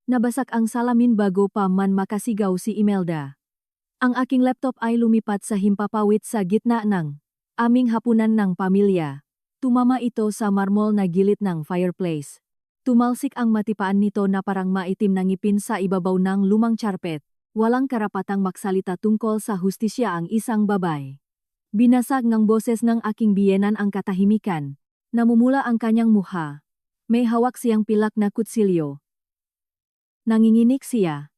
Nabasak ang salamin bago pa man makasigaw si Imelda. Ang aking laptop ay lumipat sa himpapawid sa gitna ng aming hapunan ng pamilya. Tumama ito sa marmol na gilid ng fireplace. Tumalsik ang matipaan nito na parang maitim na ngipin sa ibabaw ng lumang charpet. Walang karapatang magsalita tungkol sa hustisya ang isang babae. Binasag ng boses ng aking biyenan ang katahimikan. Namumula ang kanyang mukha. May hawak siyang pilak na kutsilyo. Nanginginig siya.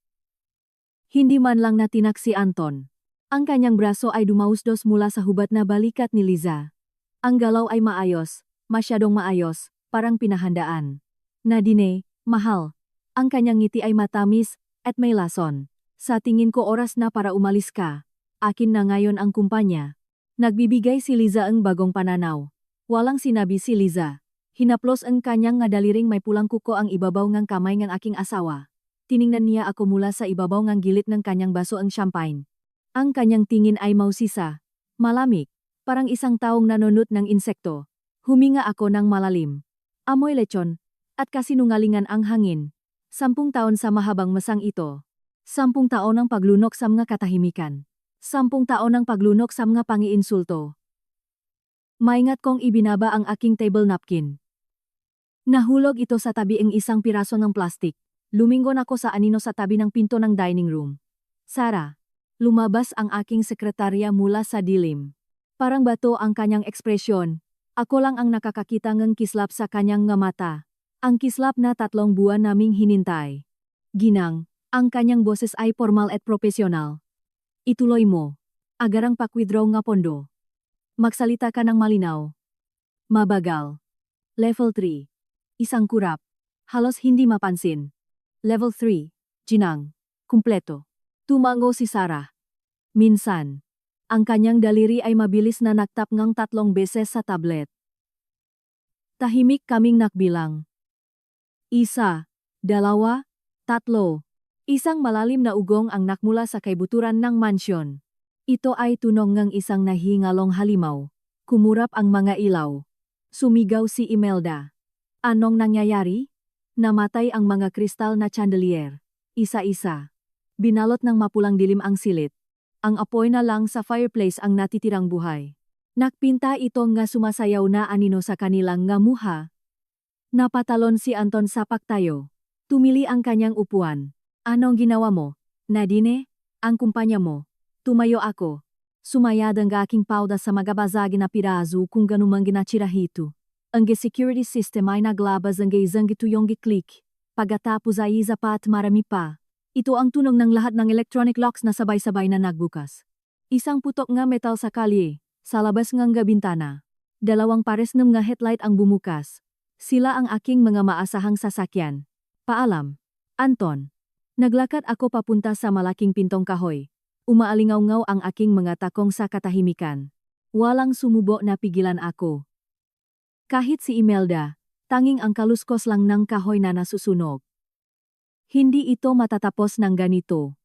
Hindi man lang natinak si Anton. Ang kanyang braso ay dumausdos mula sa hubat na balikat ni Liza. Ang galaw ay maayos, masyadong maayos, parang pinahandaan. Nadine, mahal. Ang kanyang ngiti ay matamis at may lason. Sa tingin ko oras na para umalis ka. Akin na ngayon ang kumpanya. Nagbibigay si Liza ang bagong pananaw. Walang sinabi si Liza. Hinaplos ang kanyang nga daliring may pulang kuko ang ibabaw ng kamay ng aking asawa. Tiningnan niya ako mula sa ibabaw ng gilid ng kanyang baso ang champagne. Ang kanyang tingin ay mausisa. Malamig. Parang isang taong nanunot ng insekto. Huminga ako ng malalim. Amoy lechon. At kasinungalingan ang hangin. 10 taon sa mahabang masang ito. 10 taon ng paglunok sa mga katahimikan. 10 taon ng paglunok sa mga pangiinsulto. Maingat kong ibinaba ang aking table napkin. Nahulog ito sa tabi ang isang piraso ng plastik. Lumingon ako sa anino sa tabi ng pinto ng dining room. Sarah. Lumabas ang aking sekretarya mula sa dilim. Parang bato ang kanyang ekspresyon. Ako lang ang nakakakita ng kislap sa kanyang nga mata. Ang kislap na 3 buwan naming hinintay. Ginang, ang kanyang boses ay formal at profesional. Ituloy mo. Agarang pak-withdraw nga pondo. Magsalita ka ng malinaw. Mabagal. Level 3. Isang kurap. Halos hindi mapansin. Level 3. Ginang. Kumpleto. Tumango si Sarah. Minsan. Ang kanyang daliri ay mabilis na naktap ngang 3 beses sa tablet. Tahimik kaming nakbilang. 1, 2, 3. Isang malalim na ugong ang nakmula sa kaibuturan ng mansyon. Ito ay tunog ng isang nahingalong halimaw. Kumurap ang mga ilaw. Sumigaw si Imelda. Anong nangyayari? Namatay ang mga kristal na chandelier. Isa-isa. Binalot ng mapulang dilim ang silid. Ang apoy na lang sa fireplace ang natitirang buhay. Nakpinta ito nga sumasayaw na anino sa kanilang nga muha. Napatalon si Anton sa paktayo. Tumili ang kanyang upuan. Anong ginawa mo? Nadine? Ang kumpanya mo. Tumayo ako. Sumayad ang aking pauda sa magabazagi na pirazo kung ganumang ginachirahito. Ang security system ay naglabas ang isang gituyong giklik. Pagkatapos ay isa pa at marami pa. Ito ang tunog ng lahat ng electronic locks na sabay-sabay na nagbukas. Isang putok nga metal sa kalye, sa labas ng bintana. 2 pares ng nga headlight ang bumukas. Sila ang aking mga maasahang sasakyan. Paalam. Anton. Naglakad ako papunta sa malaking pintong kahoy. Umaalingaw-ngaw ang aking mga takong sa katahimikan. Walang sumubo na pigilan ako. Kahit si Imelda, tanging ang kaluskos lang ng kahoy na nasusunog. Hindi ito matatapos ng ganito.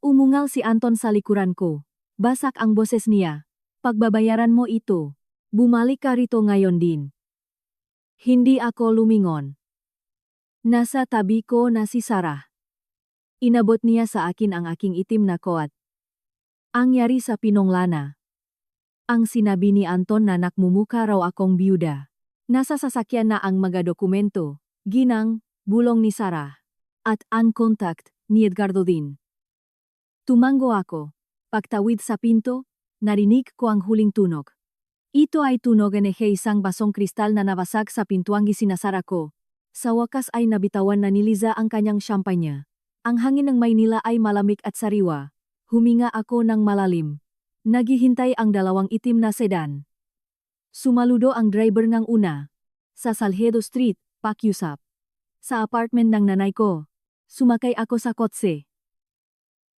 Umungal si Anton sa likuran ko. Basak ang boses niya. Pagbabayaran mo ito. Bumalik ka rito ngayon din. Hindi ako lumingon. Nasa tabi ko na si Sarah. Inabot niya sa akin ang aking itim na coat. Ang yari sa pinong lana. Ang sinabi ni Anton na nakmumuka raw akong biyuda. Nasa sasakyan na ang mga dokumento. Ginang, bulong ni Sarah. At ang contact ni Edgardo din. Tumango ako. Pagtawid sa pinto, narinig ko ang huling tunog. Ito ay tunog ng isang basong kristal na nabasag sa pintuang isinasara ko. Sa wakas ay nabitawan na ni Liza ang kanyang champagne. Ang hangin ng Maynila ay malamig at sariwa. Huminga ako ng malalim. Naghihintay ang 2 itim na sedan. Sumaludo ang driver ng una. Sa Salcedo Street, pakiusap. Sa apartment ng nanay ko. Sumakay ako sa kotse.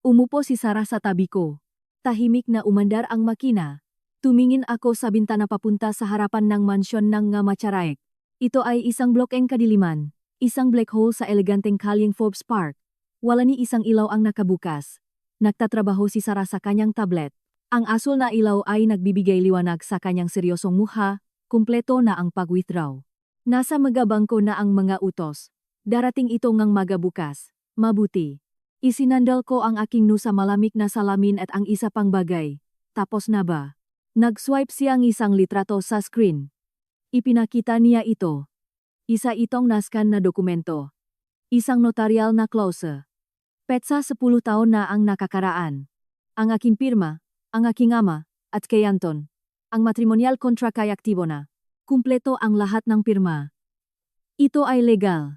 Umupo si Sarah sa tabi ko. Tahimik na umandar ang makina. Tumingin ako sa bintana papunta sa harapan ng mansyon ng nga Macharaek. Ito ay isang blokeng kadiliman. Isang black hole sa eleganteng kalyeng Forbes Park. Wala ni isang ilaw ang nakabukas. Nagtatrabaho si Sarah sa kanyang tablet. Ang asul na ilaw ay nagbibigay liwanag sa kanyang seryosong mukha, kumpleto na ang pag-withdraw. Nasa magabangko na ang mga utos. Darating ito ngang maga bukas. Mabuti. Isinandal ko ang aking nu sa malamig na salamin at ang isa pang bagay. Tapos na ba? Nag-swipe siya ng isang litrato sa screen. Ipinakita niya ito. Isa itong naskan na dokumento. Isang notaryal na klause. Petsa 10 taon na ang nakakaraan. Ang aking pirma, ang aking ama, at kay Anton. Ang matrimonial contract ay aktibo na. Kumpleto ang lahat ng pirma. Ito ay legal.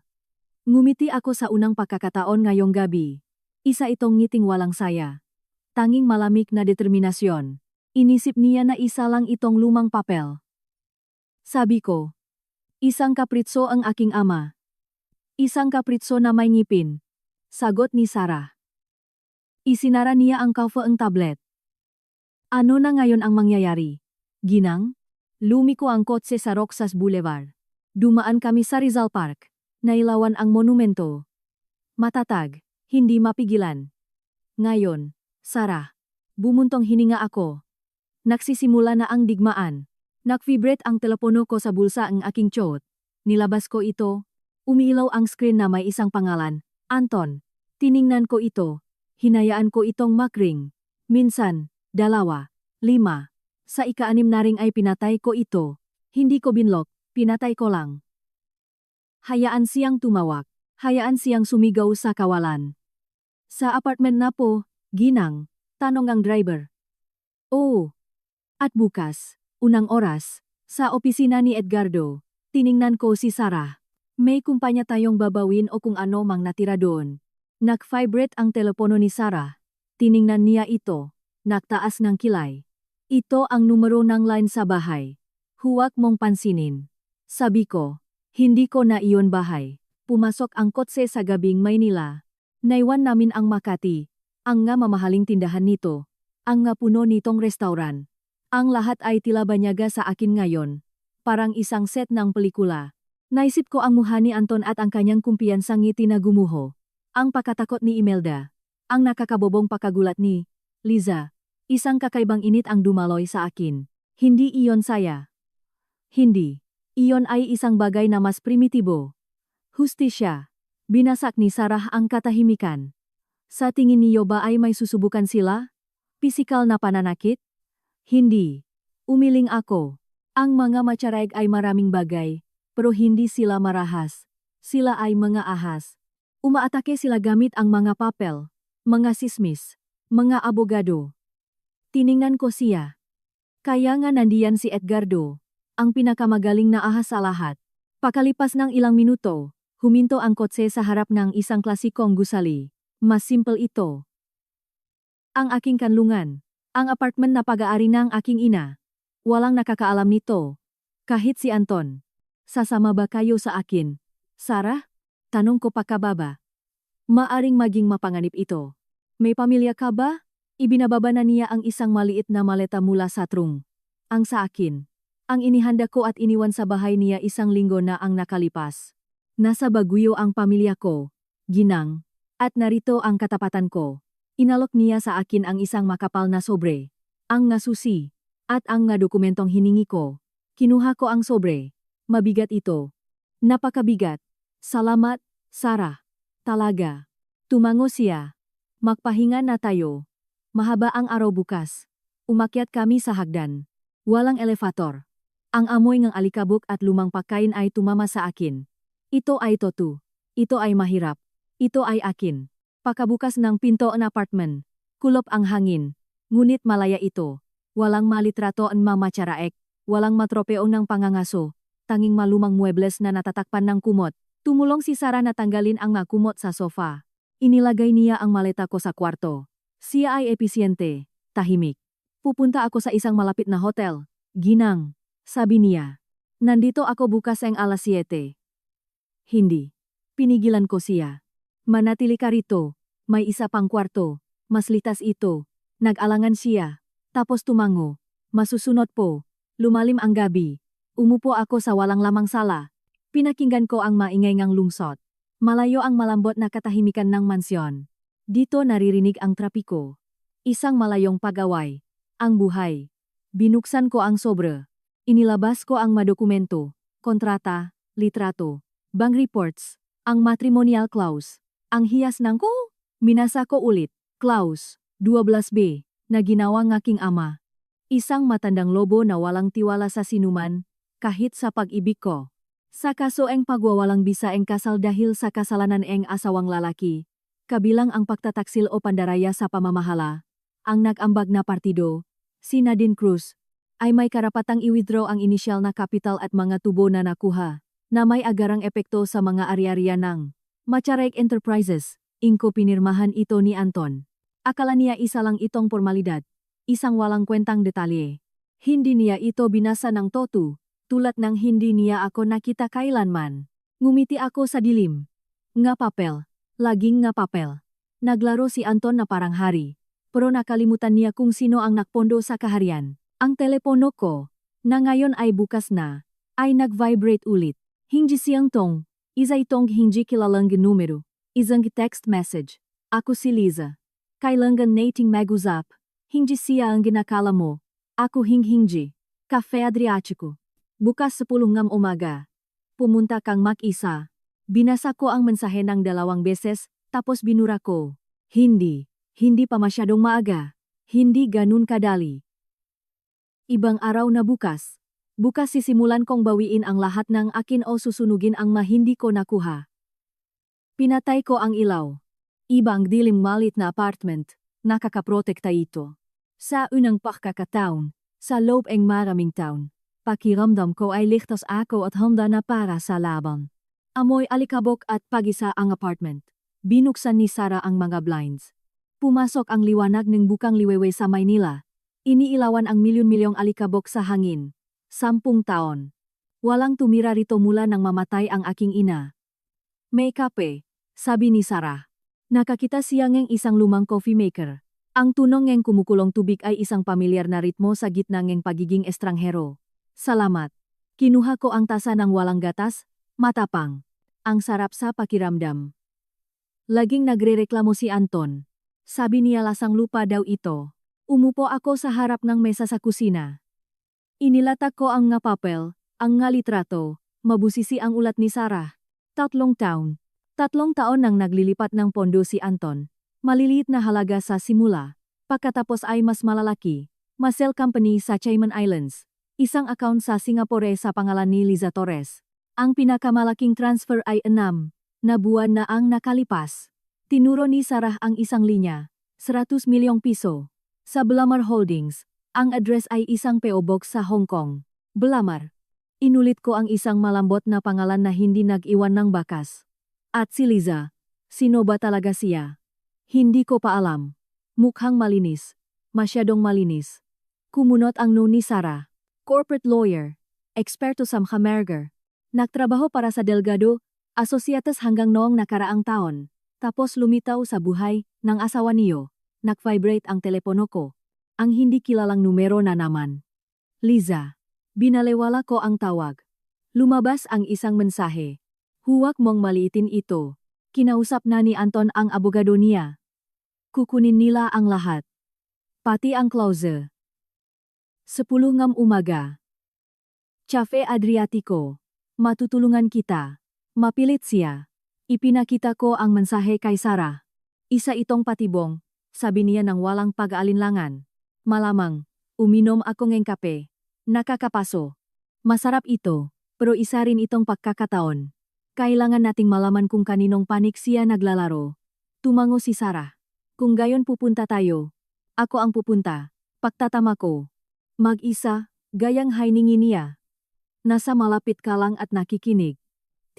Ngumiti ako sa unang pagkakataon ngayong gabi. Isa itong ngiting walang saya. Tanging malamig na determinasyon. Inisip niya na isa lang itong lumang papel. Sabi ko, isang kapritso ang aking ama. Isang kapritso na may ngipin. Sagot ni Sarah. Isinara niya ang ang tablet. Ano na ngayon ang mangyayari? Ginang? Lumiko ang kotse sa Roxas Boulevard. Dumaan kami sa Rizal Park. Nailawan ang monumento. Matatag, hindi mapigilan. Ngayon, Sarah, bumuntong hininga ako. Nagsisimula na ang digmaan. Nag-vibrate ang telepono ko sa bulsa ang aking tiyot. Nilabas ko ito. Umiilaw ang screen na may isang pangalan, Anton. Tiningnan ko ito. Hinayaan ko itong makring. Minsan, 2, 5. Sa ika-6 na ring ay pinatay ko ito. Hindi ko binlock, pinatay ko lang. Hayaan siyang tumawak. Hayaan siyang sumigaw sa kawalan. Sa apartment na po, Ginang, tanong ang driver. Oo. At bukas, unang oras, sa opisina ni Edgardo, tiningnan ko si Sarah. May kumpanya tayong babawin o kung ano mang natira doon. Nag-vibrate ang telepono ni Sarah. Tiningnan niya ito. Nagtaas ng kilay. Ito ang numero ng line sa bahay. Huwag mong pansinin. Sabi ko, hindi ko na iyon bahay. Pumasok ang kotse sa gabing Maynila. Naiwan namin ang Makati. Ang nga mamahaling tindahan nito. Ang nga puno nitong restaurant. Ang lahat ay tila banyaga sa akin ngayon. Parang isang set ng pelikula. Naisip ko ang mukha ni Anton at ang kanyang kumpiyansang ngiti na gumuho. Ang pagkatakot ni Imelda. Ang nakakabobong pagkagulat ni Liza. Isang kakaibang init ang dumaloy sa akin. Hindi iyon saya. Hindi. Iyon ay isang bagay na mas primitibo. Hustisya. Binasak ni Sarah ang katahimikan. Sa tingin niyo ba ay may susubukan sila? Pisikal na pananakit? Hindi. Umiling ako. Ang mga matsareg ay maraming bagay, pero hindi sila marahas. Sila ay mga ahas. Umaatake sila gamit ang mga papel, mga sismis, mga abogado. Tiningnan ko siya. Kaya nga nandiyan si Edgardo, ang pinakamagaling na ahas sa lahat. Pakalipas ng ilang minuto, huminto ang kotse sa harap ng isang klasikong gusali. Mas simple ito. Ang aking kanlungan. Ang apartment na pag-aari ng aking ina. Walang nakakaalam nito. Kahit si Anton. Sasama ba kayo sa akin? Sarah? Tanong ko pakababa. Maaring maging mapanganib ito. May pamilya ka ba? Ibinababa na niya ang isang maliit na maleta mula sa trunk. Ang sa akin. Ang inihanda ko at iniwan sa bahay niya isang linggo na ang nakalipas. Nasa Baguio ang pamilya ko. Ginang. At narito ang katapatan ko. Inalok niya sa akin ang isang makapal na sobre, ang nga susi, at ang nga dokumentong hiningi ko. Kinuha ko ang sobre. Mabigat ito. Napakabigat. Salamat, Sarah. Talaga. Tumango siya. Magpahinga na tayo. Mahaba ang araw bukas. Umakyat kami sa hagdan. Walang elevator. Ang amoy ng alikabok at lumang pagkain ay tumama sa akin. Ito ay totu. Ito ay mahirap. Ito ay akin. Pakabukas ng pinto ng apartment. Kulop ang hangin. Ngunit malaya ito. Walang malitrato ang mamatsaraek. Walang matropeong ng pangangaso. Tanging malumang muebles na natatakpan ng kumot. Tumulong si Sarah na tanggalin ang mga kumot sa sofa. Inilagay niya ang maleta ko sa kwarto. Siya ay episyente. Tahimik. Pupunta ako sa isang malapit na hotel. Ginang. Sabi niya. Nandito ako bukas ang alas 7. Hindi. Pinigilan ko siya. Manatili ka rito. May isa pang kwarto. Mas litas ito. Nag-alangan siya. Tapos tumango. Masusunod po. Lumalim ang gabi. Umupo ako sa walang lamang sala. Pinakinggan ko ang maingay ngang lungsot. Malayo ang malambot na katahimikan ng mansyon. Dito naririnig ang trapiko. Isang malayong pag-away. Ang buhay. Binuksan ko ang sobre. Inilabas ko ang madokumento, kontrata, litrato, bank reports, Ang matrimonial clause. Ang hiyas ng ko. Minasa ko ulit. Clause 12B na ginawa ng aking ama. Isang matandang lobo na walang tiwala sa sinuman, kahit sa pag-ibig ko. Sa kaso ang pagwawalang bisa ang kasal dahil sa kasalanan ang asawang lalaki, kabilang ang pagtataksil o pandaraya sa pamamahala, ang nag-ambag na partido, si Nadine Cruz, ay may karapatang i-withdraw ang inisyal na kapital at mga tubo na nakuha, na may agarang epekto sa mga ari-ariya ng Macharek Enterprises. Ingko pinirmahan ito ni Anton. Akala niya isa lang itong formalidad, isang walang kwentang detalye. Hindi niya ito binasa ng todo, tulad ng hindi niya ako nakita kailanman. Ngumiti ako sa dilim. Nga papel, laging nga papel. Naglaro si Anton na parang hari, pero nakalimutan niya kung sino ang nakpondo sa kaharian. Ang telepono ko, na ngayon ay bukas na, ay nag-vibrate ulit. Hindi siyang tong, isa itong hindi kilalang numero, isang text message. Ako si Liza. Kailangan nating mag-usap. Hindi siya ang ginakala mo. Ako hindi. Cafe Adriatico. Bukas 10 ng umaga. Pumunta kang mag-isa. Binasa ko ang mensahe ng 2 beses, tapos binura ko. Hindi pa masyadong maaga. Hindi ganun kadali. Ibang araw na bukas. Bukas sisimulan kong bawiin ang lahat ng akin o susunugin ang hindi ko nakuha. Pinatay ko ang ilaw. Ibang dilim malit na apartment, nakakaprotekta ito. Sa unang pagkakataon, sa loob ng maraming taon, pakiramdam ko ay ligtas ako at handa na para sa laban. Amoy alikabok at pag-isa ang apartment. Binuksan ni Sarah ang mga blinds. Pumasok ang liwanag ng bukang liwewe sa Maynila. Iniilawan ang milyon-milyong alikabok sa hangin. 10 taon. Walang tumira rito mula nang mamatay ang aking ina. May kape, sabi ni Sarah. Nakakita siya ng isang lumang coffee maker. Ang tunog ng kumukulong tubig ay isang pamilyar na ritmo sa gitna ng pagiging estranghero. Salamat. Kinuha ko ang tasa ng walang gatas, matapang. Ang sarap sa pakiramdam. Laging nagrereklamo si Anton. Sabi niya lasang lupa daw ito. Umupo ako sa harap ng mesa sa kusina. Inilatak ko ang nga papel, ang nga litrato, mabusisi ang ulat ni Sarah. 3 taon. 3 taon nang naglilipat ng pondo si Anton. Maliliit na halaga sa simula. Pagkatapos ay mas malalaki. Masel Company sa Cayman Islands. Isang account sa Singapore sa pangalan ni Liza Torres. Ang pinakamalaking transfer ay 6 na buwan na ang nakalipas. Tinuro ni Sarah ang isang linya. 100 milyong piso. Sa Blamar Holdings. Ang address ay isang PO Box sa Hong Kong. Blamar. Inulit ko ang isang malambot na pangalan na hindi nag-iwan ng bakas. At si Liza. Sino ba talaga siya? Hindi ko pa alam. Mukhang malinis. Masyadong malinis. Kumunot ang no ni Sarah. Corporate lawyer. Eksperto sa Merger. Nagtrabaho para sa Delgado, Associates hanggang noong nakaraang taon. Tapos lumitaw sa buhay ng asawa niyo. Nag-vibrate ang telepono ko. Ang hindi kilalang numero na naman. Liza. Binalewala ko ang tawag. Lumabas ang isang mensahe. Huwag mong maliitin ito. Kinausap na ni Anton ang abogado niya. Kukunin nila ang lahat. Pati ang clause. 10 ng umaga. Cafe Adriatico. Matutulungan kita. Mapilit siya. Ipinakita ko ang mensahe kay Sarah. Isa itong patibong, sabi niya ng walang pag-aalinlangan. Malamang, uminom ako ng kape. Nakakapaso. Masarap ito, pero isa rin itong pagkakataon. Kailangan nating malaman kung kaninong panik siya naglalaro. Tumango si Sarah. Kung gayon pupunta tayo. Ako ang pupunta. Pagtatama ko. Mag-isa, gayang hiningi niya. Nasa malapit ka lang at nakikinig.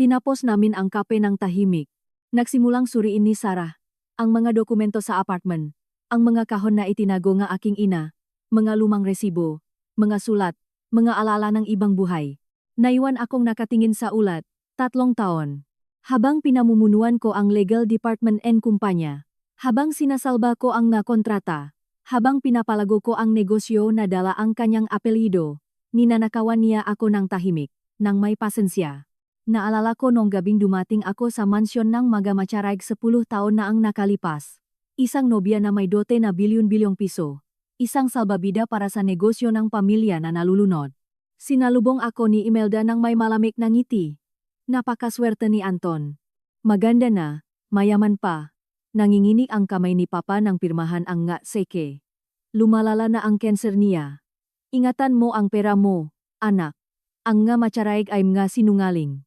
Tinapos namin ang kape ng tahimik. Nagsimulang suriin ni Sarah ang mga dokumento sa apartment. Ang mga kahon na itinago ng aking ina, mga lumang resibo, mga sulat, mga alala ng ibang buhay. Naiwan akong nakatingin sa ulat, 3 taon. Habang pinamumunuan ko ang legal department and kumpanya, habang sinasalba ko ang nakontrata, habang pinapalago ko ang negosyo na dala ang kanyang apelyido, ninanakawan niya ako ng tahimik, nang may pasensya. Naalala ko nung gabing dumating ako sa mansyon ng Machareg 10 taon na ang nakalipas. Isang nobya na may dote na bilyon-bilyong piso. Isang salbabida para sa negosyo ng pamilya na nalulunod. Sinalubong ako ni Imelda ng may malamig na ngiti. Napakaswerte ni Anton. Maganda na, mayaman pa. Nanginginig ang kamay ni Papa nang pirmahan ang nga seke. Lumalala na ang cancer niya. Ingatan mo ang pera mo, anak. Ang nga matsaraig ay mga sinungaling.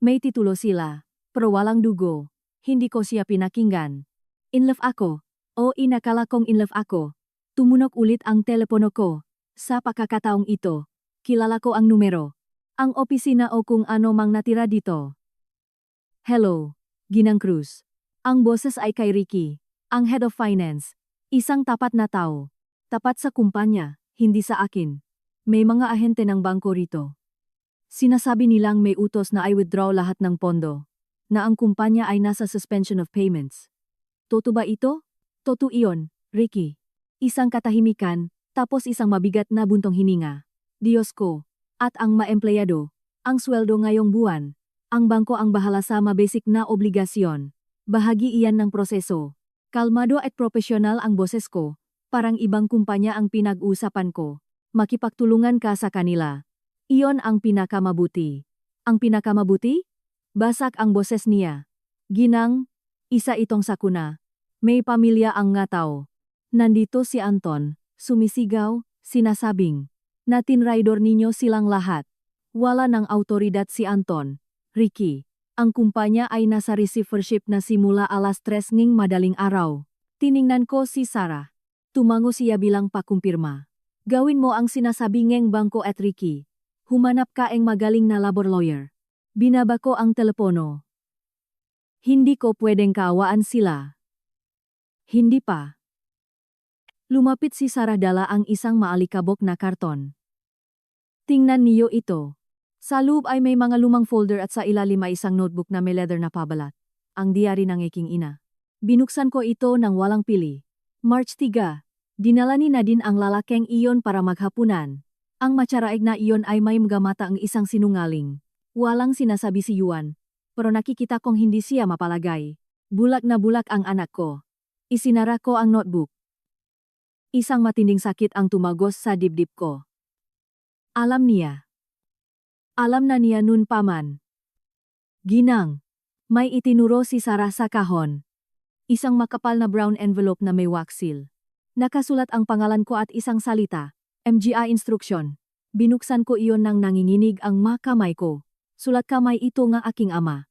May titulo sila, pero walang dugo. Hindi ko siya pinakinggan. In love ako. O inakala kong in love ako. Tumunok ulit ang telepono ko. Sa pagkakataong ito, kilala ko ang numero. Ang opisina o kung ano mang natira dito. Hello, Ginang Cruz. Ang boses ay kay Ricky, ang head of finance. Isang tapat na tao. Tapat sa kumpanya, hindi sa akin. May mga ahente ng bangko rito. Sinasabi nilang may utos na i-withdraw lahat ng pondo. Na ang kumpanya ay nasa suspension of payments. Totoo ba ito? Totoo iyon, Ricky. Isang katahimikan, tapos isang mabigat na buntong hininga. Diyos ko. At ang maempleyado. Ang sweldo ngayong buwan. Ang bangko ang bahala sa mabasic na obligasyon. Bahagi iyan ng proseso. Kalmado at profesional ang boses ko. Parang ibang kumpanya ang pinag-usapan ko. Makipagtulungan ka sa kanila. Iyon ang pinakamabuti. Ang pinakamabuti? Basak ang boses niya. Ginang, isa itong sakuna. May pamilya ang nga tao. Nandito si Anton, sumisigaw, sinasabing. Natin rider ninyo silang lahat. Wala ng autoridad si Anton. Ricky, ang kumpanya ay nasa receivership na simula alas 3 ng madaling araw. Tiningnan ko si Sarah. Tumango siya bilang pakumpirma. Gawin mo ang sinasabi ng bangko at Ricky. Humanap ka ng magaling na labor lawyer. Binaba ko ang telepono. Hindi ko pwedeng kaawaan sila. Hindi pa. Lumapit si Sarah dala ang isang maalikabok na karton. Tingnan niyo ito. Sa loob ay may mga lumang folder at sa ilalim ay isang notebook na may leather na pabalat. Ang diary ng aking ina. Binuksan ko ito nang walang pili. March 3. Dinala ni Nadine ang lalaking iyon para maghapunan. Ang matsaraig na iyon ay may mata ang isang sinungaling. Walang sinasabi si Yuan. Pero nakikita kong hindi siya mapalagay. Bulak na bulak ang anak ko. Isinara ko ang notebook. Isang matinding sakit ang tumagos sa dibdib ko. Alam niya. Alam na niya nun pa man. Ginang. May itinuro si Sarah sa kahon. Isang makapal na brown envelope na may wax seal. Nakasulat ang pangalan ko at isang salita. MGI instruction. Binuksan ko iyon nang nanginginig ang makamay ko. Sulat kamay ito nga aking ama.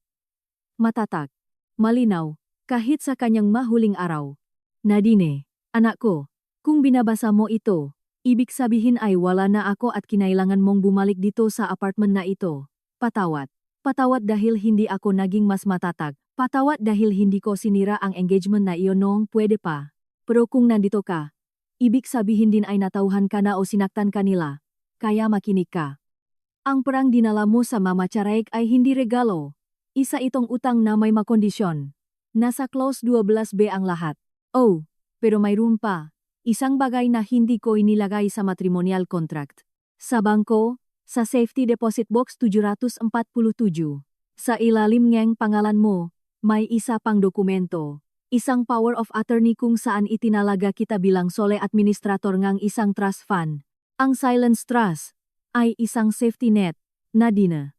Matatag. Malinaw. Kahit sa kanyang mahuling araw. Nadine, anak ko. Kung binabasa mo ito, ibig sabihin ay wala na ako at kinailangan mong bumalik dito sa apartment na ito. Patawad. Patawad dahil hindi ako naging mas matatag. Patawad dahil hindi ko sinira ang engagement na iyon noong pwede pa. Pero kung nandito ka, ibig sabihin din ay natauhan ka na o sinaktan ka nila. Kaya makinig ka. Ang perang dinala mo sa Mama Charaig ay hindi regalo. Isa itong utang na may makondisyon. Nasa clause 12B ang lahat. Oh, pero mayroon pa. Isang bagay na hindi ko inilagay sa matrimonial contract. Sa bangko, sa safety deposit box 747. Sa ilalim ng pangalan mo, may isa pang dokumento. Isang power of attorney kung saan itinalaga kita bilang sole administrator ng isang trust fund. Ang silence trust ay isang safety net, Nadine.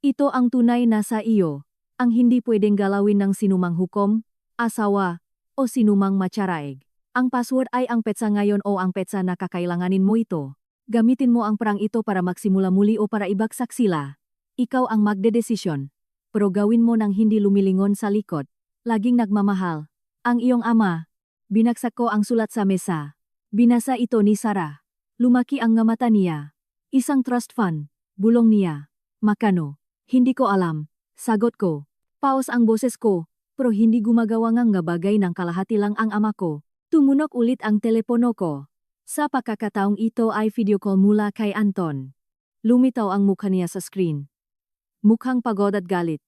Ito ang tunay na sa iyo, ang hindi pwedeng galawin ng sinumang hukom, asawa, o sinumang matsaraig. Ang password ay ang petsa ngayon o ang petsa na kakailanganin mo ito. Gamitin mo ang perang ito para magsimula muli o para ibagsak sila. Ikaw ang magdedesisyon. Pero gawin mo nang hindi lumilingon sa likod. Laging nagmamahal. Ang iyong ama. Binagsak ko ang sulat sa mesa. Binasa ito ni Sarah. Lumaki ang nga mata niya. Isang trust fund. Bulong niya. Makano? Hindi ko alam. Sagot ko. Paos ang boses ko. Pero hindi gumagawa nga bagay ng kalahati lang ang ama ko. Tumunok ulit ang telepono ko. Sa pagkakataong ito ay video call mula kay Anton. Lumitaw ang mukha niya sa screen. Mukhang pagod at galit.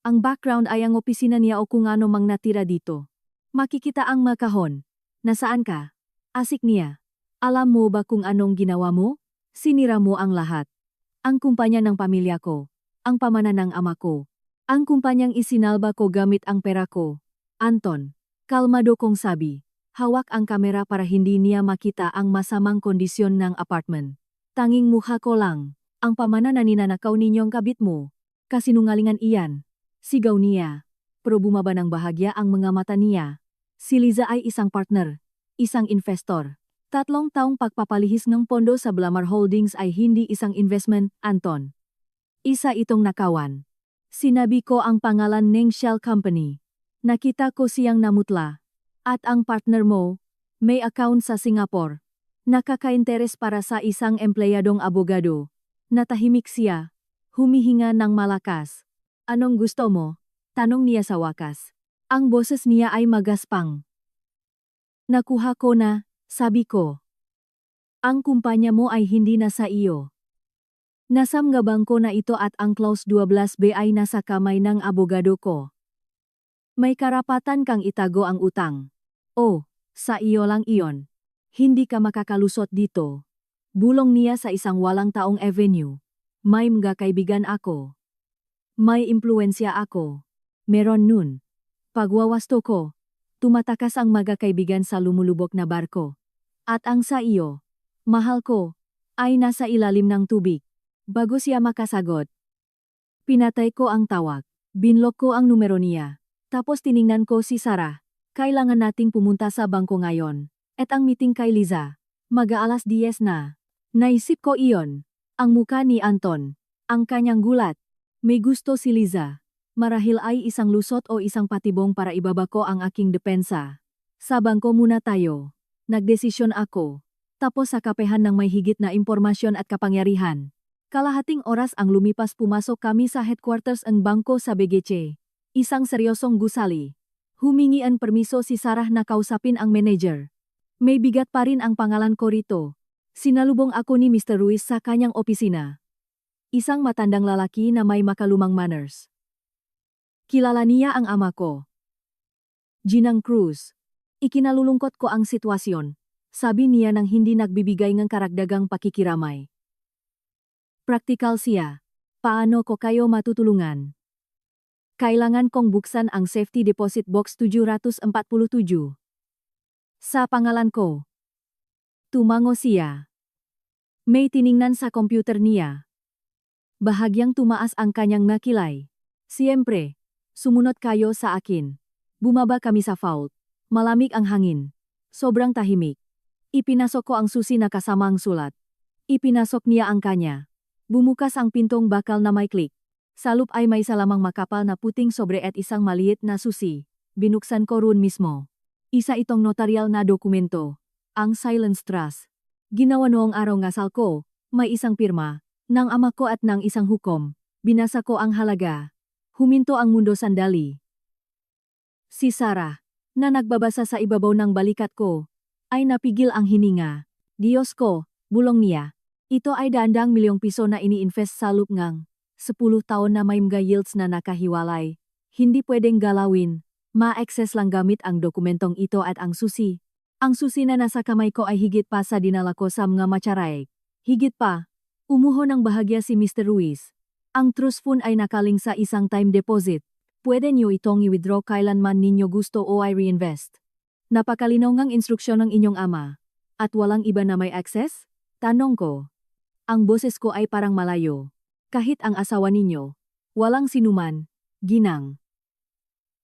Ang background ay ang opisina niya o kung ano mang natira dito. Makikita ang makahon. Nasaan ka? Asik niya. Alam mo ba kung anong ginawa mo? Sinira mo ang lahat. Ang kumpanya ng pamilya ko. Ang pamana ng ama ko. Ang kumpanyang isinalba ko gamit ang pera ko. Anton. Kalmado kong sabi. Hawak ang kamera para hindi niya makita ang masamang kondisyon ng apartment. Tanging mukha ko lang. Ang pamana na ninanakaw ninyong kabit mo. Kasinungalingan iyan. Sigaw niya. Pero bumaba ng bahagya ang mga mata niya. Si Liza ay isang partner, isang investor. 3 taong pagpapalihis ng pondo sa Blamar Holdings ay hindi isang investment, Anton. Isa itong nakawan. Sinabi ko ang pangalan ng Shell Company. Nakita ko siyang namutla. At ang partner mo, may account sa Singapore. Nakaka-interes para sa isang empleyadong abogado. Natahimik siya. Humihinga ng malakas. Anong gusto mo? Tanong niya sa wakas. Ang boses niya ay magaspang. Nakuha ko na, sabi ko. Ang kumpanya mo ay hindi na sa iyo. Nasa mga bangko na ito at ang Clause 12B ay nasa kamay ng abogado ko. May karapatan kang itago ang utang. Oh, sa iyo lang iyon. Hindi ka makakalusot dito. Bulong niya sa isang walang taong avenue. May mga kaibigan ako. May impluensya ako. Meron nun. Pagwawasto ko, tumatakas ang mga kaibigan sa lumulubog na barko. At ang sa iyo, mahal ko, ay nasa ilalim ng tubig. Bago siya makasagot. Pinatay ko ang tawag. Binlock ko ang numero niya. Tapos tiningnan ko si Sarah. Kailangan nating pumunta sa bangko ngayon. At ang meeting kay Liza. Mag-aalas 10 na. Naisip ko iyon. Ang muka ni Anton. Ang kanyang gulat. May gusto si Liza. Marahil ay isang lusot o isang patibong para ibaba ko ang aking depensa. Sa bangko muna tayo. Nagdesisyon ako. Tapos sa kapehan ng may higit na impormasyon at kapangyarihan. Kalahating oras ang lumipas pumasok kami sa headquarters ng bangko sa BGC. Isang seryosong gusali. Humingi ang permiso si Sarah na kausapin ang manager. May bigat pa rin ang pangalan ko rito. Sinalubong ako ni Mr. Ruiz sa kanyang opisina. Isang matandang lalaki na may makalumang manners. Kilala niya ang ama ko. Ginang Cruz. Ikinalulungkot ko ang sitwasyon. Sabi niya nang hindi nagbibigay ng karagdagang pakikiramay. Praktikal siya. Paano ko kayo matutulungan? Kailangan kong buksan ang safety deposit box 747. Sa pangalan ko. Tumango siya. May tiningnan sa computer niya. Bahagyang tumaas ang kanyang nakilay. Siyempre, sumunod kayo sa akin. Bumaba kami sa vault. Malamig ang hangin. Sobrang tahimik. Ipinasok ko ang susi na kasama ang sulat. Ipinasok niya ang kanya. Bumukas ang pintong bakal na may click. Sa loob ay may salamang makapal na puting sobre at isang maliit na susi. Binuksan ko roon mismo. Isa itong notaryal na dokumento. Ang Silence Trust. Ginawa noong araw ngasal ko, may isang pirma, ng ama ko at ng isang hukom. Binasa ko ang halaga. Huminto ang mundo sandali. Si Sarah, na nagbabasa sa ibabaw ng balikat ko, ay napigil ang hininga. Diyos ko, bulong niya. Ito ay daandang milyong piso na ini-invest sa loob ngang 10 taon na may mga yields na nakahiwalay. Hindi pwedeng galawin. Ma-access lang gamit ang dokumentong ito at ang susi. Ang susi na nasa kamay ko ay higit pa sa dinala ko sa mga matyaray. Higit pa, umuho ng bahagya si Mr. Ruiz. Ang trust fund ay nakaling sa isang time deposit. Pwede niyo itong i-withdraw kailanman ninyo gusto o i-reinvest. Napakalinaw ngang instruksyon ng inyong ama. At walang iba na may access? Tanong ko. Ang boses ko ay parang malayo. Kahit ang asawa ninyo. Walang sinuman. Ginang.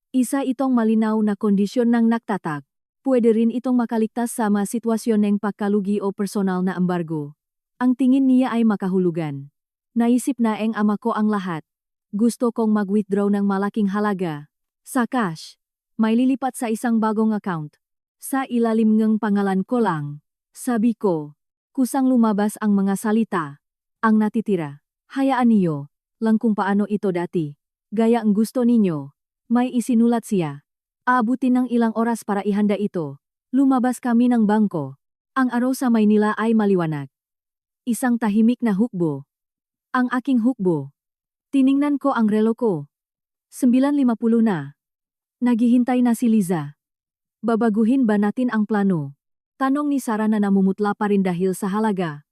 Isa itong malinaw na kondisyon ng nagtatak. Pwede rin itong makaligtas sa mga sitwasyon ng pagkalugi o personal na embargo. Ang tingin niya ay makahulugan. Naisip na ang ama ko ang lahat. Gusto kong mag-withdraw ng malaking halaga. Sa cash. May lilipat sa isang bagong account. Sa ilalim ng pangalan ko lang. Sabi ko. Kusang lumabas ang mga salita. Ang natitira. Hayaan niyo. Lang kung paano ito dati. Gaya ang gusto ninyo. May isinulat siya. Aabutin ng ilang oras para ihanda ito. Lumabas kami ng bangko. Ang araw sa Maynila ay maliwanag. Isang tahimik na hukbo. Ang aking hukbo. Tiningnan ko ang relo ko. 9:50 na. Naghihintay na si Liza. Babaguhin ba natin ang plano? Tanong ni Sarah na namumutla pa rin dahil sa halaga.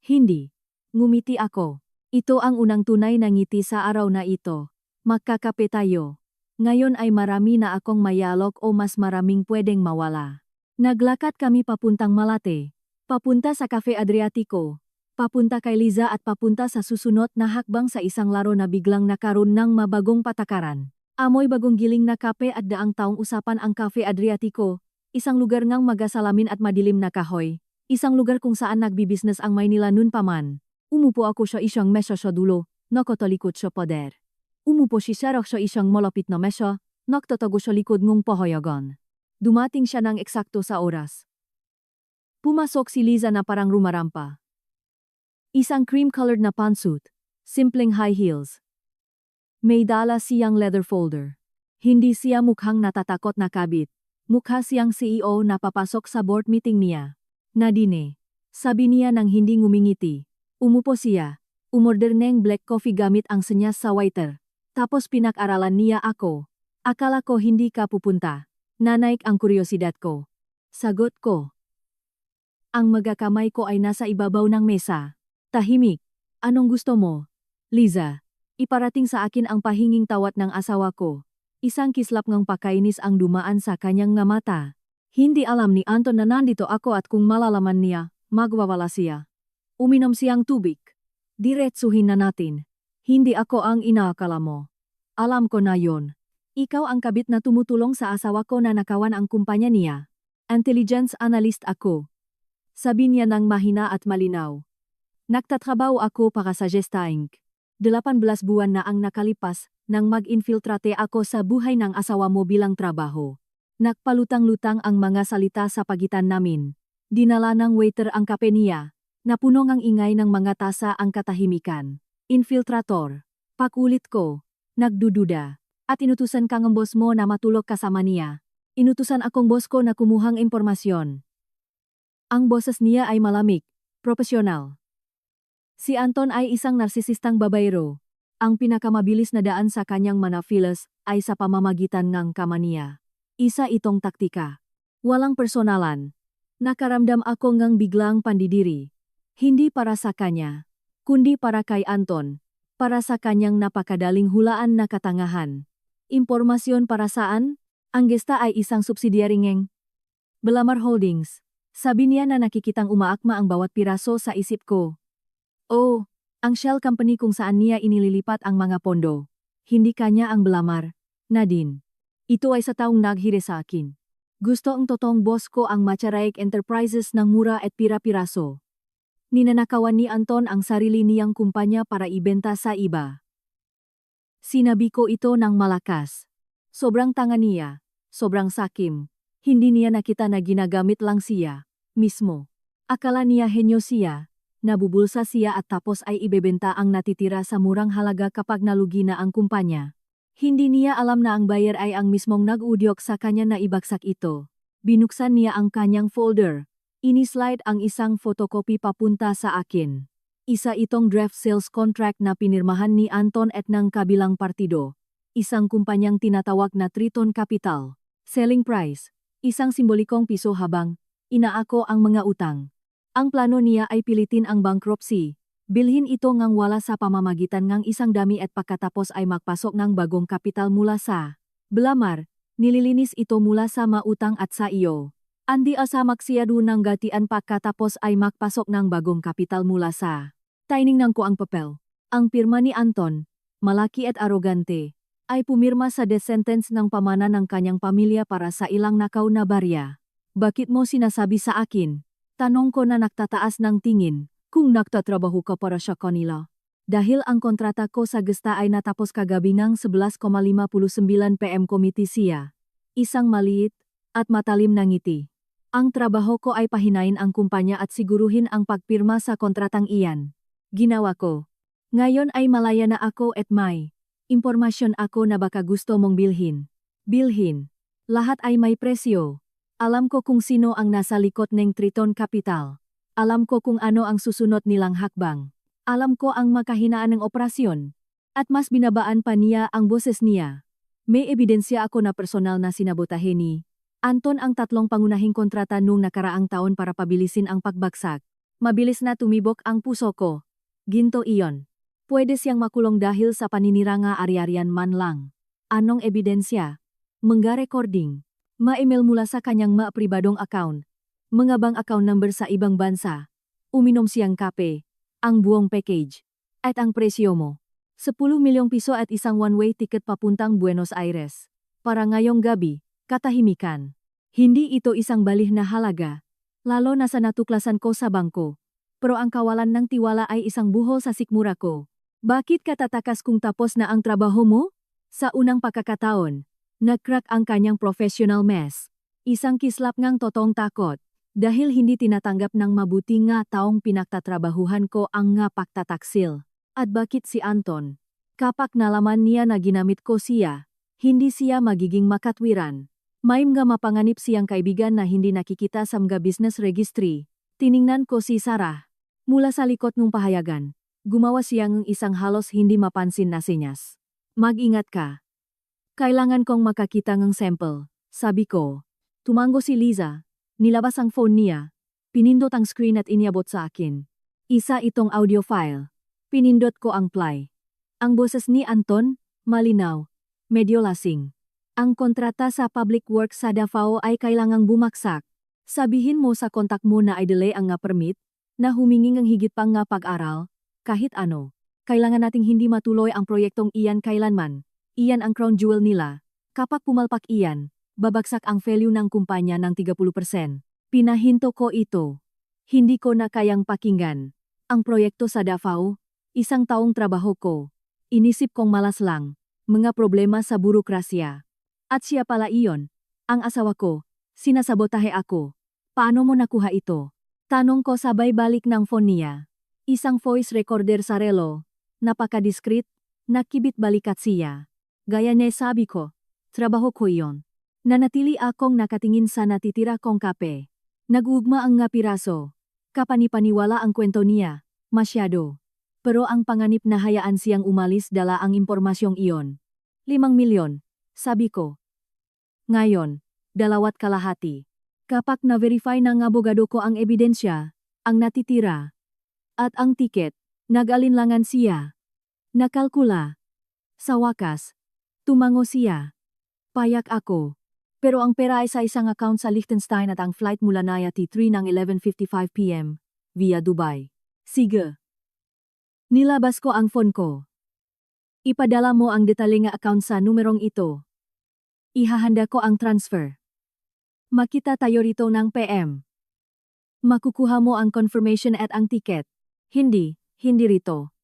Hindi. Ngumiti ako. Ito ang unang tunay na ngiti sa araw na ito. Magkakape tayo. Ngayon ay marami na akong mayalok o mas maraming pwedeng mawala. Naglakad kami papuntang Malate. Papunta sa Cafe Adriatico. Papunta kay Liza at papunta sa susunod na hakbang sa isang laro na biglang nakaroon ng mabagong patakaran. Amoy bagong giling na kape at daang taong usapan ang Cafe Adriatico, isang lugar ngang magasalamin at madilim na kahoy. Isang lugar kung saan nagbibisnes ang Maynila nun pa man. Umupo ako sa isang mesa sa dulo, nakatalikod sa pader. Umupo si Sarah sa isang malapit na mesa, nakatatago sa likod ng pahayagan. Dumating siya ng eksakto sa oras. Pumasok si Liza na parang rumarampa. Isang cream-colored na pantsuit, simpleng high heels. May dala siyang leather folder. Hindi siya mukhang natatakot na kabit. Mukha siyang CEO na papasok sa board meeting niya. Nadine, sabi niya nang hindi ngumingiti. Umupo siya. Umorder ng black coffee gamit ang senyas sa waiter. Tapos pinag-aralan niya ako. Akala ko hindi ka pupunta. Nanaik ang kuryosidad ko. Sagot ko. Ang magakamay ko ay nasa ibabaw ng mesa. Tahimik. Anong gusto mo? Liza. Iparating sa akin ang pahinging tawat ng asawa ko. Isang kislap ng pakainis ang dumaan sa kanyang nga mata. Hindi alam ni Anton na nandito ako at kung malalaman niya, magwawala siya. Uminom siyang tubig. Diretsuhin na natin. Hindi ako ang inaakala mo. Alam ko na yon. Ikaw ang kabit na tumutulong sa asawa ko na nakawan ang kumpanya niya. Intelligence analyst ako. Sabi niya ng mahina at malinaw. Nagtatrabaho ako para sa Gesta Inc. 18 buwan na ang nakalipas nang mag-infiltrate ako sa buhay ng asawa mo bilang trabaho. Nagpalutang-lutang ang mga salita sa pagitan namin. Dinala ng waiter ang kape niya. Napuno ang ingay ng mga tasa ang katahimikan. Infiltrator. Pakulit ko. Nagdududa. At inutusan kang ang boss mo na matulog kasama niya. Inutusan akong boss ko na kumuhang impormasyon. Ang boses niya ay malamig. Profesional. Si Anton ay isang narsisistang babayero. Ang pinakamabilis na daan sa kanyang manafilas ay sa pamamagitan ng kamaniya. Isa itong taktika. Walang personalan. Nakaramdam ako ngang biglang pandidiri. Hindi para sa kanya, kundi para kay Anton. Para sa kanyang napakadaling hulaan na katangahan. Impormasyon para saan? Ang Gesta ay isang subsidiary ng Belamar Holdings. Sabi niya na nakikitang umaakma ang bawat piraso sa isip ko. Oh, ang shell company kung saan niya inililipat ang mga pondo. Hindi kanya ang Belamar, Nadine. Ito ay sa taong naghire sa akin. Gusto ang totoong boss ko ang Macharaik Enterprises ng mura at pira-piraso. Ninanakawan ni Anton ang sarili niyang kumpanya para ibenta sa iba. Sinabi ko ito ng malakas. Sobrang tanga niya, sobrang sakim. Hindi niya nakita na ginagamit lang siya, mismo. Akala niya henyo siya. Nabubulsa siya at tapos ay ibebenta ang natitira sa murang halaga kapag nalugi na ang kumpanya. Hindi niya alam na ang buyer ay ang mismong nag-udyok sa kanya na ibagsak ito. Binuksan niya ang kanyang folder. Inislide ang isang photocopy papunta sa akin. Isa itong draft sales contract na pinirmahan ni Anton at ng kabilang partido. Isang kumpanyang tinatawag na Triton Capital. Selling price. Isang simbolikong piso habang inaako ang mga utang. Ang plano niya ay pilitin ang bankruptcy. Bilhin ito ngang wala sa pamamagitan ng isang dami at pagkatapos ay magpasok ng bagong kapital mula sa Belamar. Nililinis ito mula sa mautang at sa iyo. Andi asa magsiyado ng gatian pagkatapos ay magpasok ng bagong kapital mula sa tiningnan ko ang papel. Ang pirma ni Anton, malaki at arogante, ay pumirma sa death sentence ng pamana ng kanyang pamilya para sa ilang nakaw na barya. Bakit mo sinasabi sa akin? Tanong ko na nagtataas ng tingin, kung nagtatrabaho ka para sa kanila. Dahil ang kontrata ko sa Gesta ay natapos kagabi ng 11:59 PM committee siya. Isang maliit at matalim na ngiti. Ang trabaho ko ay pahinain ang kumpanya at siguruhin ang pagpirma sa kontratang iyan. Ginawa ko. Ngayon ay malaya na ako at may impormasyon ako na baka gusto mong bilhin. Bilhin. Lahat ay may presyo. Alam ko kung sino ang nasa likod ng Triton Capital. Alam ko kung ano ang susunod nilang hakbang. Alam ko ang makahinaan ng operasyon. At mas binabaan pa niya ang boses niya. May ebidensya ako na personal na sinabotahe ni Anton ang 3 pangunahing kontrata nung nakaraang taon para pabilisin ang pagbagsak. Mabilis na tumibok ang puso ko. Ginto iyon. Pwede siyang makulong dahil sa paniniranga ari-arian man lang. Anong ebidensya? Mga recording. Ma-email mula sa kanyang ma-pribadong account. Mga bank account number sa ibang bansa. Uminom siyang kape. Ang buong package. At ang presyo mo. 10 milyong piso at isang one-way ticket papuntang Buenos Aires. Para ngayong gabi, katahimikan. Hindi ito isang balih na halaga, lalo na sa natuklasan ko sa bangko. Pero ang kawalan ng tiwala ay isang buhol sa sikmura ko. Bakit katatakas kung tapos na ang trabaho mo? Sa unang pagkakataon, nag-crack ang kanyang professional mess. Isang kislap ngang totoong takot, dahil hindi tinatanggap ng mabuti nga taong pinagtatrabahuhan ko ang nga pagtataksil. At bakit si Anton? Kapag nalaman niya na ginamit ko siya, hindi siya magiging makatwiran. May mga mapanganib siyang kaibigan na hindi nakikita sa mga business registry. Tiningnan ko si Sarah. Mula sa likod ng pahayagan, gumawa siyang isang halos hindi mapansin na senyas. Mag-ingat ka. Kailangan kong makakita ng sample, sabi ko. Tumango si Liza, nilabas ang phone niya, pinindot ang screen at iniabot sa akin. Isa itong audio file. Pinindot ko ang play. Ang boses ni Anton, malinaw, medyo lasing. Ang kontrata sa public works sa Davao ay kailangang bumaksak. Sabihin mo sa kontak mo na i-delay ang nga permit, na humingi ng higit pang nga pag-aral, kahit ano. Kailangan nating hindi matuloy ang proyektong iyan kailanman. Iyan ang crown jewel nila. Kapag pumalpak iyan, babagsak ang value ng kumpanya ng 30%. Pinahinto ko ito. Hindi ko na kayang pakinggan. Ang proyekto sa Davao, isang taong trabaho ko. Inisip kong malas lang, mga problema sa burokrasya. At siya pala iyon, ang asawa ko, sinasabotahe ako. Paano mo nakuha ito? Tanong ko sabay balik ng phone niya. Isang voice recorder sa relo, napaka-discreet, nakibit balikat siya. Gaya niya sabi ko, trabaho ko iyon. Nanatili akong nakatingin sa natitira kong kape. Nag-ugma ang nga piraso. Kapanipaniwala ang kwento niya, masyado. Pero ang panganib na hayaan siyang umalis dala ang impormasyong iyon. 5 milyon, sabi ko. Ngayon, 2.5. Kapag na-verify ng abogado ko ang ebidensya, ang natitira, at ang tiket, nag-alinlangan siya. Nakalkula. Sa wakas, tumango siya. Payak ako. Pero ang pera ay sa isang account sa Liechtenstein at ang flight mula Naya T3 ng 11:55 p.m. via Dubai. Sige. Nilabas ko ang phone ko. Ipadala mo ang detalye ng account sa numerong ito. Ihahanda ko ang transfer. Makita tayo rito ng PM. Makukuha mo ang confirmation at ang ticket. Hindi rito.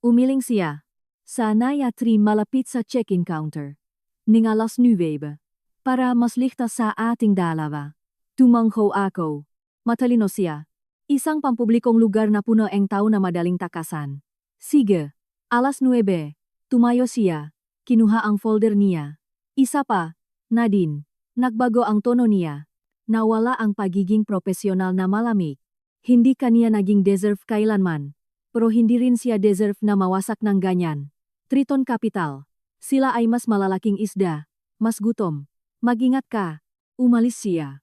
Umiling siya. Sa Naya 3 malapit sa check-in counter. Ning alas 9. Para mas ligtas sa ating dalawa. Tumangho ako. Matalino siya. Isang pampublikong lugar na puno ang tao na madaling takasan. Sige. Alas 9. Tumayo siya. Kinuha ang folder niya. Isa pa, Nadine. Nagbago ang tono niya. Nawala ang pagiging profesional na malamig. Hindi kaniya naging deserve kailanman. Pero hindi rin siya deserve na mawasak ng ganyan. Triton Capital. Sila ay mas malalaking isda. Mas gutom. Mag-ingat ka. Umalis siya.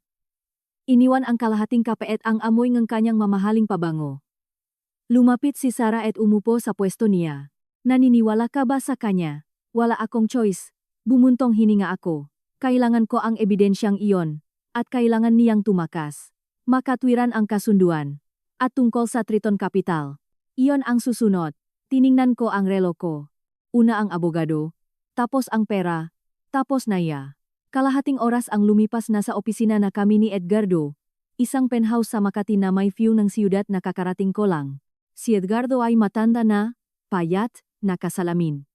Iniwan ang kalahating kape at ang amoy ng kanyang mamahaling pabango. Lumapit si Sarah at umupo sa pwesto niya. Naniniwala ka ba sa kanya? Wala akong choice. Bumuntong hininga ako. Kailangan ko ang ebidensyang iyon, at kailangan niyang tumakas. Makatwiran ang kasunduan. At tungkol sa Triton Capital. Iyon ang susunod. Tiningnan ko ang relo ko. Una ang abogado, tapos ang pera, tapos Naya. Kalahating oras ang lumipas na sa opisina na kami ni Edgardo. Isang penthouse sa Makati na may view ng siyudad na kakarating ko lang. Si Edgardo ay matanda na, payat, nakasalamin.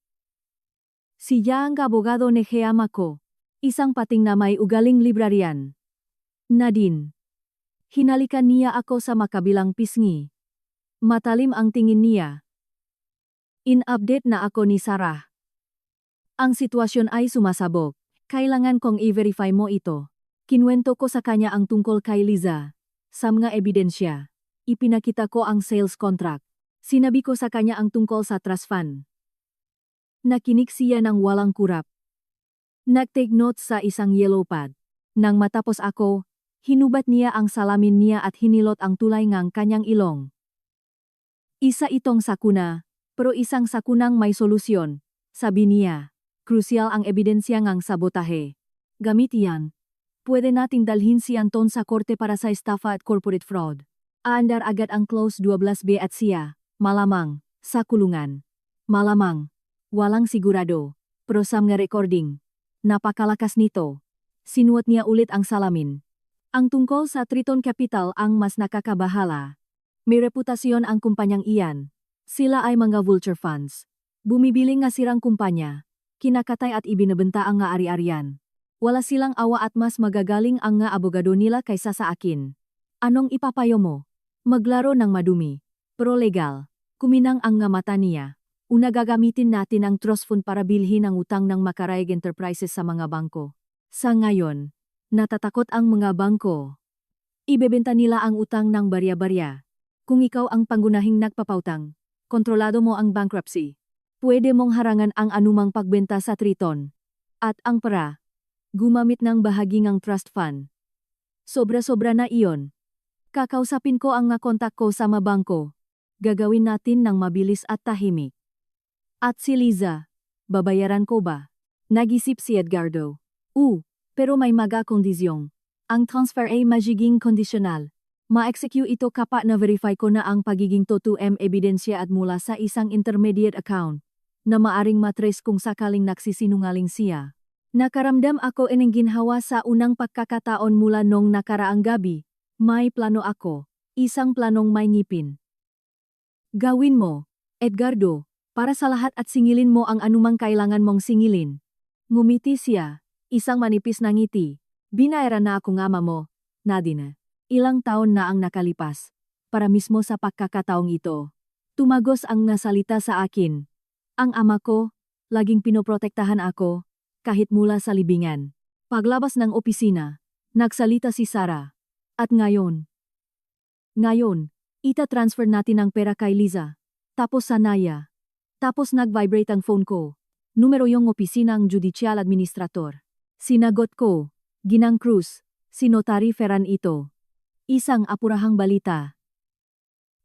Siya ang abogado ni Heama ko. Isang pating na may ugaling librarian. Nadine. Hinalikan niya ako sa makabilang pisngi. Matalim ang tingin niya. In-update na ako ni Sarah. Ang sitwasyon ay sumasabog. Kailangan kong i-verify mo ito. Kinwento ko sa kanya ang tungkol kay Liza. Sa mga ebidensya. Ipinakita ko ang sales contract. Sinabi ko sa kanya ang tungkol sa trust fund. Nakinig siya ng walang kurap. Nag-take note sa isang yellow pad. Nang matapos ako, hinubat niya ang salamin niya at hinilot ang tulay ng kanyang ilong. Isa itong sakuna, pero isang sakunang may solusyon, sabi niya. Krusyal ang ebidensya ng sabotahe. Gamit yan. Pwede nating dalhin si Anton sa korte para sa estafa at corporate fraud. Aandar agad ang clause 12B at siya, malamang, sa kulungan. Malamang. Walang sigurado. Pero sa mga recording. Napakalakas nito. Sinuot niya ulit ang salamin. Ang tungkol sa Triton Capital ang mas nakakabahala. May reputasyon ang kumpanyang iyan. Sila ay mga vulture funds. Bumibili nga sirang kumpanya. Kinakatay at ibinebenta ang nga ari-arian. Wala silang awa at mas magagaling ang nga abogado nila kaysa sa akin. Anong ipapayo mo? Maglaro ng madumi. Pero legal. Kuminang ang nga mata niya. Una gagamitin natin ang trust fund para bilhin ang utang ng Makaraig Enterprises sa mga bangko. Sa ngayon, natatakot ang mga bangko. Ibebenta nila ang utang ng barya-barya. Kung ikaw ang pangunahing nagpapautang, kontrolado mo ang bankruptcy. Pwede mong harangan ang anumang pagbenta sa Triton. At ang pera, gumamit ng bahagi ng trust fund. Sobra-sobra na iyon. Kakausapin ko ang nga kontak ko sa mga bangko. Gagawin natin ng mabilis at tahimik. At si Liza, babayaran ko ba? Nag-isip si Edgardo. Pero may mga kondisyong. Ang transfer ay magiging kondisyonal. Ma-execute ito kapag na-verify ko na ang pagiging totoong ebidensya at mula sa isang intermediate account na maaring matrace kung sakaling nagsisinungaling siya. Nakaramdam ako ng ginhawa sa unang pagkakataon mula nung nakaraang gabi. May plano ako. Isang planong may ngipin. Gawin mo, Edgardo, para sa lahat at singilin mo ang anumang kailangan mong singilin. Ngumiti siya. Isang manipis na ngiti. Binayaran na akong ama mo, Nadine. Ilang taon na ang nakalipas. Para mismo sa pagkakataong ito. Tumagos ang nga salita sa akin. Ang ama ko, laging pinoprotektahan ako, kahit mula sa libingan. Paglabas ng opisina, nagsalita si Sarah. At ngayon, ita-transfer natin ang pera kay Liza. Tapos sa Naya. Tapos nag-vibrate ang phone ko. Numero yung opisina ng Judicial Administrator. Sinagot ko, Ginang Cruz, si Notary Ferran ito. Isang apurahang balita.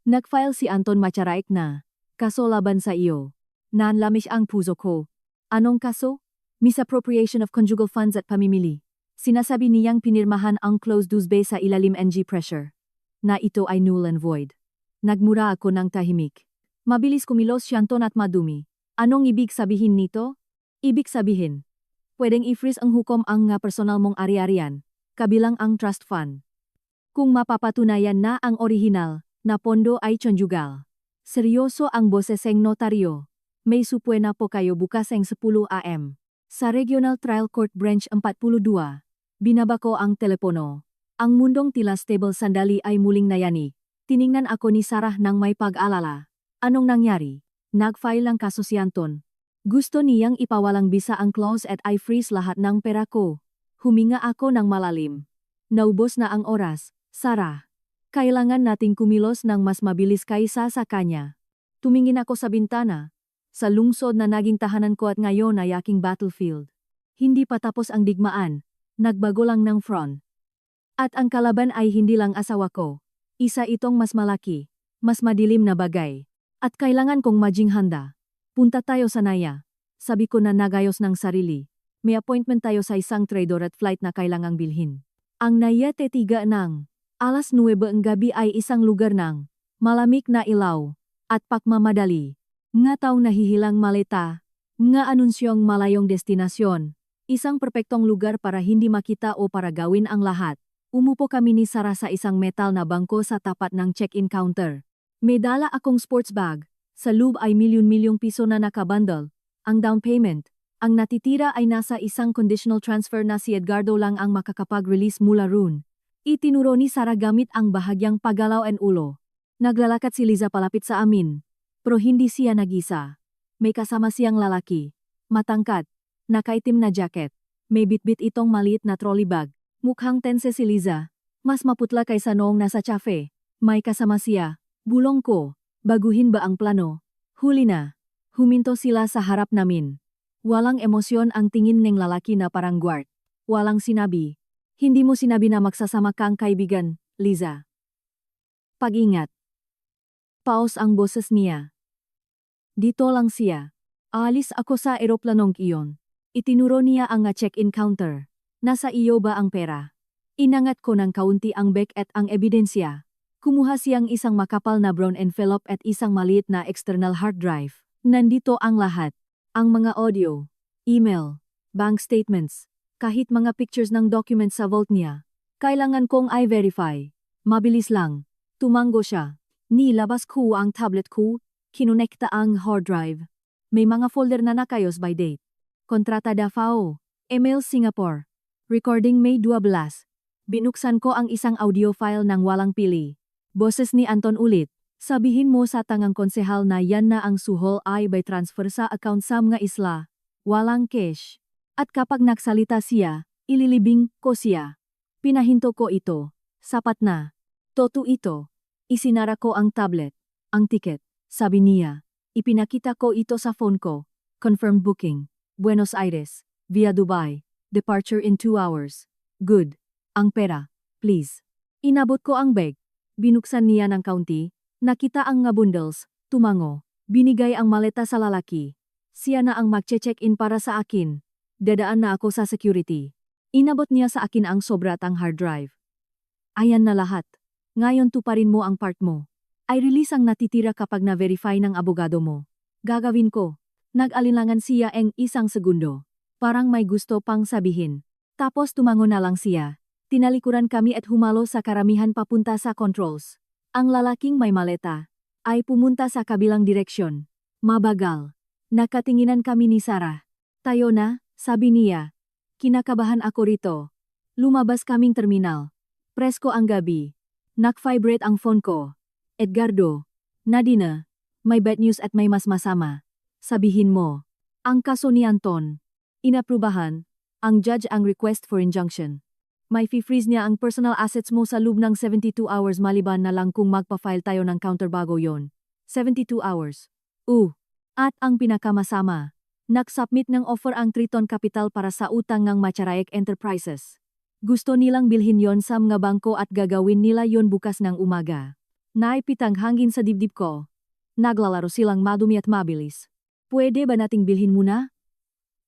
Nag-file si Anton Macharaik na, kaso laban sa iyo. Nanlamish ang puso ko. Anong kaso? Misappropriation of conjugal funds at pamimili. Sinasabi niyang pinirmahan ang clause 2B sa ilalim NG pressure. Na ito ay null and void. Nagmura ako ng tahimik. Mabilis kumilos si Anton at madumi. Anong ibig sabihin nito? Ibig sabihin, pwedeng i-freeze ang hukom ang nga personal mong ari-arian, kabilang ang trust fund. Kung mapapatunayan na ang orihinal na pondo ay conjugal. Seryoso ang boseseng notaryo. May supwena po kayo bukas ang 10 AM. Sa Regional Trial Court Branch 42, binaba ko ang telepono. Ang mundong tila stable sandali ay muling nayani. Tiningnan ako ni Sarah nang may pag-alala. Anong nangyari? Nag-file lang kaso si Anton. Gusto niyang ipawalang bisa ang clause at I-freeze lahat ng pera ko. Huminga ako ng malalim. Naubos na ang oras, Sarah. Kailangan nating kumilos ng mas mabilis kaysa sa kanya. Tumingin ako sa bintana. Sa lungsod na naging tahanan ko at ngayon ay aking battlefield. Hindi pa tapos ang digmaan, nagbago lang ng front. At ang kalaban ay hindi lang asawa ko. Isa itong mas malaki, mas madilim na bagay. At kailangan kong maging handa. Punta tayo sa Naya. Sabi ko na nagayos ng sarili. May appointment tayo sa isang trader at flight na kailangang bilhin. Ang Naya tetiga ng 9 ng gabi ay isang lugar ng malamig na ilaw at pakmamadali. Nga taong nahihilang maleta, nga anunsyong malayong destinasyon, isang perpektong lugar para hindi makita o para gawin ang lahat. Umupo kami ni Sarah sa isang metal na bangko sa tapat ng check-in counter. May dala akong sports bag, sa loob ay milyon-milyong piso na nakabundle. Ang down payment, ang natitira ay nasa isang conditional transfer na si Edgardo lang ang makakapag-release mula roon. Itinuro ni Sarah gamit ang bahagyang paggalaw and ulo. Naglalakad si Liza palapit sa amin. Pero hindi siya nag-isa. May kasama siyang lalaki. Matangkad. Nakaitim na jacket. May bitbit itong maliit na trolley bag. Mukhang tense si Liza. Mas maputla kaysa noong nasa cafe. May kasama siya. Bulong ko. Baguhin ba ang plano? Huli na. Huminto sila sa harap namin. Walang emosyon ang tingin ng lalaki na parang guard. Walang sinabi. Hindi mo sinabi na magsasama kang kaibigan, Liza. Pag-ingat. Paus ang boses niya. Dito lang siya. Aalis ako sa eroplanong iyon. Itinuro niya ang check-in counter. Nasa iyo ba ang pera? Inangat ko ng kaunti ang bag at ang ebidensya. Kumuha siyang isang makapal na brown envelope at isang maliit na external hard drive. Nandito ang lahat. Ang mga audio, email, bank statements, kahit mga pictures ng documents sa vault niya. Kailangan kong i-verify. Mabilis lang. Tumango siya. Nilabas ko ang tablet ko, kinonekta ang hard drive. May mga folder na nakayos by date. Kontrata Davao, email Singapore. Recording May 12. Binuksan ko ang isang audio file ng walang pili. Boses ni Anton ulit. Sabihin mo sa tangang konsehal na yan na ang suhol ay by transfer sa account sa mga isla. Walang cash. At kapag nagsalita siya, ililibing ko siya. Pinahinto ko ito. Sapat na. Toto ito. Isinara ko ang tablet. Ang ticket. Sabi niya. Ipinakita ko ito sa phone ko. Confirmed booking. Buenos Aires. Via Dubai. Departure in 2 hours. Good. Ang pera. Please. Inabot ko ang bag. Binuksan niya ng kaunti. Nakita ang nga bundles. Tumango. Binigay ang maleta sa lalaki. Siya na ang magche-check-in para sa akin. Dadaan na ako sa security. Inabot niya sa akin ang sobra at ang hard drive. Ayan na lahat. Ngayon tuparin mo ang part mo. Ay release ang natitira kapag na-verify ng abogado mo. Gagawin ko. Nag-alinlangan siya ang isang segundo. Parang may gusto pang sabihin. Tapos tumango na lang siya. Tinalikuran kami at humalo sa karamihan papunta sa controls. Ang lalaking may maleta ay pumunta sa kabilang direksyon. Mabagal. Nakatinginan kami ni Sarah. Tayo na, sabi niya. Kinakabahan ako rito. Lumabas kaming terminal. Presko ang gabi. Nag-vibrate ang phone ko. Edgardo. Nadine. May bad news at may mas masama. Sabihin mo. Ang kaso ni Anton. Inaprubahan. Ang judge ang request for injunction. May fi-freeze niya ang personal assets mo sa loob ng 72 hours maliban na lang kung magpa-file tayo ng counter bago yon. 72 hours. At ang pinakamasama. Nag-submit ng offer ang Triton Capital para sa utang ng Macharaek Enterprises. Gusto nilang bilhin yon sa mga bangko at gagawin nila yon bukas ng umaga. Naipitang hangin sa dibdib ko. Naglalaro silang madumi at mabilis. Pwede ba nating bilhin muna?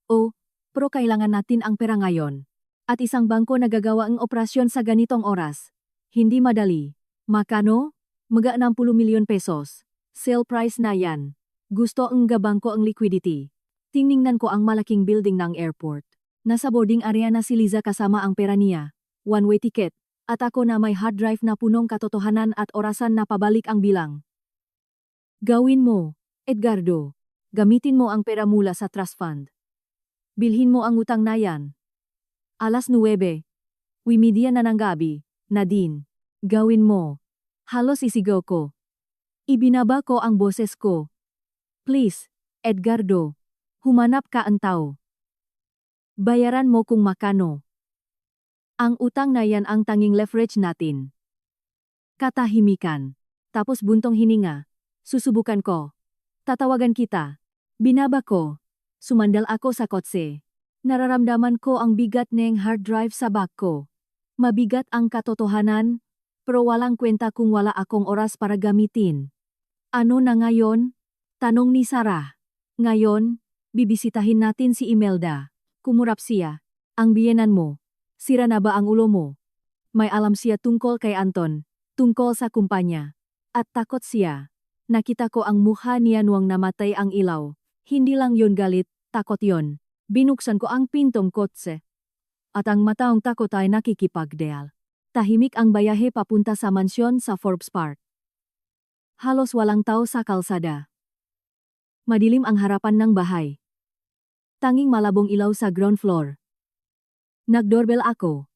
Pero kailangan natin ang pera ngayon. At isang bangko nagagawa ang operasyon sa ganitong oras. Hindi madali. Makano? Mga 60 milyon pesos. Sale price na yan. Gusto ang bangko ang liquidity. Tingnan ko ang malaking building ng airport. Nasa boarding area na si Liza kasama ang pera niya. One-way ticket. At ako na may hard drive na punong katotohanan at orasan na pabalik ang bilang. Gawin mo, Edgardo. Gamitin mo ang pera mula sa trust fund. Bilhin mo ang utang na yan. Alas 9. Media na ng gabi. Nadine. Gawin mo. Halos isigaw ko. Ibinaba ko ang boses ko. Please, Edgardo. Humanap ka antaw. Bayaran mo kung makano. Ang utang na yan ang tanging leverage natin. Katahimikan. Tapos buntong hininga. Susubukan ko. Tatawagan kita. Binaba ko. Sumandal ako sa kotse. Nararamdaman ko ang bigat ng hard drive sa bag ko. Mabigat ang katotohanan, pero walang kwenta kung wala akong oras para gamitin. Ano na ngayon? Tanong ni Sarah. Ngayon, bibisitahin natin si Imelda. Kumurap siya. Ang biyenan mo. Sira na ba ang ulo mo? May alam siya tungkol kay Anton, tungkol sa kumpanya. At takot siya. Nakita ko ang mukha niya nuwang namatay ang ilaw. Hindi lang yon galit, takot yon. Binuksan ko ang pintong kotse. At ang mataong takot ay nakikipagdeal. Tahimik ang bayahe papunta sa mansyon sa Forbes Park. Halos walang tao sa kalsada. Madilim ang harapan ng bahay. Tanging malabong ilaw sa ground floor. Nag-doorbell ako.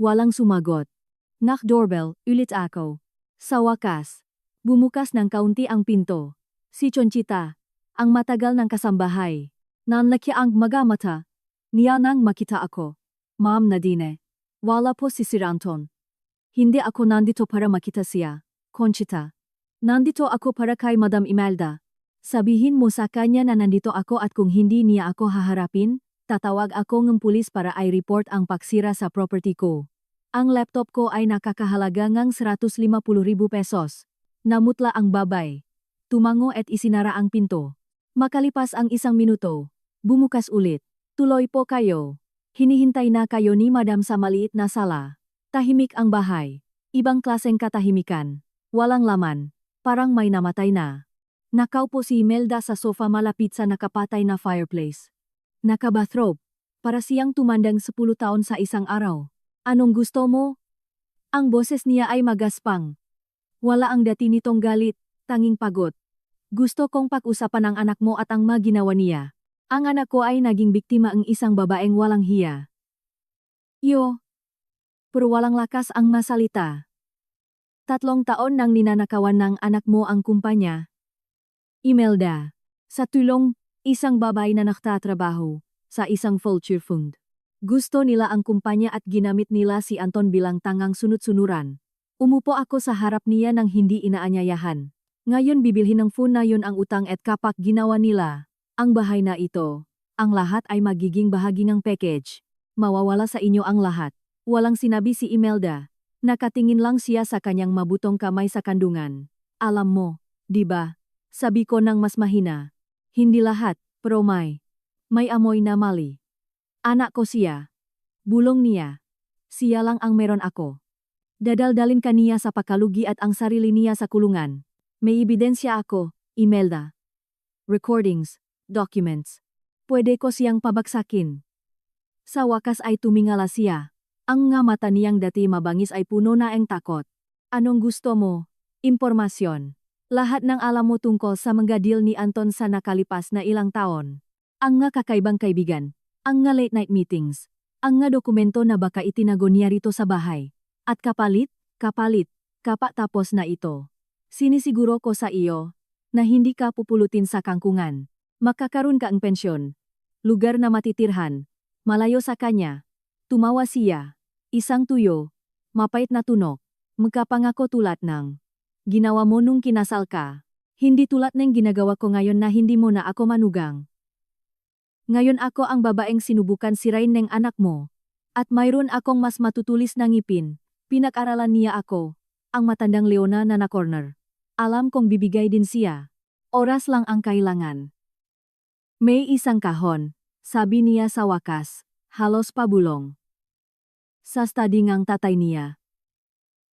Walang sumagot. Knock-doorbell, ulit ako. Sa wakas, bumukas ng kaunti ang pinto. Si Chonchita, ang matagal ng kasambahay. Nanlaki ang magamata. Niya nang makita ako. Ma'am Nadine. Wala po si Sir Anton. Hindi ako nandito para makita siya. Conchita. Nandito ako para kay Madam Imelda. Sabihin mo sa kanya na nandito ako at kung hindi niya ako haharapin, tatawag ako ng pulis para i-report ang pagsira sa property ko. Ang laptop ko ay nakakahalaga ng 150,000 pesos. Namutla ang babay. Tumango at isinara ang pinto. Makalipas ang 1 minuto. Bumukas ulit. Tuloy po kayo. Hinihintay na kayo ni Madam sa maliit na sala. Tahimik ang bahay. Ibang klaseng katahimikan. Walang laman. Parang may namatay na. Nakaupo si Imelda sa sofa malapit sa nakapatay na fireplace. Nakabathrobe, para siyang tumandang 10 taon sa isang araw. Anong gusto mo? Ang boses niya ay magaspang. Wala ang dati nitong galit, tanging pagod. Gusto kong pag-usapan ang anak mo at ang maginawa niya. Ang anak ko ay naging biktima ng isang babaeng walang hiya. Pero walang lakas ang masalita. 3 taon nang ninanakawan ng anak mo ang kumpanya. Imelda. Sa tulong, isang babae na nagtatrabaho sa isang vulture fund. Gusto nila ang kumpanya at ginamit nila si Anton bilang tangang sunod-sunuran. Umupo ako sa harap niya nang hindi inaanyayahan. Ngayon bibilhin ng fund na yun ang utang at kapag ginawa nila ang bahay na ito, ang lahat ay magiging bahagi ng package. Mawawala sa inyo ang lahat. Walang sinabi si Imelda. Nakatingin lang siya sa kanyang mabutong kamay sa kandungan. Alam mo, di ba? Sabi ko nang mas mahina. Hindi lahat, pero may amoy na mali. Anak ko siya. Bulong niya. Siya lang ang meron ako. Dadaldalin ka niya sa pakalugi at ang sarili niya sa kulungan. May ebidensya ako, Imelda. Recordings, documents. Pwede ko siyang pabagsakin. Sa wakas ay tumingala siya. Ang nga mata niyang dati mabangis ay puno na ang takot. Anong gusto mo? Impormasyon. Lahat ng alam mo tungkol sa mga deal ni Anton sa nakalipas na ilang taon. Ang nga kakaibang kaibigan. Ang nga late night meetings. Ang nga dokumento na baka itinago niya rito sa bahay. At kapalit, kapatapos na ito. Sinisiguro ko sa iyo na hindi ka pupulutin sa kangkungan. Makakaroon ka ang pensyon. Lugar na matitirhan. Malayo sa kanya. Tumawa siya. Isang tuyo. Mapait na tunok. Magkapangako tulad ng ginawa mo nung kinasal ka. Hindi tulad ng ginagawa ko ngayon na hindi mo na ako manugang. Ngayon ako ang babaeng sinubukan sirain ng anak mo. At mayroon akong mas matutulis na ngipin. Pinag-aralan niya ako. Ang matandang Leona na na-corner. Alam kong bibigay din siya. Oras lang ang kailangan. May isang kahon. Sabi niya sa wakas. Halos pabulong. Sa study ngang tatay niya.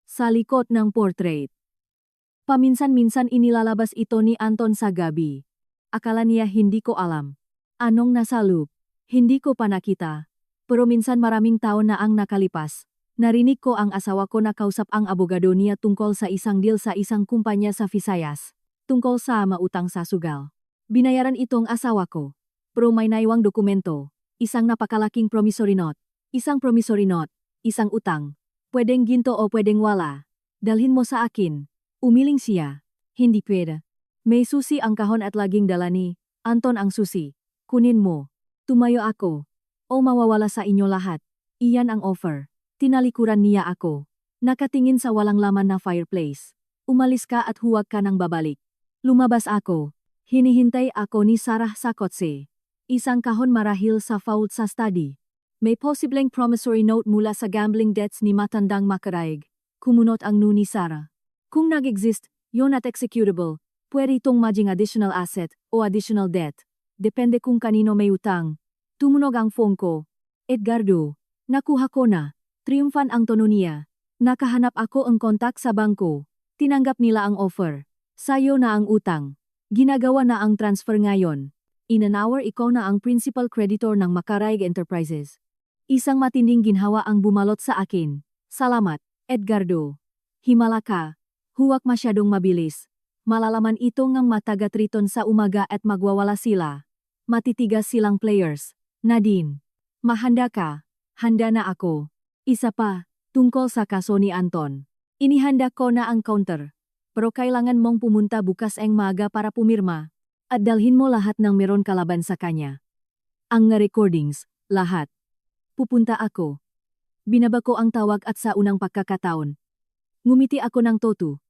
Sa likod ng portrait. Paminsan-minsan inilalabas ito ni Anton sa gabi. Akala niya hindi ko alam. Anong nasa loob? Hindi ko pa nakita. Pero minsan maraming taon na ang nakalipas. Narinig ko ang asawa ko na kausap ang abogado niya tungkol sa isang deal sa isang kumpanya sa Visayas. Tungkol sa mautang sa sugal. Binayaran itong asawa ko. Pero may naiwang dokumento. Isang napakalaking promissory note. Isang utang. Pwedeng ginto o pwedeng wala. Dalhin mo sa akin. Umiling siya. Hindi pwede. May susi ang kahon at laging dala ni Anton ang susi. Kunin mo. Tumayo ako. O mawawala sa inyo lahat. Iyan ang offer. Tinalikuran niya ako. Nakatingin sa walang laman na fireplace. Umalis ka at huwag ka nang babalik. Lumabas ako. Hinihintay ako ni Sarah sa kotse. Isang kahon marahil sa fault sa study. May posibleng promissory note mula sa gambling debts ni matandang makaraig. Kumunot ang ni Sarah. Kung nag-exist, yon at executable, pwede itong maging additional asset o additional debt. Depende kung kanino may utang. Tumunog ang phone ko. Edgardo. Nakuha ko na. Triumfan ang tono niya. Nakahanap ako ang kontak sa bangko. Tinanggap nila ang offer. Sayo na ang utang. Ginagawa na ang transfer ngayon. In an hour ikaw na ang principal creditor ng Makaraig Enterprises. Isang matinding ginhawa ang bumalot sa akin. Salamat, Edgardo. Himala ka. Huwag masyadong mabilis. Malalaman ito ngang matagatriton sa umaga at magwawala sila. Matitigas silang players. Nadine. Mahanda ka. Handa na ako. Isa pa, tungkol sa kaso ni Anton. Inihanda ko na ang counter. Pero kailangan mong pumunta bukas ang maaga para pumirma. At dalhin mo lahat ng meron kalaban sa kanya. Ang recordings, lahat. Pupunta ako. Binaba ko ang tawag at sa unang pagkakataon. Ngumiti ako ng toto.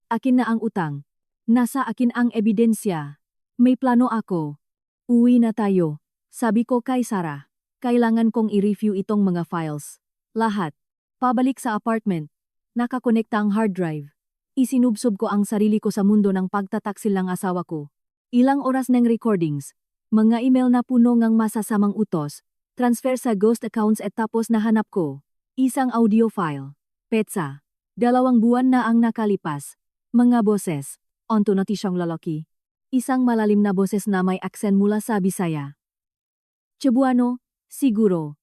Akin na ang utang. Nasa akin ang ebidensya. May plano ako. Uwi na tayo. Sabi ko kay Sarah. Kailangan kong i-review itong mga files. Lahat. Pabalik sa apartment. Nakakonekta ang hard drive. Isinubsob ko ang sarili ko sa mundo ng pagtataksil ng asawa ko. Ilang oras ng recordings. Mga email na puno ng masasamang utos. Transfer sa ghost accounts at tapos nahanap ko. Isang audio file. Petsa. 2 buwan na ang nakalipas. Mga boses. Onto na ti siyang lalaki. Isang malalim na boses na may aksen mula sa Bisaya. Cebuano, siguro.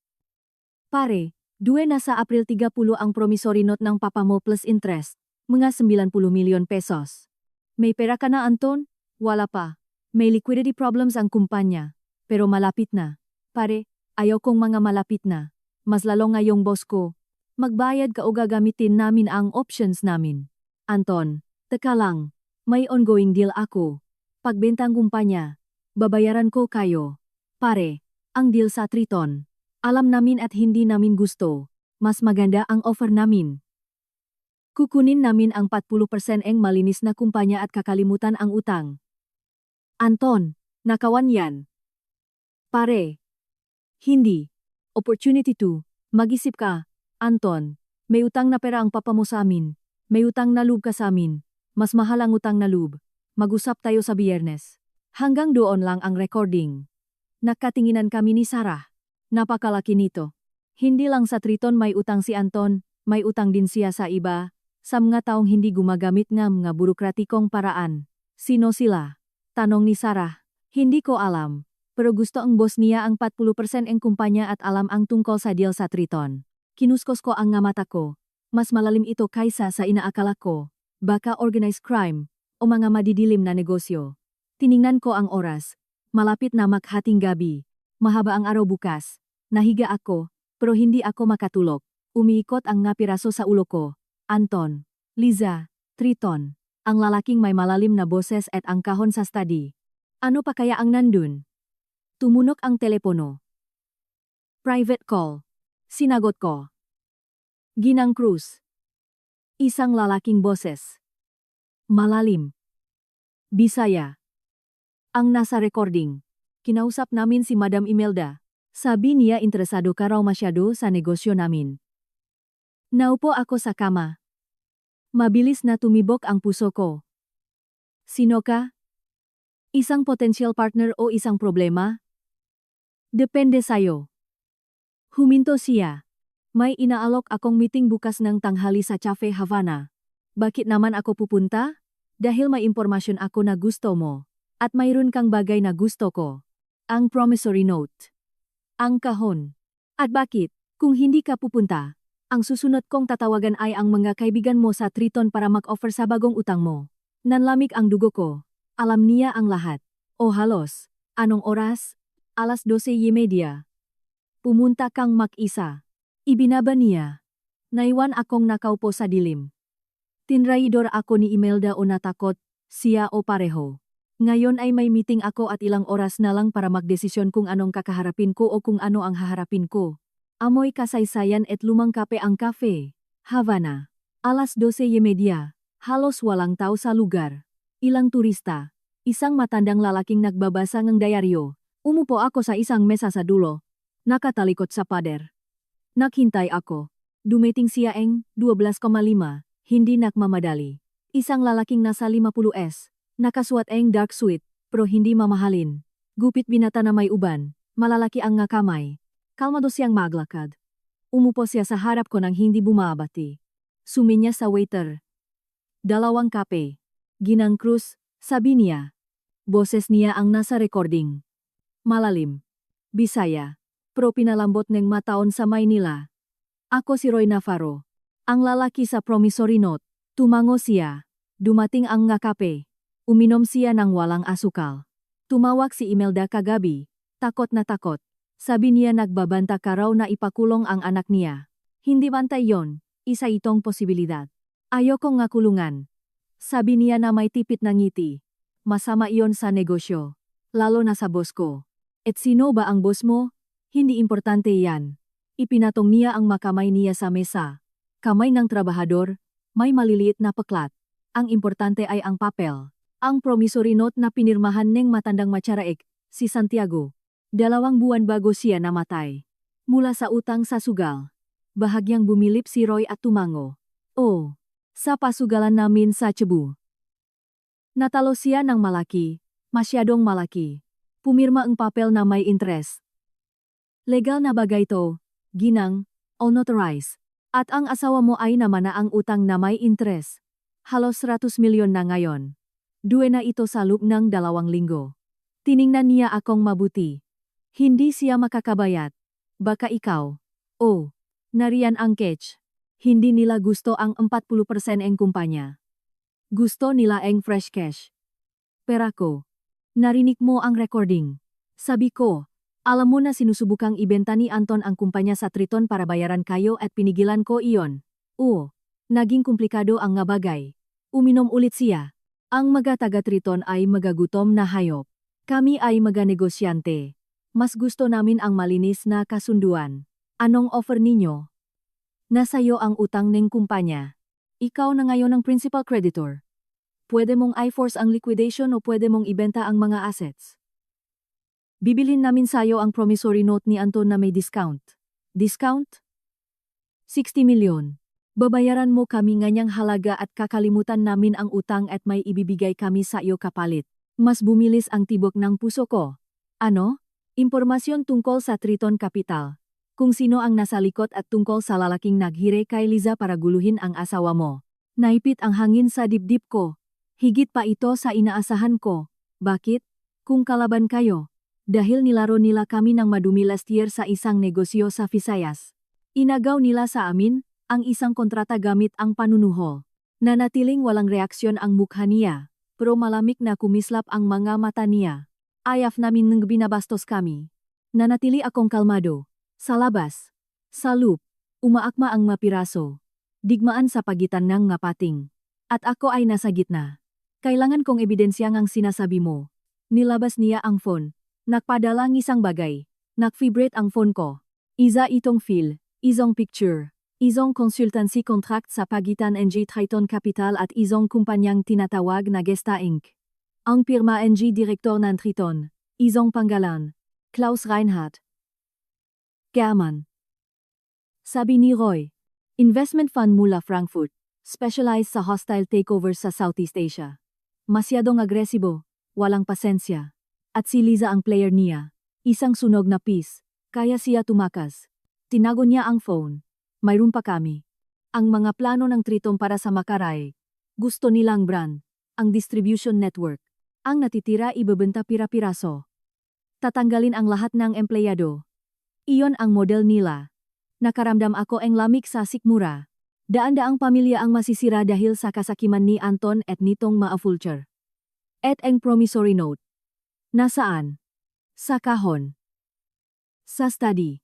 Pare, duwe na sa April 30 ang promissory note ng papa mo plus interest, mga 90 milyon pesos. May pera ka na Anton? Wala pa. May liquidity problems ang kumpanya. Pero malapit na. Pare, ayaw kong mga malapit na. Mas lalo ngayong boss ko. Magbayad ka o gagamitin namin ang options namin. Anton, teka lang. May ongoing deal ako. Pagbentang kumpanya, babayaran ko kayo. Pare, ang deal sa Triton. Alam namin at hindi namin gusto. Mas maganda ang offer namin. Kukunin namin ang 40% ang malinis na kumpanya at kakalimutan ang utang. Anton, nakawan yan. Pare. Hindi. Opportunity 2. Mag-isip ka. Anton, may utang na pera ang papa mo sa amin. May utang na loob ka sa amin. Mas mahal ang utang na loob. Mag-usap tayo sa Biyernes. Hanggang doon lang ang recording. Nakatinginan kami ni Sarah. Napakalaki nito. Hindi lang sa Triton may utang si Anton, may utang din siya sa iba, sa mga taong hindi gumagamit ng mga burokratikong paraan. Sino sila? Tanong ni Sarah. Hindi ko alam. Pero gusto ang boss niya ang 40% ang kumpanya at alam ang tungkol sa deal sa Triton. Kinuskos ko ang nga mata ko. Mas malalim ito kaysa sa inaakala ko. Baka organized crime o mga madidilim na negosyo. Tiningnan ko ang oras. Malapit na maghating gabi. Mahaba ang araw bukas. Nahiga ako, pero hindi ako makatulog. Umiikot ang nga piraso sa ulo ko. Anton, Liza, Triton. Ang lalaking may malalim na boses at ang kahon sa study. Ano pa kaya ang nandun? Tumunok ang telepono. Private call. Sinagot ko. Ginang Cruz. Isang lalaking boses. Malalim. Bisaya. Ang nasa recording. Kinausap namin si Madam Imelda. Sabi niya interesado ka raw masyado sa negosyo namin. Naupo ako sa kama. Mabilis na tumibok ang puso ko. Sino ka? Isang potential partner o isang problema? Depende sa'yo. Huminto siya. May inaalok akong meeting bukas ng tanghali sa Cafe Havana. Bakit naman ako pupunta? Dahil may impormasyon ako na gusto mo. At mayroon kang bagay na gusto ko. Ang promissory note. Ang kahon. At bakit, kung hindi ka pupunta, ang susunod kong tatawagan ay ang mga kaibigan mo sa Triton para mag-offer sa bagong utang mo. Nanlamig ang dugo ko. Alam niya ang lahat. O halos. Anong oras? 12:30. Pumunta kang mag-isa. Ibinaba niya. Naiwan akong nakaupo sa dilim. Tinraidor ako ni Imelda o natakot, siya o pareho. Ngayon ay may meeting ako at ilang oras na lang para magdesisyon kung anong kakaharapin ko o kung ano ang haharapin ko. Amoy kasaysayan at lumang kape ang cafe. Havana. 12:30. Halos walang tao sa lugar. Ilang turista. Isang matandang lalaking nagbabasa ng diaryo. Umupo ako sa isang mesa sa dulo. Nakatalikot sa pader. Naghintay ako. Dumating siya ang 12:05. Hindi nagmamadali. Isang lalaking nasa 50s. Nakasuot ang dark suit, pero hindi mamahalin. Gupit binata na may uban. Malalaki ang nga kamay. Kalmado siyang maglakad. Umupo siya sa harap ko nang hindi bumabati. Suminya sa waiter. 2 kape. Ginang Cruz, sabi niya. Boses niya ang nasa recording. Malalim. Bisaya. Pero pinalambot ng mataon sa Maynila. Ako si Roy Navarro. Ang lalaki sa promissory note. Tumango siya. Dumating ang nga kape. Uminom siya ng walang asukal. Tumawag si Imelda kagabi. Takot na takot. Sabi niya nagbabanta ka raw na ipakulong ang anak niya. Hindi bantay yon, isa itong posibilidad. Ayokong nga kulungan. Sabi niya na may tipit na ngiti. Masama iyon sa negosyo. Lalo na sa boss ko. Et sino ba ang boss mo? Hindi importante yan. Ipinatong niya ang makamay niya sa mesa. Kamay ng trabahador, may maliliit na paklat. Ang importante ay ang papel. Ang promissory note na pinirmahan ng matandang matsaraik, si Santiago. 2 buwan bago siya namatay. Mula sa utang sa sugal. Bahagyang bumilip si Roy at tumango. Oh, sa pasugalan namin sa Cebu. Natalo siya ng malaki, masyadong malaki. Pumirma ang papel na may interest. Legal na bagay to, ginang, unauthorized. At ang asawa mo ay naman na ang utang na may interest. Halos 100 milyon na ngayon. Due na ito sa loob ng 2 linggo. Tiningnan niya akong mabuti. Hindi siya makakabayad. Baka ikaw. Oh, nariyan ang catch. Hindi nila gusto ang 40% ng kumpanya. Gusto nila ang fresh cash. Pero ako, narinig mo ang recording. Sabi ko, alam mo na sinusubukang ibenta ni Anton ang kumpanya sa Triton para bayaran kayo at pinigilan ko iyon. Oo, naging komplikado ang nga bagay. Uminom ulit siya. Ang mga taga Triton ay magagutom na hayop. Kami ay mga negosyante. Mas gusto namin ang malinis na kasunduan. Anong offer ninyo? Nasayo ang utang ng kumpanya. Ikaw na ngayon ang principal creditor. Pwede mong i-force ang liquidation o pwede mong ibenta ang mga assets. Bibilhin namin sayo ang promissory note ni Anton na may discount. Discount? 60 milyon. Babayaran mo kami nganyang halaga at kakalimutan namin ang utang at may ibibigay kami sa iyo kapalit. Mas bumilis ang tibok ng puso ko. Ano? Impormasyon tungkol sa Triton Capital. Kung sino ang nasa likod at tungkol sa lalaking naghire kay Liza para guluhin ang asawa mo. Naipit ang hangin sa dibdib ko. Higit pa ito sa inaasahan ko. Bakit? Kung kalaban kayo. Dahil nilaro nila kami ng madumi last year sa isang negosyo sa Visayas. Inagaw nila sa amin ang isang kontrata gamit ang panunuhol. Nanatiling walang reaksyon ang mukha niya, pero malamig na kumislap ang mga mata niya. Ayaf namin nang binabastos kami. Nanatili akong kalmado. Sa labas. Sa loop. Umaakma ang mapiraso. Digmaan sa pagitan ng ngapating. At ako ay nasa gitna. Kailangan kong ebidensyang ang sinasabi mo. Nilabas niya ang phone. Nakpadala ng isang bagay. Nakvibrate ang phone ko. Isa itong file, isang picture, isang consultancy contract sa pagitan ng Triton Capital at isang kumpanyang tinatawag na Gesta Inc. Ang pirma ng direktor ng Triton, isang pangalan, Klaus Reinhardt. German. Sabi ni Roy, investment fund mula Frankfurt, specialized sa hostile takeovers sa Southeast Asia. Masyadong agresibo, walang pasensya. At si Liza ang player niya. Isang sunog na piece. Kaya siya tumakas. Tinago niya ang phone. Mayroon pa kami. Ang mga plano ng Triton para sa Makaray. Gusto nilang brand. Ang distribution network. Ang natitira ibebenta pira-piraso. Tatanggalin ang lahat ng empleyado. Iyon ang model nila. Nakaramdam ako ang lamig sa sikmura. Daan-daang pamilya ang masisira dahil sa kasakiman ni Anton at nitong Maafulcher. At ang promissory note. Nasaan? Sa kahon. Sa study.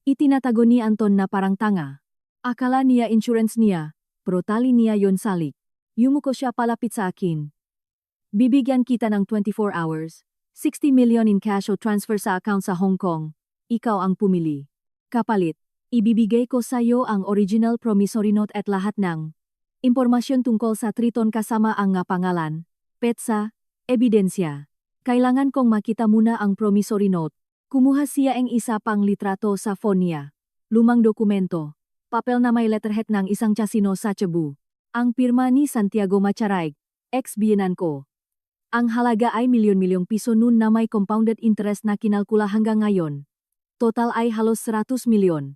Itinatago ni Anton na parang tanga. Akala niya insurance niya, pero tali niya yon salik. Yumuko siya palapit sa akin. Bibigyan kita ng 24 hours, 60 million in cash o transfer sa account sa Hong Kong. Ikaw ang pumili. Kapalit, ibibigay ko sa iyo ang original promissory note at lahat ng impormasyon tungkol sa Triton kasama ang nga pangalan, petsa, ebidensya. Kailangan kong makita muna ang promissory note. Kumuha siya ang isa pang litrato sa phone niya. Lumang dokumento. Papel na may letterhead ng isang chasino sa Cebu. Ang pirma ni Santiago Macharaig, ex-biyenan ko. Ang halaga ay milyon-milyong piso noon na may compounded interest na kinalkula hanggang ngayon. Total ay halos 100 milyon.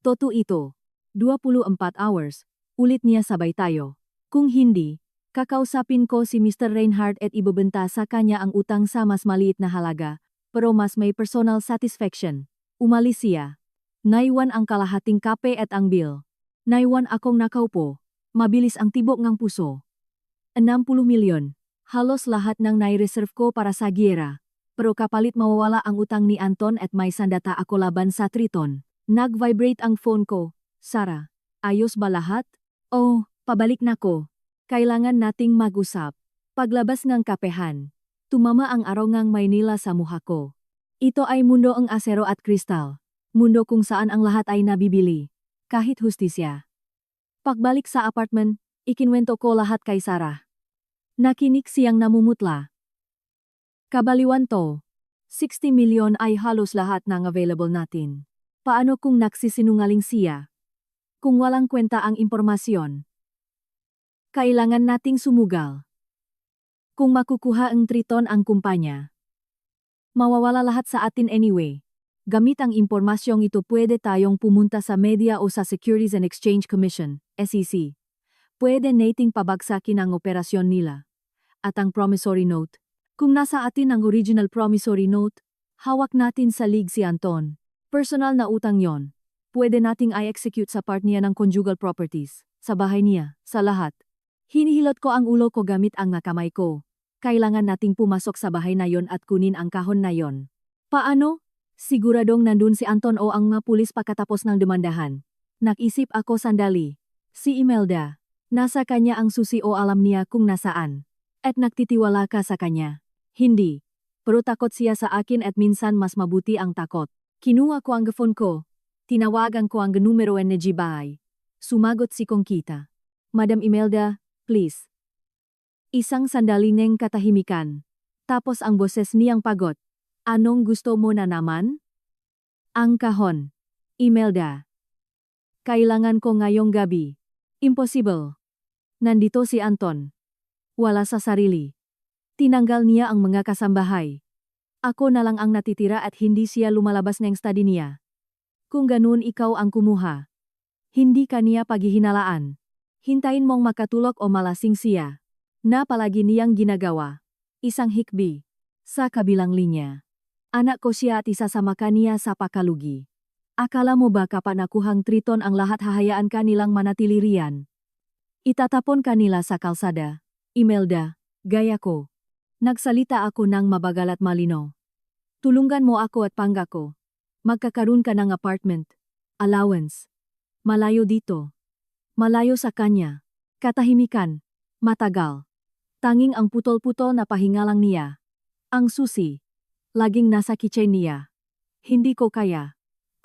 Toto ito. 24 hours. Ulit niya sabay tayo. Kung hindi, kakausapin ko si Mr. Reinhardt at ibebenta sa kanya ang utang sa mas maliit na halaga, pero mas may personal satisfaction. Umalis siya. Naiwan ang kalahating kape at ang bill. Naiwan akong nakaupo. Mabilis ang tibok ng puso. 60 milyon. Halos lahat ng nai-reserve ko para sa giyera. Pero kapalit mawawala ang utang ni Anton at may sandata ako laban sa Triton. Nag-vibrate ang phone ko. Sara, ayos ba lahat? Oh, pabalik na ko. Kailangan nating mag-usap. Paglabas ng kapehan. Tumama ang araw ng Maynila sa mukha ko. Ito ay mundo ang asero at kristal. Mundo kung saan ang lahat ay nabibili. Kahit hustisya. Pagbalik sa apartment, ikinwento ko lahat kay Sarah. Nakinig siyang namumutla. Kabaliwan to. 60 milyon ay halos lahat ng available natin. Paano kung nagsisinungaling siya? Kung walang kwenta ang impormasyon. Kailangan nating sumugal. Kung makukuha ang Triton ang kumpanya. Mawawala lahat sa atin anyway. Gamit ang impormasyong ito pwede tayong pumunta sa media o sa Securities and Exchange Commission, SEC. Pwede nating pabagsakin ang operasyon nila. at ang promissory note. Kung nasa atin ang original promissory note, hawak natin sa league si Anton. Personal na utang yon. Pwede nating i-execute sa part niya ng conjugal properties, sa bahay niya, sa lahat. Hinihilot ko ang ulo ko gamit ang nakamay ko. Kailangan nating pumasok sa bahay na yon at kunin ang kahon na yon. Paano? Siguradong nandun si Anton o ang mga pulis pagkatapos ng demandahan. Nag-isip ako sandali. Si Imelda. Nasa kanya ang susi o alam niya kung nasaan. At nagtitiwala ka sa kanya. Hindi. Pero takot siya sa akin at minsan mas mabuti ang takot. Kinuha ko ang phone ko. Tinawagan ko ang numero ng bahay. Sumagot si Kongkita. Madam Imelda, please. Isang sandali ng katahimikan. Tapos ang boses niyang pagod. Anong gusto mo na naman? Ang kahon. Imelda. Kailangan ko ngayong gabi. Impossible. Nandito si Anton. Wala sa sarili. Tinanggal niya ang mga kasambahay. Ako na lang ang natitira at hindi siya lumalabas ng study niya. Kung ganun ikaw ang kumuha. Hindi ka niya paghihinalaan. Hintayin mong makatulog o malasing siya. Na palagi niyang ginagawa. Isang hikbi. Sa kabilang linya. Anak ko siya at isasama ka niya sa pakalugi. Akala mo ba kapag nakuhang triton ang lahat hahayaan ka nilang manatili riyan? Itatapon ka nila sa kalsada. Imelda, gaya ko. Nagsalita ako ng mabagal at malino. Tulungan mo ako at pangga ko. Magkakaroon ka ng apartment. Allowance. Malayo dito. Malayo sa kanya. Katahimikan. Matagal. Tanging ang putol-putol na pahinga lang niya. Ang susi. Laging nasa kitchen niya. Hindi ko kaya.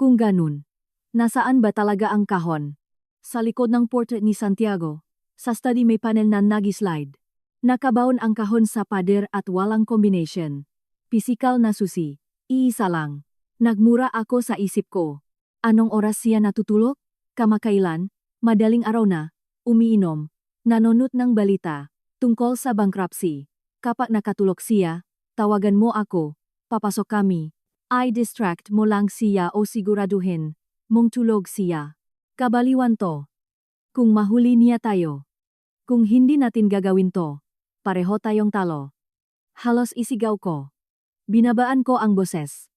Kung ganun. Nasaan ba talaga ang kahon? Sa likod ng portrait ni Santiago. Sa study may panel na nag-slide. Nakabaon ang kahon sa pader at walang combination. Pisikal na susi. Iisa lang. Nagmura ako sa isip ko. Anong oras siya natutulog? Kamakailan? Madaling araw na. Umiinom. Nanonood ng balita. Tungkol sa bankruptcy. Kapag nakatulog siya, tawagan mo ako. Papasok kami. I-distract mo lang siya o siguraduhin mong tulog siya. Kabaliwan to. Kung mahuli niya tayo. Kung hindi natin gagawin to, pareho tayong talo. Halos isigaw ko. Binabaan ko ang boses.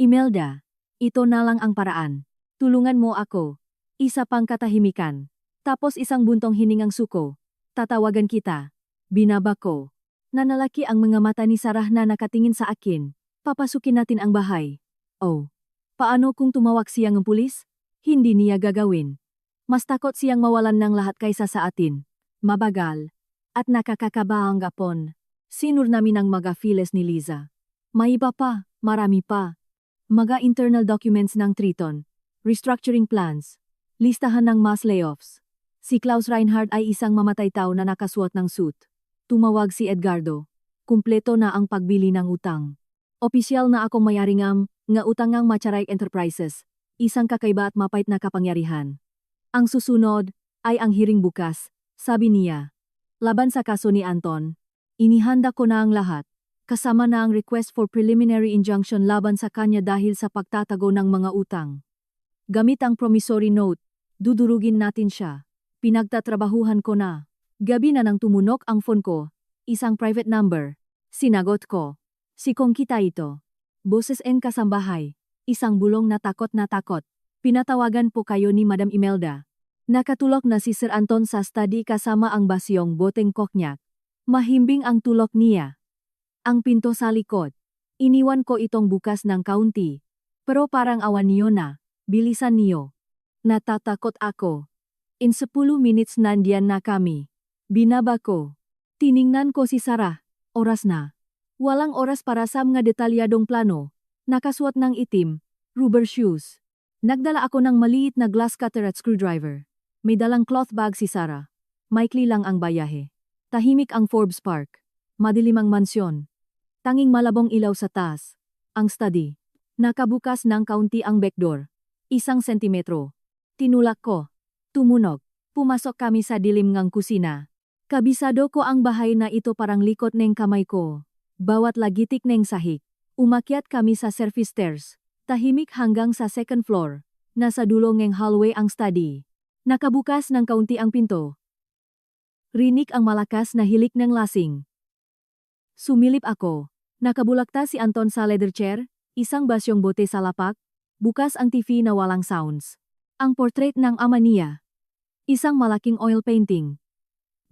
Imelda, ito na lang ang paraan. Tulungan mo ako. Isa pang katahimikan. Tapos isang buntong hiningang suko. Tatawagan kita. Binaba ko. Nanalaki ang mga mata ni Sarah na nakatingin sa akin. Papasukin natin ang bahay. Oh. Paano kung tumawag siyang ng pulis? Hindi niya gagawin. Mas takot siyang mawalan ng lahat kaysa sa atin. Mabagal. At nakakakabahang gapon. Sinur namin ang mga files ni Liza. May iba pa, marami pa. Mga internal documents ng Triton. Restructuring plans. Listahan ng mass layoffs. Si Klaus Reinhardt ay isang mamatay tao na nakasuot ng suit. Tumawag si Edgardo. Kumpleto na ang pagbili ng utang. Opisyal na akong mayari nga utangang Macharay Enterprises. Isang kakaiba at mapait na kapangyarihan. Ang susunod ay ang hearing bukas, sabi niya. Laban sa kaso ni Anton. Inihanda ko na ang lahat. Kasama na ang request for preliminary injunction laban sa kanya dahil sa pagtatago ng mga utang. Gamit ang promissory note, dudurugin natin siya. Pinagtatrabahuhan ko na. Gabi na nang tumunok ang phone ko. Isang private number. Sinagot ko. Si Kongkita ito. Boses en kasambahay. Isang bulong na takot na takot. Pinatawagan po kayo ni Madam Imelda. Nakatulog na si Sir Anton sa study kasama ang basyong boteng koknyak. Mahimbing ang tulog niya. Ang pinto sa likod. Iniwan ko itong bukas ng kaunti. Pero parang awan niyo na. Bilisan niyo. Natatakot ako. In 10 minutes nandiyan na kami. Binaba ko. Tiningnan ko si Sarah. Oras na. Walang oras para sa mga detalyadong plano. Nakasuot ng itim, rubber shoes. Nagdala ako ng maliit na glass cutter at screwdriver. May dalang cloth bag si Sarah. Maikli lang ang bayahe. Tahimik ang Forbes Park. Madilim ang mansyon. Tanging malabong ilaw sa taas. Ang study. Nakabukas ng kaunti ang back door. 1 sentimetro. Tinulak ko. Tumunog. Pumasok kami sa dilim ngang kusina. Kabisado ko ang bahay na ito parang likot ng kamay ko. Bawat lagitik ng sahig. Umakyat kami sa service stairs. Tahimik hanggang sa second floor. Nasa dulo ng hallway ang study. Nakabukas ng kaunti ang pinto. Rinig ang malakas na hilik ng lasing. Sumilip ako. Nakabulakta si Anton sa leather chair, isang basyong bote sa lapak, bukas ang TV na walang sounds. Ang portrait ng ama niya. Isang malaking oil painting.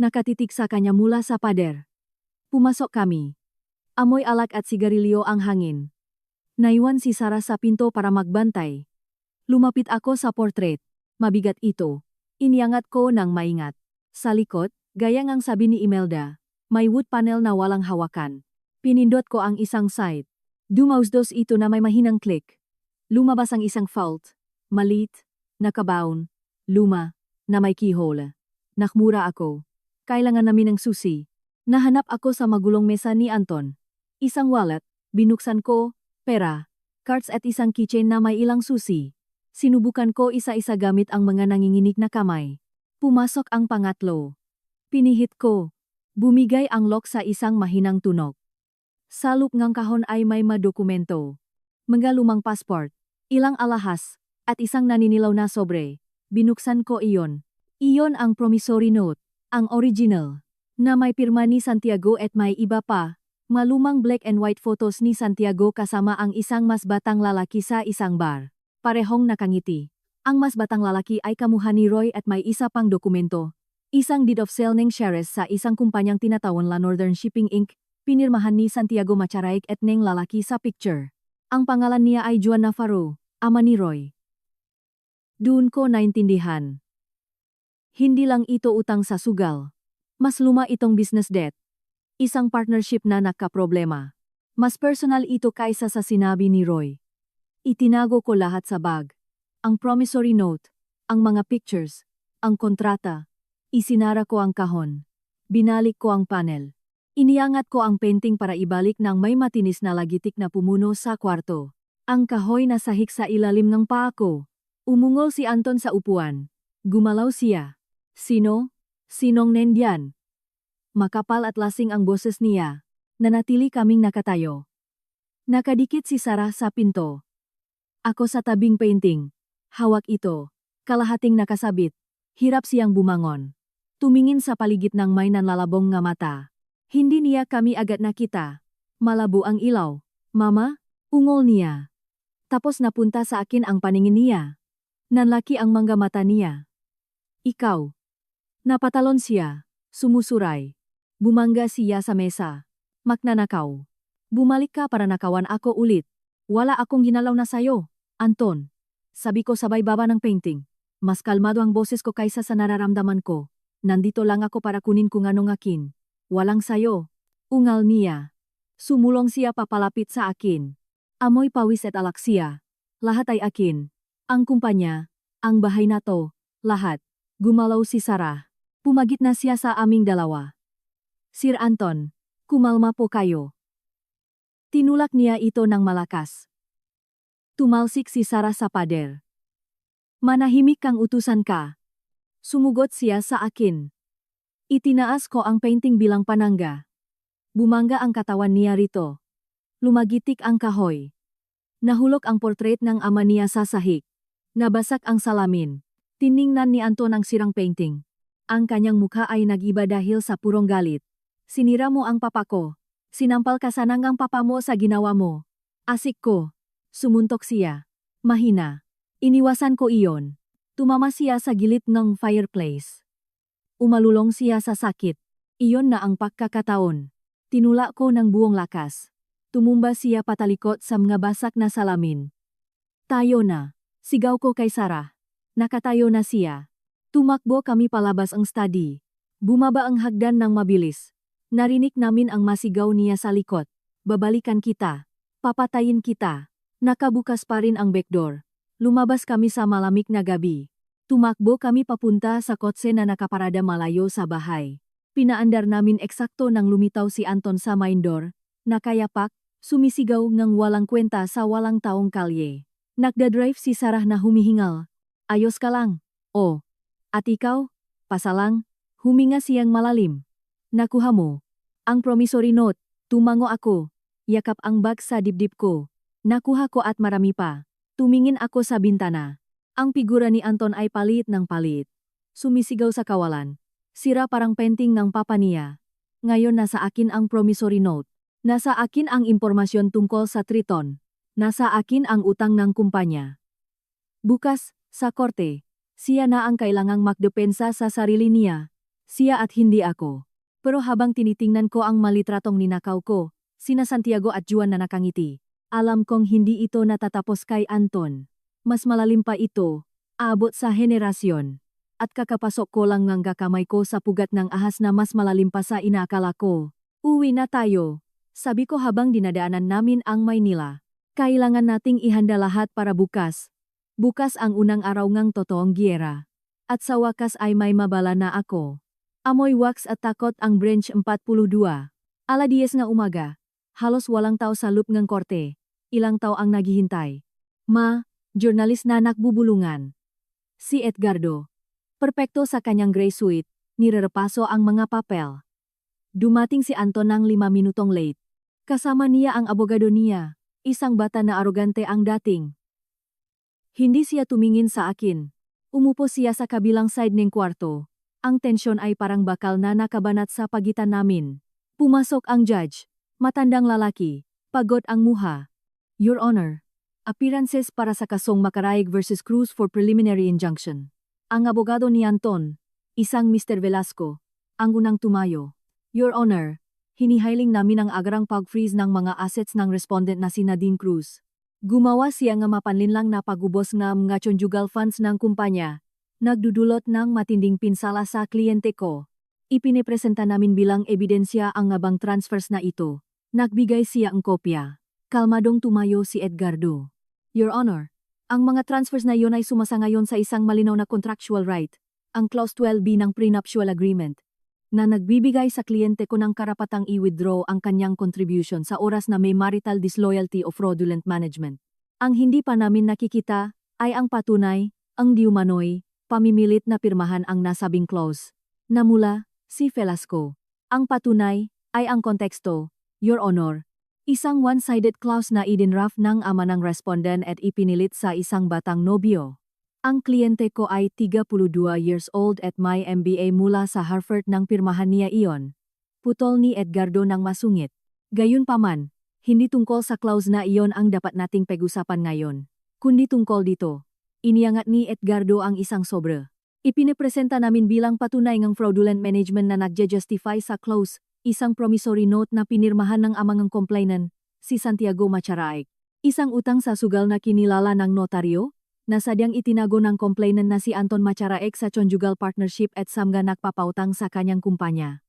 Nakatitik sa kanya mula sa pader. Pumasok kami. Amoy alak at sigarilyo ang hangin. Naiwan si Sarah sa pinto para magbantay. Lumapit ako sa portrait. Mabigat ito. Iniangat ko ng maingat. Sa likod, gaya ngang sabi ni Imelda, may wood panel na walang hawakan. Pinindot ko ang isang side. Dumausdos ito na may mahinang click. Lumabas ang isang fault. Malit, nakabaon, luma, na may keyhole. Nakmura ako. Kailangan namin ng susi. Nahanap ako sa magulong mesa ni Anton. Isang wallet, binuksan ko, pera, cards at isang keychain na may ilang susi. Sinubukan ko isa-isa gamit ang mga nanginginig na kamay. Pumasok ang pangatlo. Pinihit ko. Bumigay ang lock sa isang mahinang tunog. Sa loob ng kahon ay may dokumento. Mga lumang passport, ilang alahas, at isang naninilaw na sobre. Binuksan ko iyon. Iyon ang promissory note, ang original, na may pirma ni Santiago at may iba pa, malumang black and white photos ni Santiago kasama ang isang mas batang lalaki sa isang bar. Parehong nakangiti. Ang mas batang lalaki ay kamuha ni Roy at may isa pang dokumento. Isang deed of sale ng shares sa isang kumpanyang tinatawon la Northern Shipping Inc., pinirmahan ni Santiago Macharaik at neng lalaki sa picture. Ang pangalan niya ay Juan Navarro, ama ni Roy. Doon ko naintindihan. Hindi lang ito utang sa sugal. Mas luma itong business debt. Isang partnership na nagkaproblema. Mas personal ito kaysa sa sinabi ni Roy. Itinago ko lahat sa bag. Ang promissory note, ang mga pictures, ang kontrata. Isinara ko ang kahon. Binalik ko ang panel. Iniangat ko ang painting para ibalik ng may matinis na lagitik na pumuno sa kwarto. Ang kahoy na sahik sa ilalim ng paa ko. Umungol si Anton sa upuan. Gumalaw siya. Sino? Sinong nendyan? Makapal at lasing ang boses niya. Nanatili kaming nakatayo. Nakadikit si Sarah sa pinto. Ako sa tabing painting. Hawak ito. Kalahating nakasabit. Hirap siyang bumangon. Tumingin sa paligid ng may nanlalabong nga mata. Hindi niya kami agad nakita. Malabo ang ilaw. Mama? Ungol niya. Tapos napunta sa akin ang paningin niya. Nanlaki ang mga mata niya. Ikaw. Napatalon siya. Sumusuray. Bumangga siya sa mesa. Magnanakaw. Bumalik ka para nakawan ako ulit. Wala akong ginalaw na sayo, Anton. Sabi ko sabay baba ng painting. Mas kalmado ang boses ko kaysa sa nararamdaman ko. Nandito lang ako para kunin kung anong akin. Walang sayo. Ungal niya. Sumulong siya papalapit sa akin. Amoy pawis at alak siya. Lahat ay akin. Ang kumpanya, ang bahay na to, lahat. Gumalaw si Sarah. Pumagit na siya sa aming dalawa. Sir Anton, kumalma po kayo. Tinulak niya ito ng malakas. Tumalsik si Sarah sa pader. Manahimik kang utusan ka. Sumugot siya sa akin. Itinaas ko ang painting bilang panangga. Bumangga ang katawan niya rito. Lumagitik ang kahoy. Nahulog ang portrait ng ama niya sa sahig. Nabasak ang salamin. Tiningnan ni Anton ang sirang painting. Ang kanyang mukha ay nag-iba dahil sa purong galit. Sinira mo ang papa ko. Sinampal ka sana ngang papa mo sa ginawa mo. Asik ko. Sumuntok siya. Mahina. Iniwasan ko iyon. Tumama siya sa gilid ng fireplace. Umalulong siya sa sakit. Iyon na ang pagkakataon. Tinula ko ng buong lakas. Tumumba siya patalikot sa mga basak na salamin. Tayo na. Sigaw ko kay Sarah. Nakatayo na siya. Tumakbo kami palabas ang study. Bumaba ang hagdan ng mabilis. Narinig namin ang masigaw niya sa likod. Babalikan kita. Papatayin kita. Nakabukas pa rin ang backdoor. Lumabas kami sa malamig na gabi. Tumakbo kami papunta sa kotse na nakaparada malayo sa bahay. Pinaandar namin eksakto nang lumitaw si Anton sa main door. Nakayapak, sumisigaw ng walang kwenta sa walang taong kalye. Nagdadrive si Sarah na humihingal. Ayos ka lang. Oh. At ikaw? Pasalang? Huminga siyang malalim. Nakuha mo. Ang promissory note. Tumango ako. Yakap ang bag sa dibdib ko. Nakuha ko at marami pa. Tumingin ako sa bintana. Ang figura ni Anton ay palit ng palit. Sumisigaw sa kawalan. Sira parang painting ng papa niya. Ngayon nasa akin ang promissory note. Nasa akin ang impormasyon tungkol sa Triton. Nasa akin ang utang ng kumpanya. Bukas, sa korte, siya na ang kailangang magdepensa sa sarili niya. Siya at hindi ako. Pero habang tinitingnan ko ang malitratong ninakaw ko, sina Santiago at Juan na nakangiti, alam kong hindi ito natatapos kay Anton. Mas malalim pa ito, aabot sa henerasyon. At kakapasok ko lang ng gakamay ko sa pugat ng ahas na mas malalim pa sa inaakala ko. Uwi na tayo. Sabi ko habang dinadaanan namin ang Maynila. Kailangan nating ihanda lahat para bukas. Bukas ang unang araw ng totoong giyera. At sa wakas ay may mabala na ako. Amoy wax at takot ang Branch 42. 10 nga umaga. Halos walang tao sa loop ng korte. Ilang tao ang naghihintay. Journalist na nakbubulungan. Si Edgardo. Perpekto sa kanyang gray suit, nirerepaso ang mga papel. Dumating si Anton ng 5 minutong late. Kasama niya ang abogado niya, isang bata na arogante ang dating. Hindi siya tumingin sa akin. Umupo siya sa kabilang side ng kwarto. Ang tensyon ay parang bakal na nakabanat sa pagitan namin. Pumasok ang judge. Matandang lalaki. Pagod ang muha. Your Honor. Appearances para sa kasong Macaraig versus Cruz for preliminary injunction. Ang abogado ni Anton, isang Mr. Velasco, ang unang tumayo. Your Honor, hinihiling namin ang agrang pag-freeze ng mga assets ng respondent na si Nadine Cruz. Gumawa siya nga mapanlinlang na pagubos ng mga conjugal funds ng kumpanya. Nagdudulot ng matinding pinsala sa kliyente ko. Ipinipresenta namin bilang ebidensya ang ngabang transfers na ito. Nagbigay siya ang kopya. Kalmadong tumayo si Edgardo. Your Honor, ang mga transfers na iyon ay sumasangayon sa isang malinaw na contractual right, ang Clause 12B ng Prenuptial Agreement, na nagbibigay sa kliyente ko ng karapatang i-withdraw ang kanyang contribution sa oras na may marital disloyalty o fraudulent management. Ang hindi pa namin nakikita ay ang patunay, ang diumanoy, pamimilit na pirmahan ang nasabing clause. Namula, si Velasco. Ang patunay ay ang konteksto, Your Honor. Isang one-sided clause na idinraft ng ama ng respondent at ipinilit sa isang batang nobyo. Ang kliyente ko ay 32 years old at may MBA mula sa Harvard nang pirmahan niya iyon. Putol ni Edgardo ng masungit. Gayunpaman, hindi tungkol sa clause na iyon ang dapat nating pag-usapan ngayon, kundi tungkol dito. Iniangat ni Edgardo ang isang sobre. Ipinipresenta namin bilang patunay ng fraudulent management na nagja-justify sa clause, isang promissory note na pinirmahan ng amang complainant, si Santiago Macaraig. Isang utang sa sugal na kinilala ng notaryo, na sadyang itinago ng complainant na si Anton Macaraig sa conjugal partnership at samga nagpapautang sa kanyang kumpanya.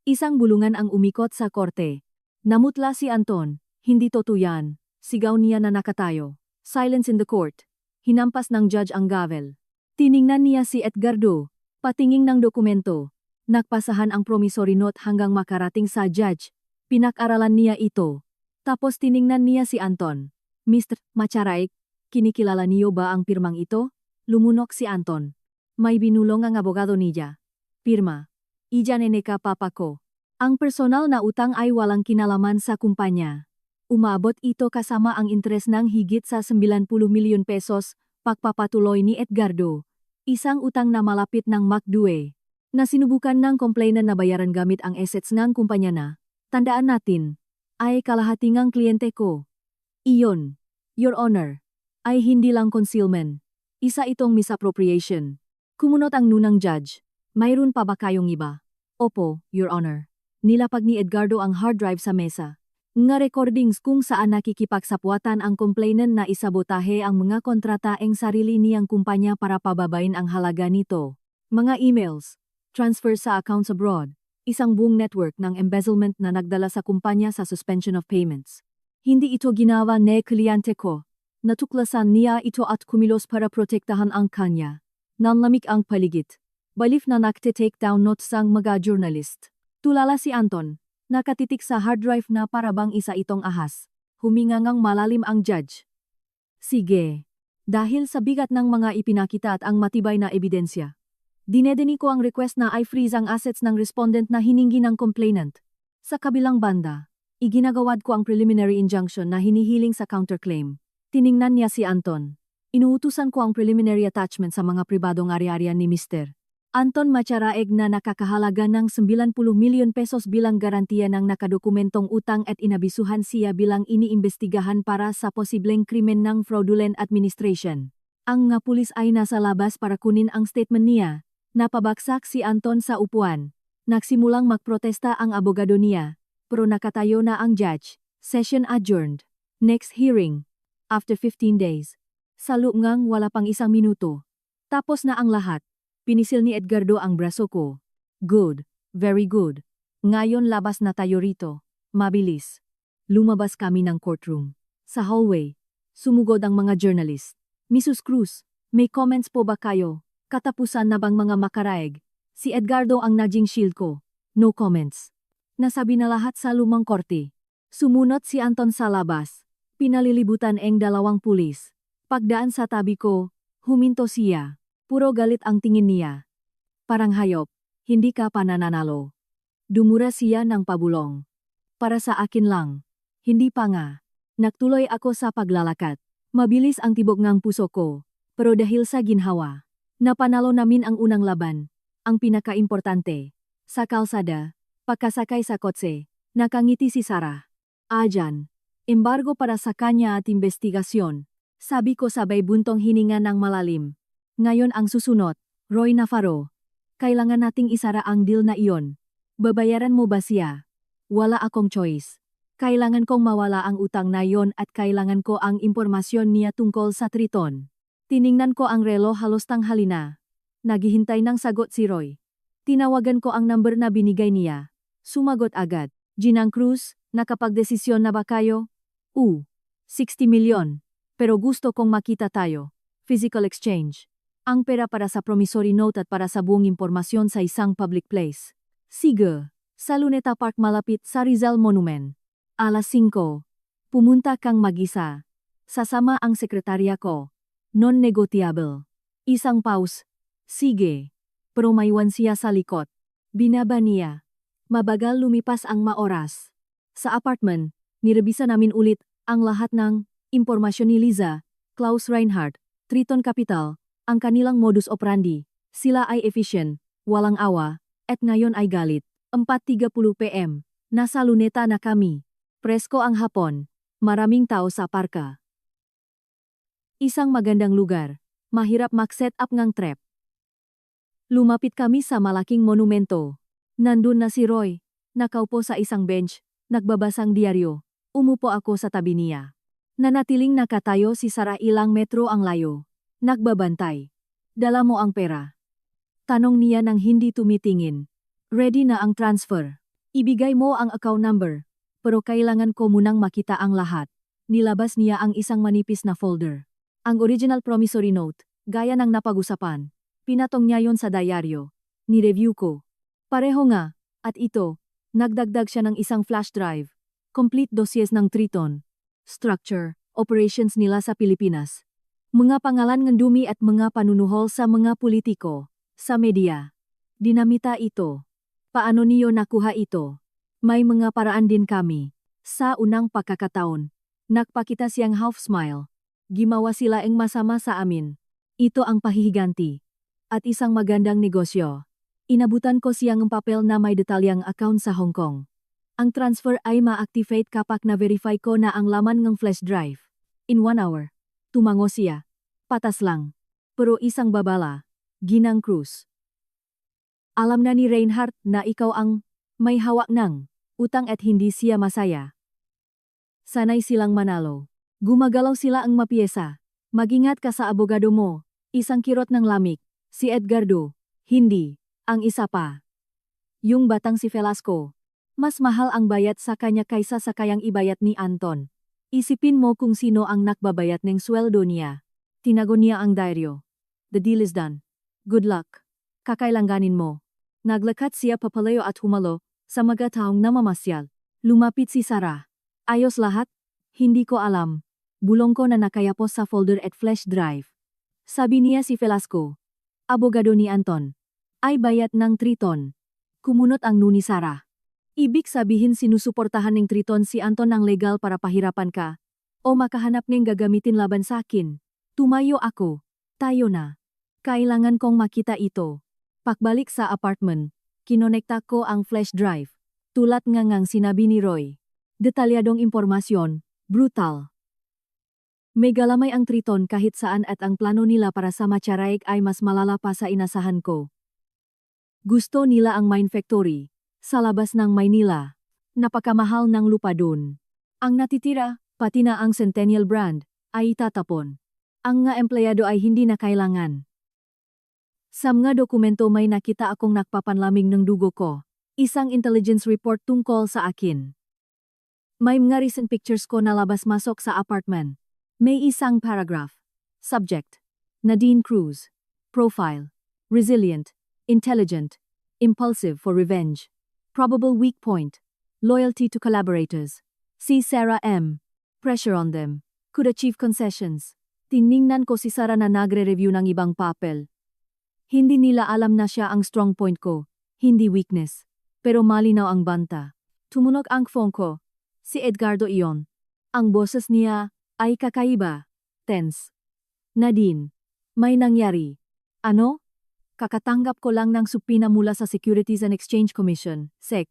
Isang bulungan ang umikot sa korte. Namutla si Anton, hindi totoo yan, sigaw niya na nakatayo. Silence in the court. Hinampas ng judge ang gavel. Tiningnan niya si Edgardo, patinging ng dokumento. Nagpasahan ang promissory note hanggang makarating sa judge. Pinag-aralan niya ito. Tapos tiningnan niya si Anton. Mr. Macaraig, kinikilala niyo ba ang pirmang ito? Lumunok si Anton. May binulong ang abogado niya. Pirma. Ijaneneka papa ko. Ang personal na utang ay walang kinalaman sa kumpanya. Umabot ito kasama ang interes ng higit sa 90 milyon pesos, pagpapatuloy ni Edgardo. Isang utang na malapit ng McDue. Na sinubukan ng complainant na bayaran gamit ang assets ng kumpanya na, tandaan natin, ay kalahati ng kliyente ko. Iyon, Your Honor, ay hindi lang concealment. Isa itong misappropriation. Kumunot ang nunang judge. Mayroon pa ba kayong iba? Opo, Your Honor. Nilapag ni Edgardo ang hard drive sa mesa. Nga recordings kung saan nakikipagsapwatan ang complainant na isabotahe ang mga kontrata ang sarili niyang kumpanya para pababain ang halaga nito. Mga emails. Transfer sa accounts abroad, isang buong network ng embezzlement na nagdala sa kumpanya sa suspension of payments. Hindi ito ginawa ni kliyente ko. Natuklasan niya ito at kumilos para protektahan ang kanya. Nanlamig ang paligid. Balif na nakte-take down notes ang mga journalist. Tulala si Anton, nakatitik sa hard drive na parabang isa itong ahas. Humingangang malalim ang judge. Sige. Dahil sa bigat ng mga ipinakita at ang matibay na ebidensya, dinedeni ko ang request na i-freeze ang assets ng respondent na hiningi ng complainant. Sa kabilang banda, iginagawad ko ang preliminary injunction na hinihiling sa counterclaim. Tiningnan niya si Anton. Inuutusan ko ang preliminary attachment sa mga pribadong ari-arian ni Mr. Anton Macharaeg na nakakahalaga ng 90 milyon pesos bilang garantiya ng nakadokumentong utang at inabisuhan siya bilang iniimbestigahan para sa posibleng krimen ng fraudulent administration. Ang nga pulis ay nasa labas para kunin ang statement niya. Napabagsak si Anton sa upuan. Nagsimulang magprotesta ang abogado niya, pero nakatayo na ang judge. Session adjourned. Next hearing. After 15 days. Sa loob wala pang isang minuto. Tapos na ang lahat. Pinisil ni Edgardo ang braso ko. Good. Very good. Ngayon labas na tayo rito. Mabilis. Lumabas kami ng courtroom. Sa hallway. Sumugod ang mga journalist. Mrs. Cruz, may comments po ba kayo? Katapusan na bang mga makaraeg? Si Edgardo ang naging shield ko. No comments. Nasabi na lahat sa lumang korte. Sumunod si Anton sa labas. Pinalilibutan ang dalawang pulis. Pagdaan sa tabi ko, huminto siya. Puro galit ang tingin niya. Parang hayop, hindi ka pa nananalo. Dumura siya ng pabulong. Para sa akin lang. Hindi pa nga. Nagtuloy ako sa paglalakad. Mabilis ang tibok ng puso ko. Pero dahil sa ginhawa, napanalo namin ang unang laban. Ang pinaka-importante. Sa kalsada, pagkasakay sa kotse, nakangiti si Sarah. Ajan. Embargo para sa kanya at investigasyon. Sabi ko sabay buntong hininga ng malalim. Ngayon ang susunod, Roy Navarro. Kailangan nating isara ang deal na iyon. Babayaran mo ba siya? Wala akong choice. Kailangan kong mawala ang utang na iyon at kailangan ko ang impormasyon niya tungkol sa Triton. Tiningnan ko ang relo halos tanghali na. Naghihintay ng sagot si Roy. Tinawagan ko ang number na binigay niya. Sumagot agad. Ginang Cruz, nakapagdesisyon na ba kayo? 60 milyon. Pero gusto kong makita tayo. Physical exchange. Ang pera para sa promissory note at para sa buong impormasyon sa isang public place. Sige. Sa Luneta Park malapit sa Rizal Monument. Alas 5. Pumunta kang mag-isa. Sasama ang sekretarya ko. Non-negotiable. Isang pause. Sige. Pero maiwan siya sa likod. Binaba niya. Mabagal lumipas ang maoras. Sa apartment, nirebisa namin ulit ang lahat ng impormasyon ni Liza, Klaus Reinhardt, Triton Capital, ang kanilang modus operandi. Sila ay efficient, walang awa, at ngayon ay galit. 4:30 PM. Nasa Luneta na kami. Presko ang hapon. Maraming tao sa parka. Isang magandang lugar. Mahirap mag-set up ng trap. Lumapit kami sa malaking monumento. Nandun na si Roy. Nakaupo sa isang bench. Nagbabasang diaryo. Umupo ako sa tabi niya. Nanatiling nakatayo si Sarah ilang metro ang layo. Nagbabantay. Dala mo ang pera. Tanong niya nang hindi tumitingin. Ready na ang transfer. Ibigay mo ang account number. Pero kailangan ko munang makita ang lahat. Nilabas niya ang isang manipis na folder. Ang original promissory note, gaya ng napag-usapan. Pinatong niya yon sa diaryo. Ni-review ko. Pareho nga, at ito, nagdagdag siya ng isang flash drive. Complete dossiers ng Triton. Structure, operations nila sa Pilipinas. Mga pangalan ng dumi at mga panunuhol sa mga politiko. Sa media. Dinamita ito. Paano niyo nakuha ito? May mga paraan din kami. Sa unang pagkakataon, nagpakita siyang half smile. Gimawa sila ang masama sa amin. Ito ang pahihiganti. At isang magandang negosyo. Inabutan ko siyang ng papel na may detalyang account sa Hong Kong. Ang transfer ay ma-activate kapag na-verify ko na ang laman ng flash drive. In 1 hour. Tumango siya. Patas lang. Pero isang babala. Ginang Cruz. Alam na ni Reinhardt na ikaw ang may hawak ng utang at hindi siya masaya. Sanay silang manalo. Gumagalaw sila ang mapiyesa. Mag-ingat ka sa abogado mo. Isang kirot ng lamik. Si Edgardo. Hindi. Ang isa pa. Yung batang si Velasco. Mas mahal ang bayad sa kanya kaysa sa kayang ibayat ni Anton. Isipin mo kung sino ang nakbabayat ng sweldo niya. Tinago niya ang diaryo. The deal is done. Good luck. Kakailanganin mo. Naglakad siya papalayo at humalo sa mga taong namamasyal. Lumapit si Sarah. Ayos lahat? Hindi ko alam. Bulong ko na nakayapos sa folder at flash drive. Sabi niya si Velasco. Abogado ni Anton. Ay bayat ng Triton. Kumunot ang nuni Sarah. Ibig sabihin sinusuportahan ng Triton si Anton ng legal para pahirapan ka. O makahanap ng gagamitin laban sa akin. Tumayo ako. Tayo na. Kailangan kong makita ito. Pakbalik sa apartment, kinonekta ko ang flash drive. Tulad nga ngang sinabi ni Roy. Detalyadong impormasyon, brutal. May galamay ang Triton kahit saan at ang plano nila para sa Macharaig ay mas malala pa sa inasahan ko. Gusto nila ang mine factory, sa labas ng Maynila. Napakamahal ng lupa dun. Ang natitira, pati na ang Centennial brand, ay itatapon. Ang nga empleyado ay hindi na kailangan. Sa mga dokumento may nakita akong nagpapanlamig ng dugo ko. Isang intelligence report tungkol sa akin. May mga recent pictures ko na labas-masok sa apartment. May isang paragraph. Subject: Nadine Cruz. Profile: resilient, intelligent, impulsive for revenge. Probable weak point: loyalty to collaborators. Si Sarah M. Pressure on them. Could achieve concessions. Tiningnan ko si Sarah na nagre-review ng ibang papel. Hindi nila alam na siya ang strong point ko, hindi weakness. Pero malinaw ang banta. Tumunog ang phone ko. Si Edgardo iyon. Ang boses niya ay kakaiba. Tense. Nadine, may nangyari. Ano? Kakatanggap ko lang ng subpoena mula sa Securities and Exchange Commission, SEC.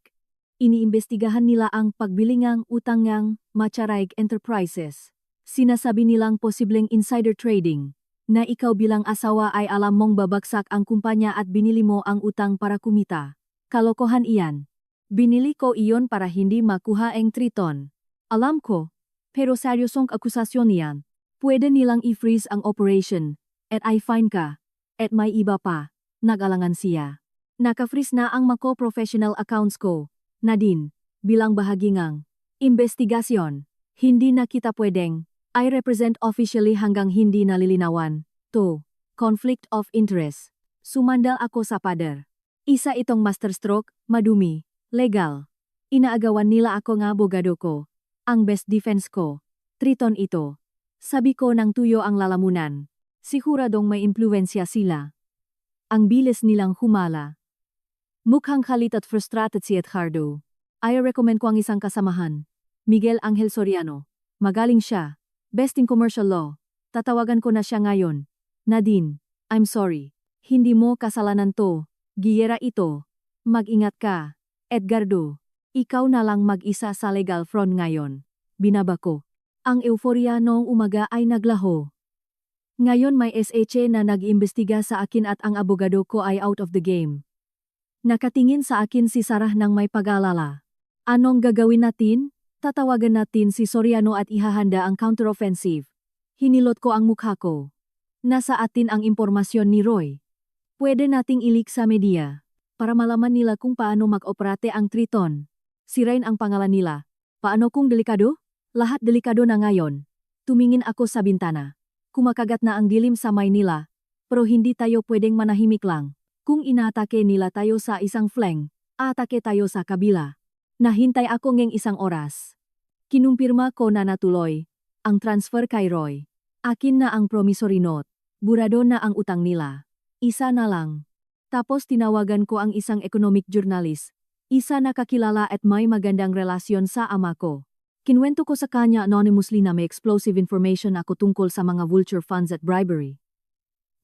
Iniimbestigahan nila ang pagbilingang utang ng Macharaig Enterprises. Sinasabi nilang posibleng insider trading, na ikaw bilang asawa ay alam mong babagsak ang kumpanya at binili mo ang utang para kumita. Kalokohan iyan. Binili ko iyon para hindi makuha ang Triton. Alam ko, pero seryosong akusasyon niyan. Pwede nilang i-freeze ang operation, at i-fine ka, at may iba pa. Nag-alangan siya. Naka-freeze na ang mga professional accounts ko. Nadine, bilang bahagi ng investigasyon, hindi na kita pwedeng i-represent officially hanggang hindi nalilinawan. To, conflict of interest. Sumandal ako sa pader. Isa itong masterstroke, madumi, legal. Inaagawan nila ako ng abogado ko. Ang best defense ko. Triton ito. Sabi ko nang tuyo ang lalamunan. Siguradong may impluensya sila. Ang bilis nilang humala. Mukhang kalit at frustrated si Edgardo. I recommend ko ang isang kasamahan. Miguel Angel Soriano. Magaling siya. Best in commercial law. Tatawagan ko na siya ngayon. Nadine, I'm sorry. Hindi mo kasalanan to. Giyera ito. Mag-ingat ka. Edgardo, ikaw na lang mag-isa sa legal front ngayon. Binaba ko. Ang euforia noong umaga ay naglaho. Ngayon may SHA na nag-imbestiga sa akin at ang abogado ko ay out of the game. Nakatingin sa akin si Sarah nang may pag-alala. Anong gagawin natin? Tatawagan natin si Soriano at ihahanda ang counteroffensive. Hinilot ko ang mukha ko. Nasa atin ang impormasyon ni Roy. Pwede nating ilik sa media. Para malaman nila kung paano mag-operate ang Triton. Sirain ang pangalan nila. Paano kung delikado? Lahat delikado na ngayon. Tumingin ako sa bintana. Kumakagat na ang dilim sa Maynila. Pero hindi tayo pwedeng manahimik lang. Kung inaatake nila tayo sa isang flank, atake tayo sa kabila. Nahintay ako ng isang oras. Kinumpirma ko na natuloy. Ang transfer kay Roy. Akin na ang promissory note. Burado na ang utang nila. Isa na lang. Tapos tinawagan ko ang isang economic journalist. Isa na kakilala at may magandang relasyon sa ama ko. Kinwento ko sa kanya anonymously na may explosive information ako tungkol sa mga vulture funds at bribery.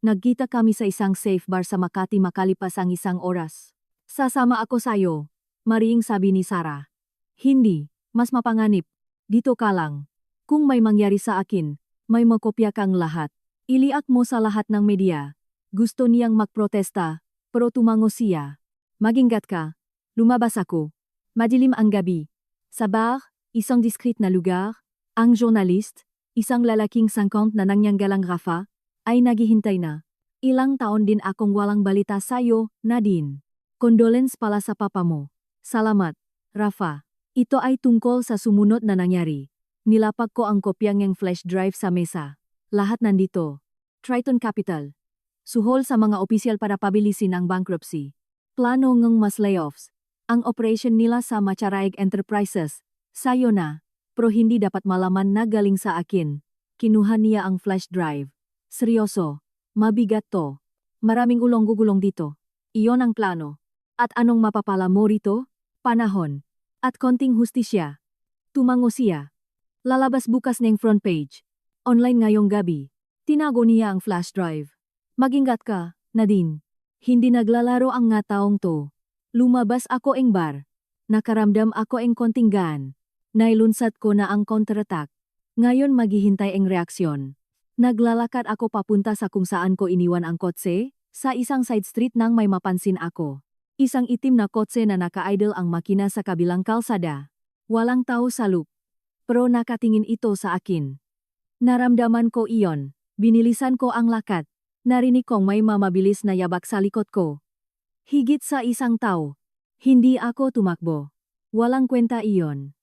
Nagkita kami sa isang safe bar sa Makati makalipas ang isang oras. Sasama ako sayo, mariing sabi ni Sarah. Hindi, mas mapanganib. Dito ka lang. Kung may mangyari sa akin, may makopya kang lahat. Iliak mo sa lahat ng media. Gusto niyang magprotesta. Pero tumango siya. Magingat ka. Lumabas ako. Madilim ang gabi. Sa bar, isang discreet na lugar, ang journalist, isang lalaking 50 na nangyanggalang Rafa, ay naghihintay na. Ilang taon din akong walang balita sa'yo, Nadine. Condolence pala sa papa mo. Salamat, Rafa. Ito ay tungkol sa sumunod na nangyari. Nilapag ko ang kopya ng flash drive sa mesa. Lahat nandito. Triton Capital. Suhol sa mga opisyal para pabilisin ang bankruptcy. Plano ng mas layoffs. Ang operation nila sa Macharaig Enterprises. Sayo na. Pero hindi dapat malaman na galing sa akin. Kinuha niya ang flash drive. Seryoso. Mabigat to. Maraming ulong-gugulong dito. Iyon ang plano. At anong mapapala mo rito? Panahon. At konting hustisya. Tumango siya. Lalabas bukas ng front page. Online ngayong gabi. Tinago niya ang flash drive. Magingat ka, Nadine. Hindi naglalaro ang nga taong to. Lumabas ako eng bar. Nakaramdam ako eng konting gaan. Nailunsad ko na ang counterattack. Ngayon maghihintay eng reaksyon. Naglalakad ako papunta sa kung saan ko iniwan ang kotse, sa isang side street nang may mapansin ako. Isang itim na kotse na naka-idle ang makina sa kabilang kalsada. Walang tao sa loop. Pero nakatingin ito sa akin. Naramdaman ko iyon. Binilisan ko ang lakad. Narinig kong may mamabilis na yabak sa likod ko. Higit sa isang tao. Hindi ako tumakbo. Walang kwenta iyon.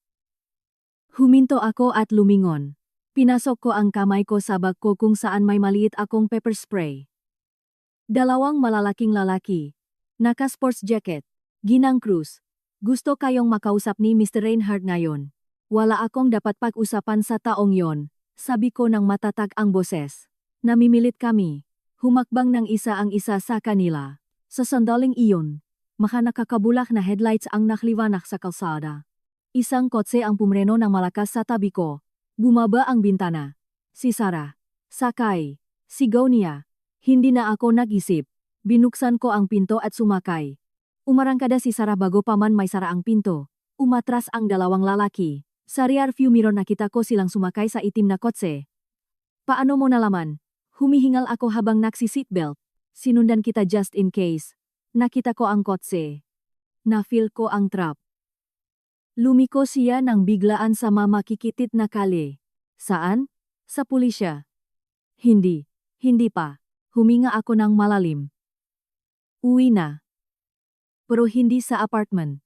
Huminto ako at lumingon. Pinasok ko ang kamay ko sa bag ko kung saan may maliit akong pepper spray. Dalawang malalaking lalaki. Naka-sports jacket. Ginang Cruz. Gusto kayong makausap ni Mr. Reinhardt ngayon. Wala akong dapat pag-usapan sa taong yon, sabi ko ng matatag ang boses. Namimilit kami. Humakbang ng isa ang isa sa kanila. Sa sandaling iyon, maka nakakabulak na headlights ang nakliwanak sa kalsada. Isang kotse ang pumreno ng malakas sa tabi ko. Bumaba ang bintana. Si Sarah. Sakay. Sigaw niya. Hindi na ako nag-isip. Binuksan ko ang pinto at sumakay. Umarangkada si Sarah bago pa man may sara ang pinto. Umatras ang dalawang lalaki. Sa rearview mirror nakita ko silang sumakay sa itim na kotse. Paano mo nalaman? Humihingal ako habang naksi-seatbelt. Sinundan kita just in case. Nakita ko ang kotse. Na-feel ko ang trap. Lumiko siya nang biglaan sa mamakikitit na kali. Saan? Sa pulisya. Hindi. Hindi pa. Huminga ako ng malalim. Uwi na. Pero hindi sa apartment.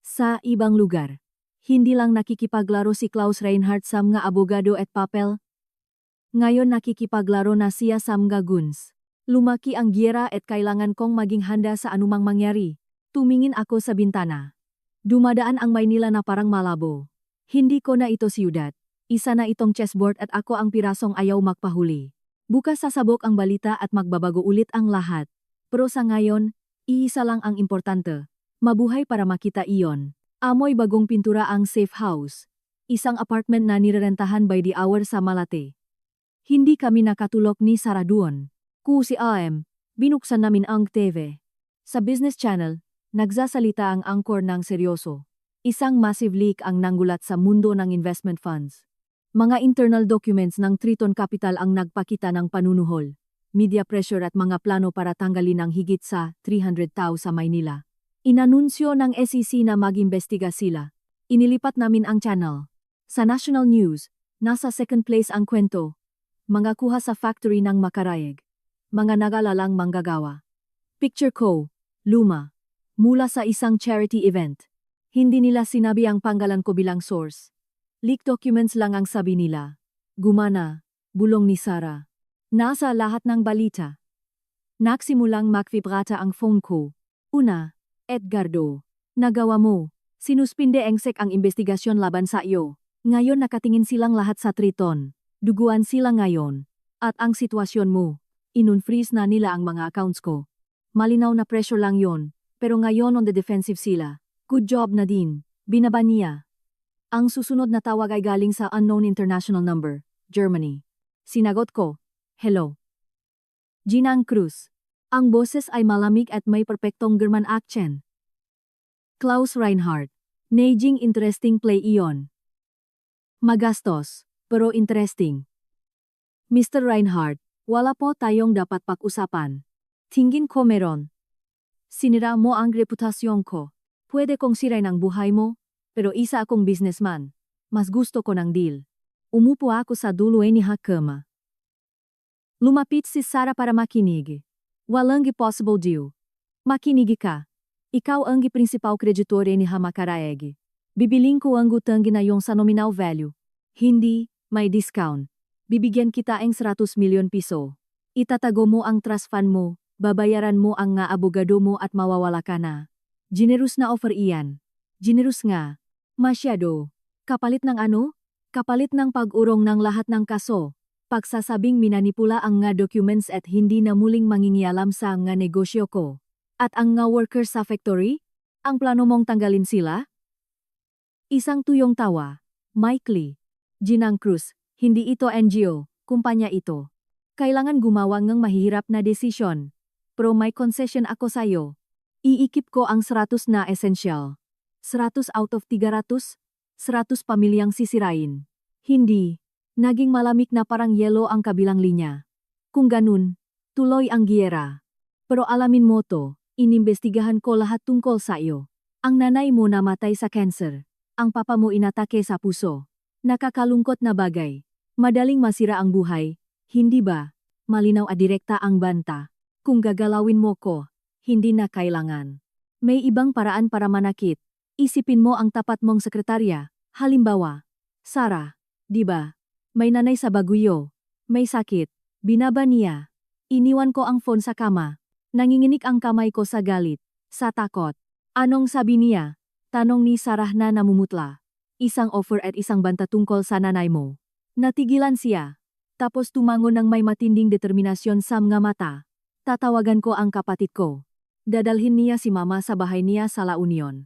Sa ibang lugar. Hindi lang nakikipaglaro si Klaus Reinhardt sa mga abogado at papel. Ngayon nakikipaglaro na siya sa mga guns. Lumaki ang giyera at kailangan kong maging handa sa anumang mangyari. Tumingin ako sa bintana. Dumadaan ang Maynila na parang malabo. Hindi ko na ito siyudad. Isa na itong chessboard at ako ang pirasong ayaw magpahuli. Bukas sasabok ang balita at magbabago ulit ang lahat. Pero sa ngayon, iisa lang ang importante. Mabuhay para makita iyon. Amoy bagong pintura ang safe house. Isang apartment na nirerentahan by the hour sa Malate. Hindi kami nakatulog ni Sarah doon. Si AM, binuksan namin ang TV. Sa business channel, nagsasalita ang anchor ng seryoso. Isang massive leak ang nanggulat sa mundo ng investment funds. Mga internal documents ng Triton Capital ang nagpakita ng panunuhol, media pressure at mga plano para tanggalin ang higit sa 300 tao sa Maynila. Inanunsyo ng SEC na mag-imbestiga sila. Inilipat namin ang channel. Sa national news, nasa second place ang kwento. Mga kuha sa factory ng Makarayeg. Mga nagalalang manggagawa. Picture ko, luma. Mula sa isang charity event. Hindi nila sinabi ang pangalan ko bilang source. Leak documents lang ang sabi nila. Gumana, bulong ni Sarah. Nasa lahat ng balita. Nagsimulang magvibrata ang phone ko. Una, Edgardo. Nagawa mo. Sinuspinde engsek ang investigasyon laban sa iyo. Ngayon nakatingin silang lahat sa Triton. Duguan sila ngayon. At ang sitwasyon mo. Inunfreeze na nila ang mga accounts ko. Malinaw na pressure lang yon. Pero ngayon on the defensive sila. Good job na din. Binaba niya. Ang susunod na tawag ay galing sa unknown international number, Germany. Sinagot ko, hello. Ginang Cruz. Ang boses ay malamig at may perpektong German accent. Klaus Reinhardt. Naging interesting play iyon. Magastos, pero interesting. Mr. Reinhardt, wala po tayong dapat pag-usapan. Tingin ko meron. Sinira mo ang reputasyon ko. Pwede kong sirain ang buhay mo, pero isa akong businessman. Mas gusto ko ng deal. Umupo ako sa dulo ni Hakama. Lumapit si Sarah para makinig. Walang possible deal. Makinig ka. Ikaw ang principal creditor ni Hamakaraeg. Bibiling ko ang utang na yung sa nominal value. Hindi, may discount. Bibigyan kita ang 100 milyon piso. Itatago mo ang trust fund mo. Babayaran mo ang nga abogado mo at mawawala ka na. Generous na offer iyan. Generous nga. Masyado. Kapalit ng ano? Kapalit ng pag-urong ng lahat ng kaso. Pagsasabing minanipula ang nga documents at hindi na muling mangingialam sa nga negosyo ko. At ang nga workers sa factory? Ang plano mong tanggalin sila? Isang tuyong tawa. Mike Lee. Ginang Cruz, hindi ito NGO, kumpanya ito. Kailangan gumawa ng mahihirap na desisyon. Pero may concession ako sa'yo. Iikip ko ang 100 na essential. 100 out of 300? 100 pamilyang sisirain. Hindi. Naging malamig na parang yelo ang kabilang linya. Kung ganun, tuloy ang giyera. Pero alamin mo to, inimbestigahan ko lahat tungkol sa iyo. Ang nanay mo namatay sa cancer. Ang papa mo inatake sa puso. Nakakalungkot na bagay. Madaling masira ang buhay, hindi ba? Malinaw at direkta ang banta. Kung gagalawin mo ko, hindi na kailangan. May ibang paraan para manakit. Isipin mo ang tapat mong sekretarya. Halimbawa, Sarah, di ba? May nanay sa Baguio. May sakit. Binaba niya. Iniwan ko ang phone sa kama. Nanginginig ang kamay ko sa galit. Sa takot. Anong sabi niya? Tanong ni Sarah na namumutla. Isang offer at isang banta tungkol sa nanay mo. Natigilan siya. Tapos tumango ng may matinding determinasyon sa mga mata. Tatawagan ko ang kapatid ko. Dadalhin niya si mama sa bahay niya sa La Union.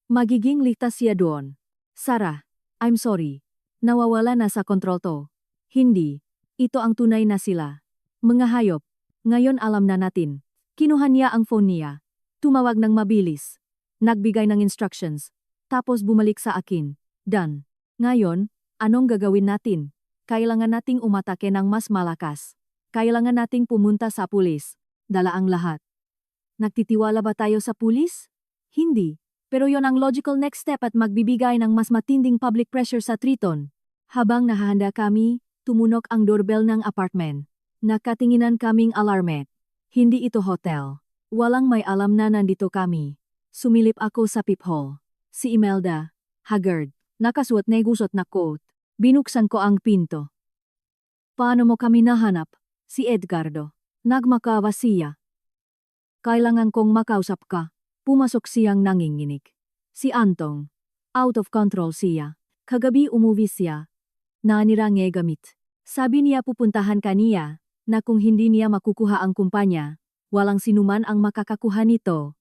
Magiging ligtas siya doon. Sarah, I'm sorry. Nawawala na sa kontrol to. Hindi. Ito ang tunay na sila. Mga hayop. Ngayon alam na natin. Kinuha niya ang phone niya. Tumawag ng mabilis. Nagbigay ng instructions. Tapos bumalik sa akin. Done. Ngayon, anong gagawin natin? Kailangan nating umatake ng mas malakas. Kailangan nating pumunta sa pulis. Dala ang lahat. Nagtitiwala ba tayo sa pulis? Hindi. Pero yon ang logical next step at magbibigay ng mas matinding public pressure sa Triton. Habang nahahanda kami, tumunok ang doorbell ng apartment. Nakatinginan kaming alarmet. Hindi ito hotel. Walang may alam na nandito kami. Sumilip ako sa peephole. Si Imelda, haggard, nakasuot na gusot na coat. Binuksan ko ang pinto. Paano mo kami nahanap? Si Edgardo. Nagmakawa siya. Kailangan kong makausap ka. Pumasok siyang nanginginig. Si Antong. Out of control siya. Kagabi umuwi siya. Nanira ng gamit. Sabi niya pupuntahan ka niya, na kung hindi niya makukuha ang kumpanya, walang sinuman ang makakakuha nito.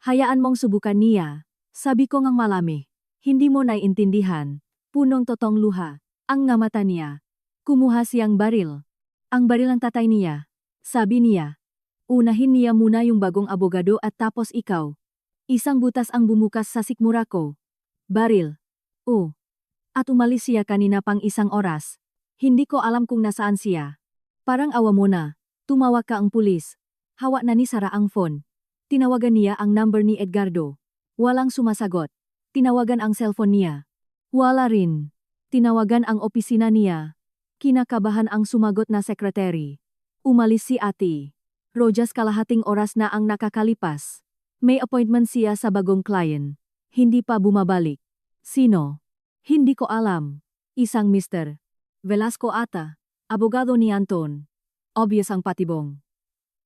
Hayaan mong subukan niya. Sabi ko ngang malami. Hindi mo naiintindihan. Punong totong luha. Ang ngamata niya. Kumuha siyang baril. Ang baril ang tatay niya. Sabi niya. Unahin niya muna yung bagong abogado at tapos ikaw. Isang butas ang bumukas sa sikmura ko. Baril. Oh. At umalis siya kanina pang isang oras. Hindi ko alam kung nasaan siya. Parang awa mo na. Tumawag ka ang pulis. Hawak na ni Sarah ang phone. Tinawagan niya ang number ni Edgardo. Walang sumasagot. Tinawagan ang cellphone niya. Wala rin. Tinawagan ang opisina niya. Kinakabahan ang sumagot na sekretary. Umalis si ate. Rojas kalahating oras na ang nakakalipas. May appointment siya sa bagong client. Hindi pa bumabalik. Sino? Hindi ko alam. Isang Mr. Velasco ata. Abogado ni Anton. Obvious ang patibong.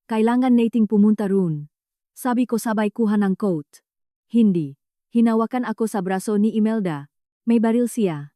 Kailangan nating pumunta roon. Sabi ko sabay kuha ng coat. Hindi. Hinawakan ako sa braso ni Imelda. May baril siya.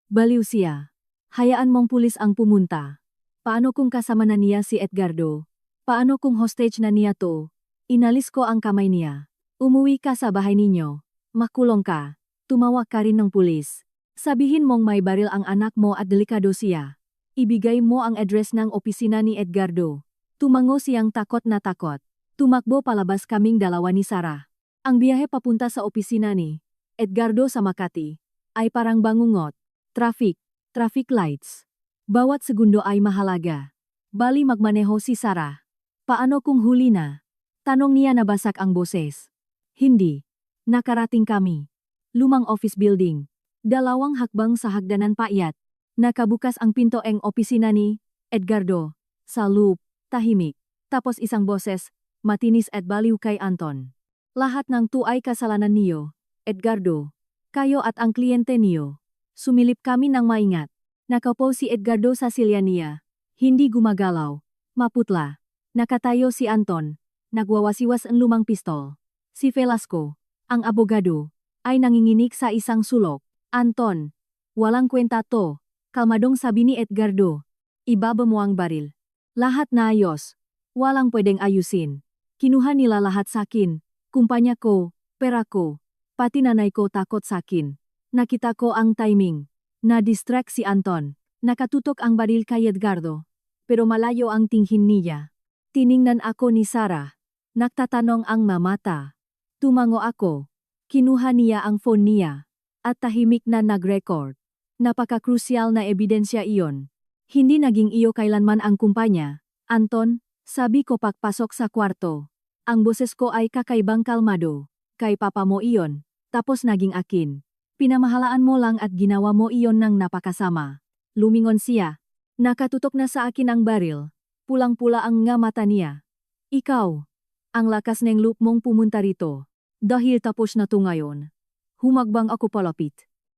Baliw siya. Hayaan mong pulis ang pumunta. Paano kung kasama na niya si Edgardo? Paano kung hostage na niya to? Inalis ko ang kamay niya. Umuwi ka sa bahay ninyo. Makulong ka. Tumawag ka rin ng pulis. Sabihin mong may baril ang anak mo at delikado siya. Ibigay mo ang address ng opisina ni Edgardo. Tumango siyang takot na takot. Tumakbo palabas kaming dalawa ni Sarah. Ang biyahe papunta sa opisina ni Edgardo sa Makati ay parang bangungot. Traffic lights. Bawat segundo ay mahalaga. Bali magmaneho si Sarah. Paano kung huli na? Tanong niya na basak ang boses. Hindi. Nakarating kami. Lumang office building. 2 hakbang sa hagdanan paakyat. Nakabukas ang pinto ng opisina ni Edgardo. Sa loob, tahimik. Tapos isang boses, matinis at baliw kay Anton. Lahat ng to ay kasalanan niyo, Edgardo. Kayo at ang kliyente niyo. Sumilip kami ng maingat. Nakaupo si Edgardo sa silya niya. Hindi gumagalaw. Maputla. Nakatayo si Anton. Nagwawasiwas ang lumang pistol. Si Velasco, ang abogado, ay nanginginig sa isang sulok. Anton, walang kwenta to. Kalmadong sabi ni Edgardo. Ibaba mo ang baril. Lahat na ayos. Walang pwedeng ayusin. Kinuha nila lahat sakin. Kumpanya ko, pera ko. Pati nanay ko takot sakin. Nakita ko ang timing. Na-distract si Anton. Nakatutok ang baril kay Edgardo. Pero malayo ang tingin niya. Tiningnan ako ni Sarah. Nagtatanong ang mamata. Tumango ako. Kinuha niya ang phone niya. At tahimik na nag-record. Napaka-crucial na ebidensya iyon. Hindi naging iyo kailanman ang kumpanya. Anton, sabi ko pagpasok sa kwarto. Ang boses ko ay kakaibang kalmado. Kay papa mo iyon. Tapos naging akin. Pinamahalaan mo lang at ginawa mo iyon ng napakasama. Lumingon siya. Nakatutok na sa akin ang baril. Pulang-pula ang nga mata niya. Ikaw. Ang lakas ng loop mong pumunta rito. Dahil tapos na to ngayon. Humagbang ako palapit.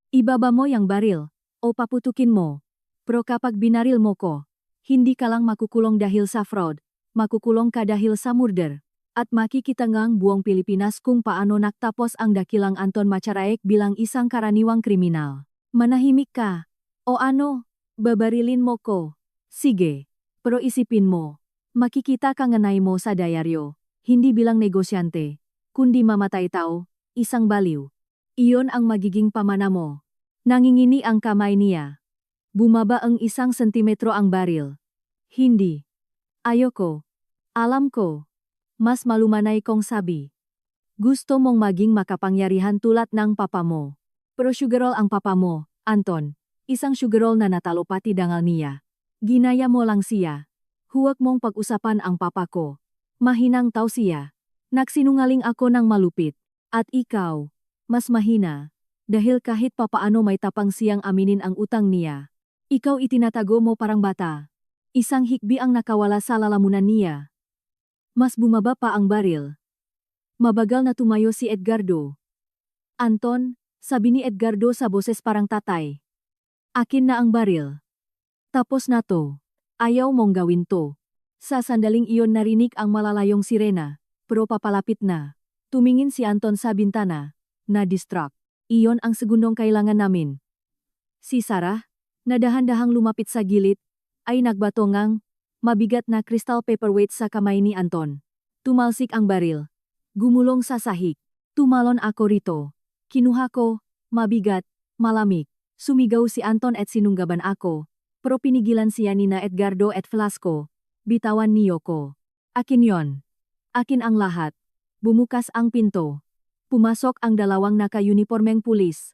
Ibaba mo yung baril. O paputukin mo. Pero kapag binaril mo ko, hindi ka lang makukulong dahil sa fraud. Makukulong ka dahil sa murder. At makikita ngang buong Pilipinas kung paano nagtapos ang dakilang Anton Macharaek bilang isang karaniwang kriminal. Manahimik ka. O ano? Babarilin mo ko. Sige. Pero isipin mo. Makikita ka nganay mo sa diaryo. Hindi bilang negosyante. Kundi mamatay tao. Isang baliw. Iyon ang magiging pamana mo. Nangingini ang kamay niya. Bumaba ang 1 sentimetro ang baril. Hindi. Ayoko. Alam ko. Mas malumanay kong sabi. Gusto mong maging makapangyarihan tulad ng papa mo. Pero sugarol ang papa mo, Anton. Isang sugarol na natalo pati dangal niya. Ginaya mo lang siya. Huwag mong pag-usapan ang papa ko. Mahinang tao siya. Nagsinungaling ako ng malupit. At ikaw, mas mahina. Dahil kahit papaano may tapang siyang aminin ang utang niya. Ikaw itinatago mo parang bata. Isang hikbi ang nakawala sa lalamunan niya. Mas bumaba pa ang baril. Mabagal na tumayo si Edgardo. Anton, sabi ni Edgardo sa boses parang tatay. Akin na ang baril. Tapos na to. Ayaw mong gawin to. Sa sandaling iyon narinig ang malalayong sirena, pero papalapit na. Tumingin si Anton sa bintana. Na-distract. Iyon ang segundong kailangan namin. Si Sarah, na dahan-dahang lumapit sa gilid, ay nagbatongang, mabigat na crystal paperweight sa kamay ni Anton. Tumalsik ang baril. Gumulong sa sahig. Tumalon ako rito. Kinuha ko, mabigat, malamig. Sumigaw si Anton at sinunggaban ako. Pero pinigilan siya ni na Edgardo at Flasco. Bitawan niyo ko. Akin yon. Akin ang lahat. Bumukas ang pinto. Pumasok ang 2 naka-uniformeng pulis.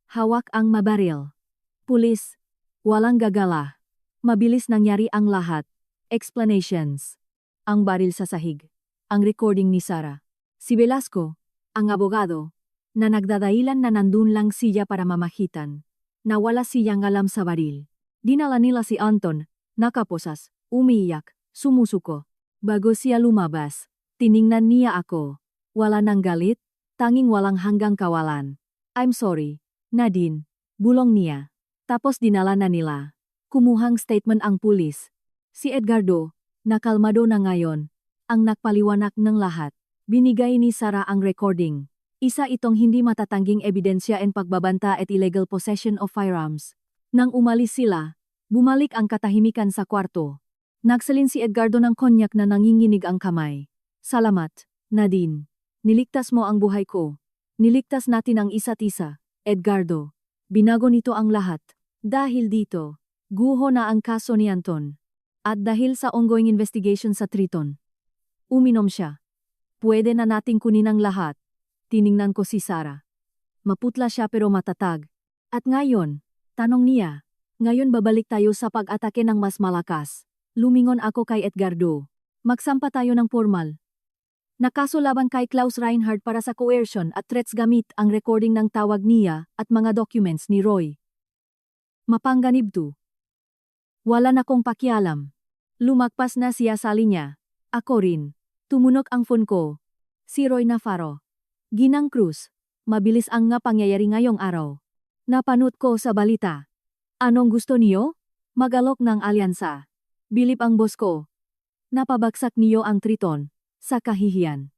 Hawak ang mabaril. Pulis. Walang gagala. Mabilis nangyari ang lahat. Explanations. Ang baril sa sahig. Ang recording ni Sarah. Si Velasco, ang abogado, na nagdadailan na nandun lang siya para mamahitan. Nawala siyang alam sa baril. Dinala nila si Anton, nakaposas, umiiyak, sumusuko. Bago siya lumabas, tiningnan niya ako. Wala nang galit, tanging walang hanggang kawalan. I'm sorry, Nadine, bulong niya. Tapos dinala na nila. Kumuhang statement ang pulis. Si Edgardo, nakalmado na ngayon, ang nagpaliwanag ng lahat. Binigay ni Sarah ang recording. Isa itong hindi matatangging ebidensya en pagbabanta at illegal possession of firearms. Nang umalis sila, bumalik ang katahimikan sa kwarto. Nagsalin si Edgardo ng konyak na nanginginig ang kamay. Salamat, Nadine. Niligtas mo ang buhay ko. Niligtas natin ang isa't isa, Edgardo. Binago nito ang lahat. Dahil dito, guho na ang kaso ni Anton. At dahil sa ongoing investigation sa Triton. Uminom siya. Pwede na nating kunin ang lahat. Tiningnan ko si Sarah. Maputla siya pero matatag. At ngayon, tanong niya, ngayon babalik tayo sa pag-atake ng mas malakas. Lumingon ako kay Edgardo. Magsampa tayo ng formal. Nakaso laban kay Klaus Reinhardt para sa coercion at threats gamit ang recording ng tawag niya at mga documents ni Roy. Mapangganib to. Wala na kong pakialam. Lumagpas na siya sa linya. Ako rin. Tumunog ang phone ko. Si Roy Navarro. Ginang Cruz. Mabilis ang nga pangyayari ngayong araw. Napanood ko sa balita. Anong gusto niyo? Mag-alok ng alyansa. Bilib ang boss ko. Napabagsak niyo ang Triton. Sa kahihiyan.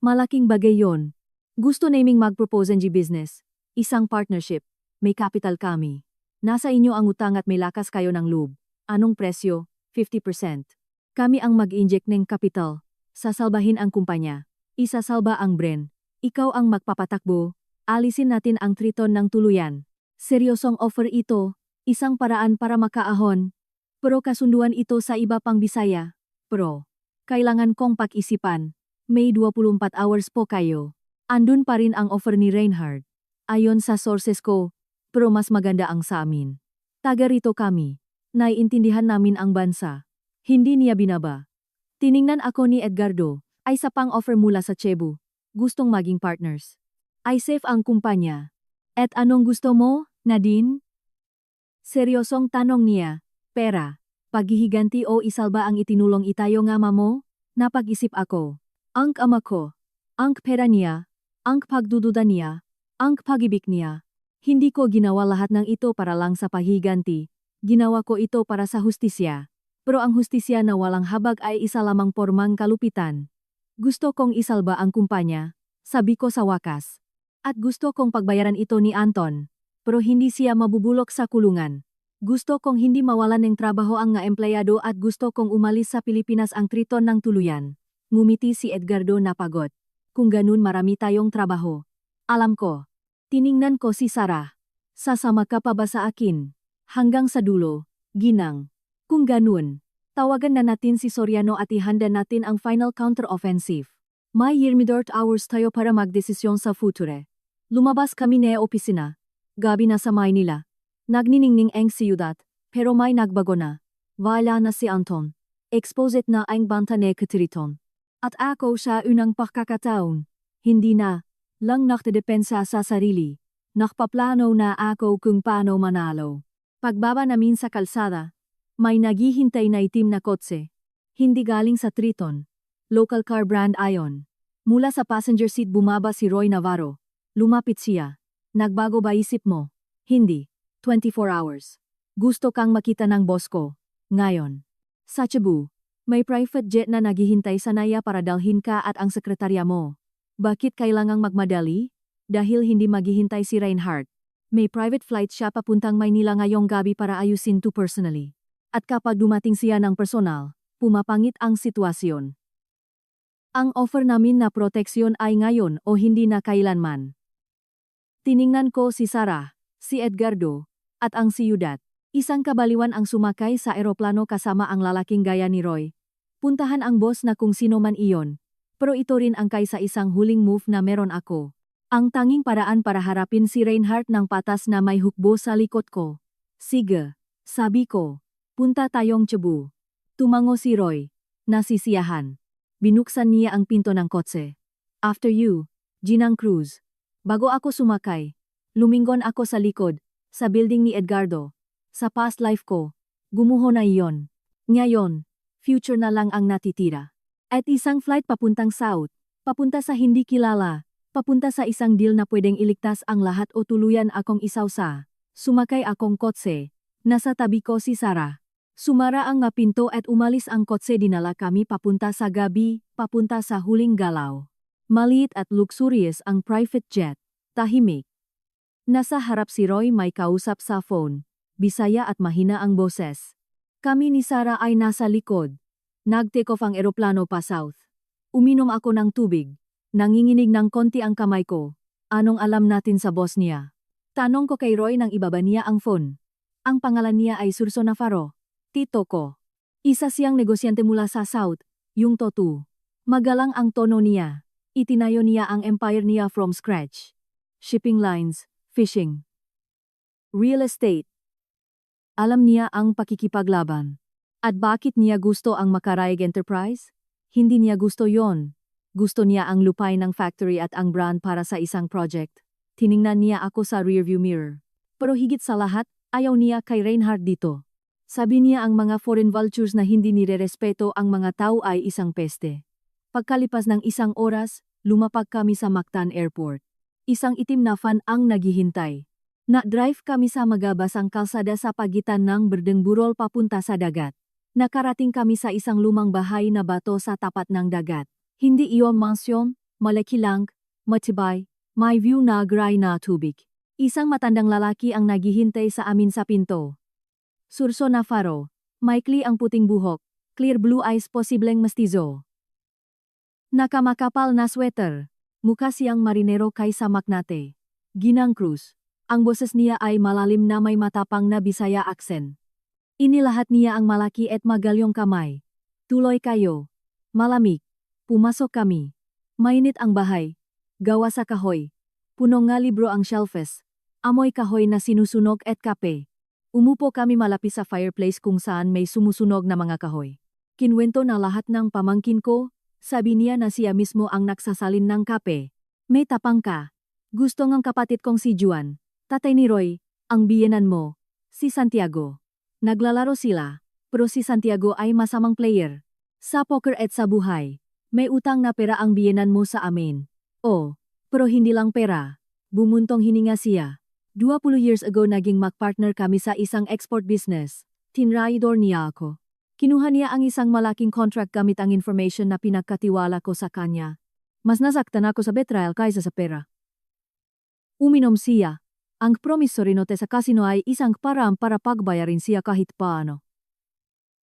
Malaking bagay yon. Gusto naming mag-propose ng business. Isang partnership. May capital kami. Nasa inyo ang utang at may lakas kayo ng loob. Anong presyo? 50%. Kami ang mag-inject ng capital. Sasalbahin ang kumpanya. Isasalba ang brand. Ikaw ang magpapatakbo. Alisin natin ang Triton ng tuluyan. Seryosong offer ito. Isang paraan para makaahon. Pero kasunduan ito sa iba pang Bisaya. Pero, Kailangan kong pag-isipan. May 24 hours po kayo. Andun pa rin ang offer ni Reinhard. Ayon sa sources ko, pero mas maganda ang sa amin. Taga rito kami. Naiintindihan namin ang bansa. Hindi niya binaba. Tiningnan ako ni Edgardo, ay sa pang-offer mula sa Cebu. Gustong maging partners. Ay safe ang kumpanya. At anong gusto mo, Nadine? Seryosong tanong niya. Pera. Paghihiganti o isalba ang itinulong itayo ng ama mo? Napag-isip ako. Ang ama ko. Ang pera niya. Ang pagdududa niya. Ang pag-ibig niya. Hindi ko ginawa lahat ng ito para lang sa paghiganti. Ginawa ko ito para sa hustisya. Pero ang hustisya na walang habag ay isa lamang pormang kalupitan. Gusto kong isalba ang kumpanya, sabi ko sa wakas. At gusto kong pagbayaran ito ni Anton. Pero hindi siya mabubulok sa kulungan. Gusto kong hindi mawalan ng trabaho ang nga empleyado at gusto kong umalis sa Pilipinas ang Triton ng tuluyan. Ngumiti si Edgardo na pagod. Kung ganun marami tayong trabaho. Alam ko. Tiningnan ko si Sarah. Sasama ka pa ba sa akin? Hanggang sa dulo, ginang. Kung ganun, tawagan na natin si Soriano at ihanda natin ang final counter-offensive. May 24 hours tayo para magdesisyon sa future. Lumabas kami na opisina. Gabi na sa Maynila. Nagniningning ang siyudad, pero may nagbago na. Wala na si Anton. Exposed na ang banta ni Triton. At ako sa unang pagkakataon. Hindi na. Lang nakdepensa sa sarili. Nakpaplano na ako kung paano manalo. Pagbaba namin sa kalsada, may naghihintay na itim na kotse. Hindi galing sa Triton. Local car brand Ion. Mula sa passenger seat bumaba si Roy Navarro. Lumapit siya. Nagbago ba isip mo? Hindi. 24 hours. Gusto kang makita ng boss ko. Ngayon. Sa Cebu, may private jet na naghihintay sa Naya para dalhin ka at ang sekretarya mo. Bakit kailangang magmadali? Dahil hindi maghihintay si Reinhard. May private flight siya papuntang Maynila ngayong gabi para ayusin to personally. At kapag dumating siya ng personal, pumapangit ang sitwasyon. Ang offer namin na proteksyon ay ngayon o hindi na kailanman. Tiningnan ko si Sarah, si Edgardo, at ang siyudad. Isang kabaliwan ang sumakay sa eroplano kasama ang lalaking gaya ni Roy. Puntahan ang boss na kung sino man iyon. Pero ito rin ang kaysa isang huling move na meron ako. Ang tanging paraan para harapin si Reinhard ng patas na may hukbo sa likod ko. Sige, sabi ko. Punta tayong Cebu. Tumango si Roy. Nasisiyahan. Binuksan niya ang pinto ng kotse. After you, Ginang Cruz. Bago ako sumakay, lumingon ako sa likod, sa building ni Edgardo. Sa past life ko, gumuho na iyon. Ngayon, future na lang ang natitira. At isang flight papuntang South, papunta sa hindi kilala, papunta sa isang deal na pwedeng iligtas ang lahat o tuluyan akong isawsa. Sumakay akong kotse, nasa tabi ko si Sarah. Sumara ang nga pinto at umalis ang kotse, dinala kami papunta sa gabi, papunta sa huling galaw. Maliit at luxurious ang private jet, tahimik. Nasa harap si Roy, may kausap sa phone. Bisaya at mahina ang boses. Kami ni Sarah ay nasa likod. Nag-take off ang eroplano pa south. Uminom ako ng tubig. Nanginginig ng konti ang kamay ko. Anong alam natin sa boss niya? Tanong ko kay Roy nang ibaba niya ang phone. Ang pangalan niya ay Surso Navarro. Tito ko. Isa siyang negosyante mula sa south, yung Totu. Magalang ang tono niya. Itinayo niya ang empire niya from scratch. Shipping lines, fishing, real estate. Alam niya ang pakikipaglaban. At bakit niya gusto ang Makaraig Enterprise? Hindi niya gusto yon. Gusto niya ang lupay ng factory at ang brand para sa isang project. Tiningnan niya ako sa rearview mirror. Pero higit sa lahat, ayaw niya kay Reinhard dito. Sabi niya ang mga foreign vultures na hindi nirerespeto ang mga tao ay isang peste. Pagkalipas ng isang oras, lumapag kami sa Mactan Airport. Isang itim na van ang naghihintay. Na-drive kami sa magabasang kalsada sa pagitan ng berdeng burol papunta sa dagat. Nakarating kami sa isang lumang bahay na bato sa tapat ng dagat. Hindi iyon mansyon, malaki lang, matibay, may view na gray na tubig. Isang matandang lalaki ang naghihintay sa amin sa pinto. Surso Navarro, maikli ang puting buhok, clear blue eyes, posibleng mestizo. Nakamakapal na sweater, mukha siyang marinero kaysa magnate. Ginang Cruz. Ang boses niya ay malalim na may matapang na Bisaya accent. Inilahat niya ang malaki at magalyong kamay. Tuloy kayo. Malamig. Pumasok kami. Mainit ang bahay. Gawa sa kahoy. Puno nga libro ang shelves. Amoy kahoy na sinusunog at kape. Umupo kami malapit sa fireplace kung saan may sumusunog na mga kahoy. Kinwento na lahat ng pamangkin ko, sabi niya na siya mismo ang nagsasalin ng kape. May tapang ka. Gusto ng kapatid kong si Juan, tatay ni Roy, ang biyenan mo, si Santiago. Naglalaro sila, pero si Santiago ay masamang player. Sa poker at sa buhay, may utang na pera ang biyenan mo sa amin. Oh, pero hindi lang pera. Bumuntong hininga siya. 20 years ago naging mag-partner kami sa isang export business. Tinraidor niya ako. Kinuha niya ang isang malaking contract gamit ang information na pinagkatiwala ko sa kanya. Mas nasaktan ako sa betrayal kaysa sa pera. Uminom siya. Ang promissory note sa casino ay isang paraan para pagbayarin siya kahit paano.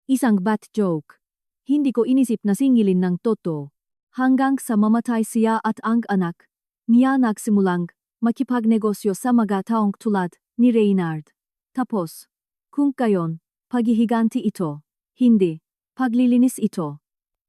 Isang bad joke. Hindi ko inisip na singilin ng totoo. Hanggang sa mamatay siya at ang anak niya nagsimulang makipagnegosyo sa mga taong tulad ni Reynard. Tapos, kung gayon, paghihiganti ito, hindi, paglilinis ito.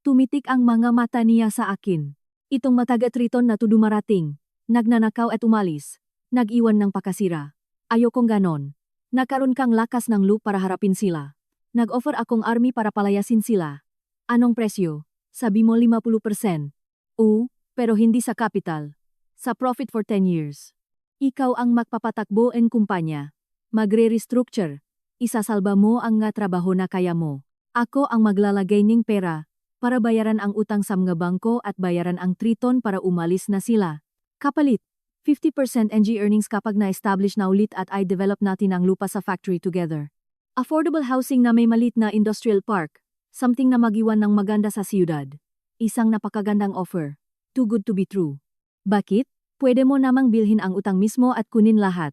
Tumitik ang mga mata niya sa akin. Itong mataga-triton na dumarating, nagnanakaw at umalis, nag-iwan ng pakasira. Ayokong ganon. Nakaroon kang lakas ng loob para harapin sila. Nag-offer akong army para palayasin sila. Anong presyo? Sabi mo 50%. Oo, pero hindi sa capital. Sa profit for 10 years. Ikaw ang magpapatakbo ng kumpanya. Magre-restructure. Isasalba mo ang nga trabaho na kaya mo. Ako ang maglalagay ng pera para bayaran ang utang sa mga bangko at bayaran ang Triton para umalis na sila. Kapalit, 50% NG earnings kapag na-establish na ulit at i-develop natin ang lupa sa factory together. Affordable housing na may malit na industrial park. Something na magiwan ng maganda sa siyudad. Isang napakagandang offer. Too good to be true. Bakit? Pwede mo namang bilhin ang utang mismo at kunin lahat.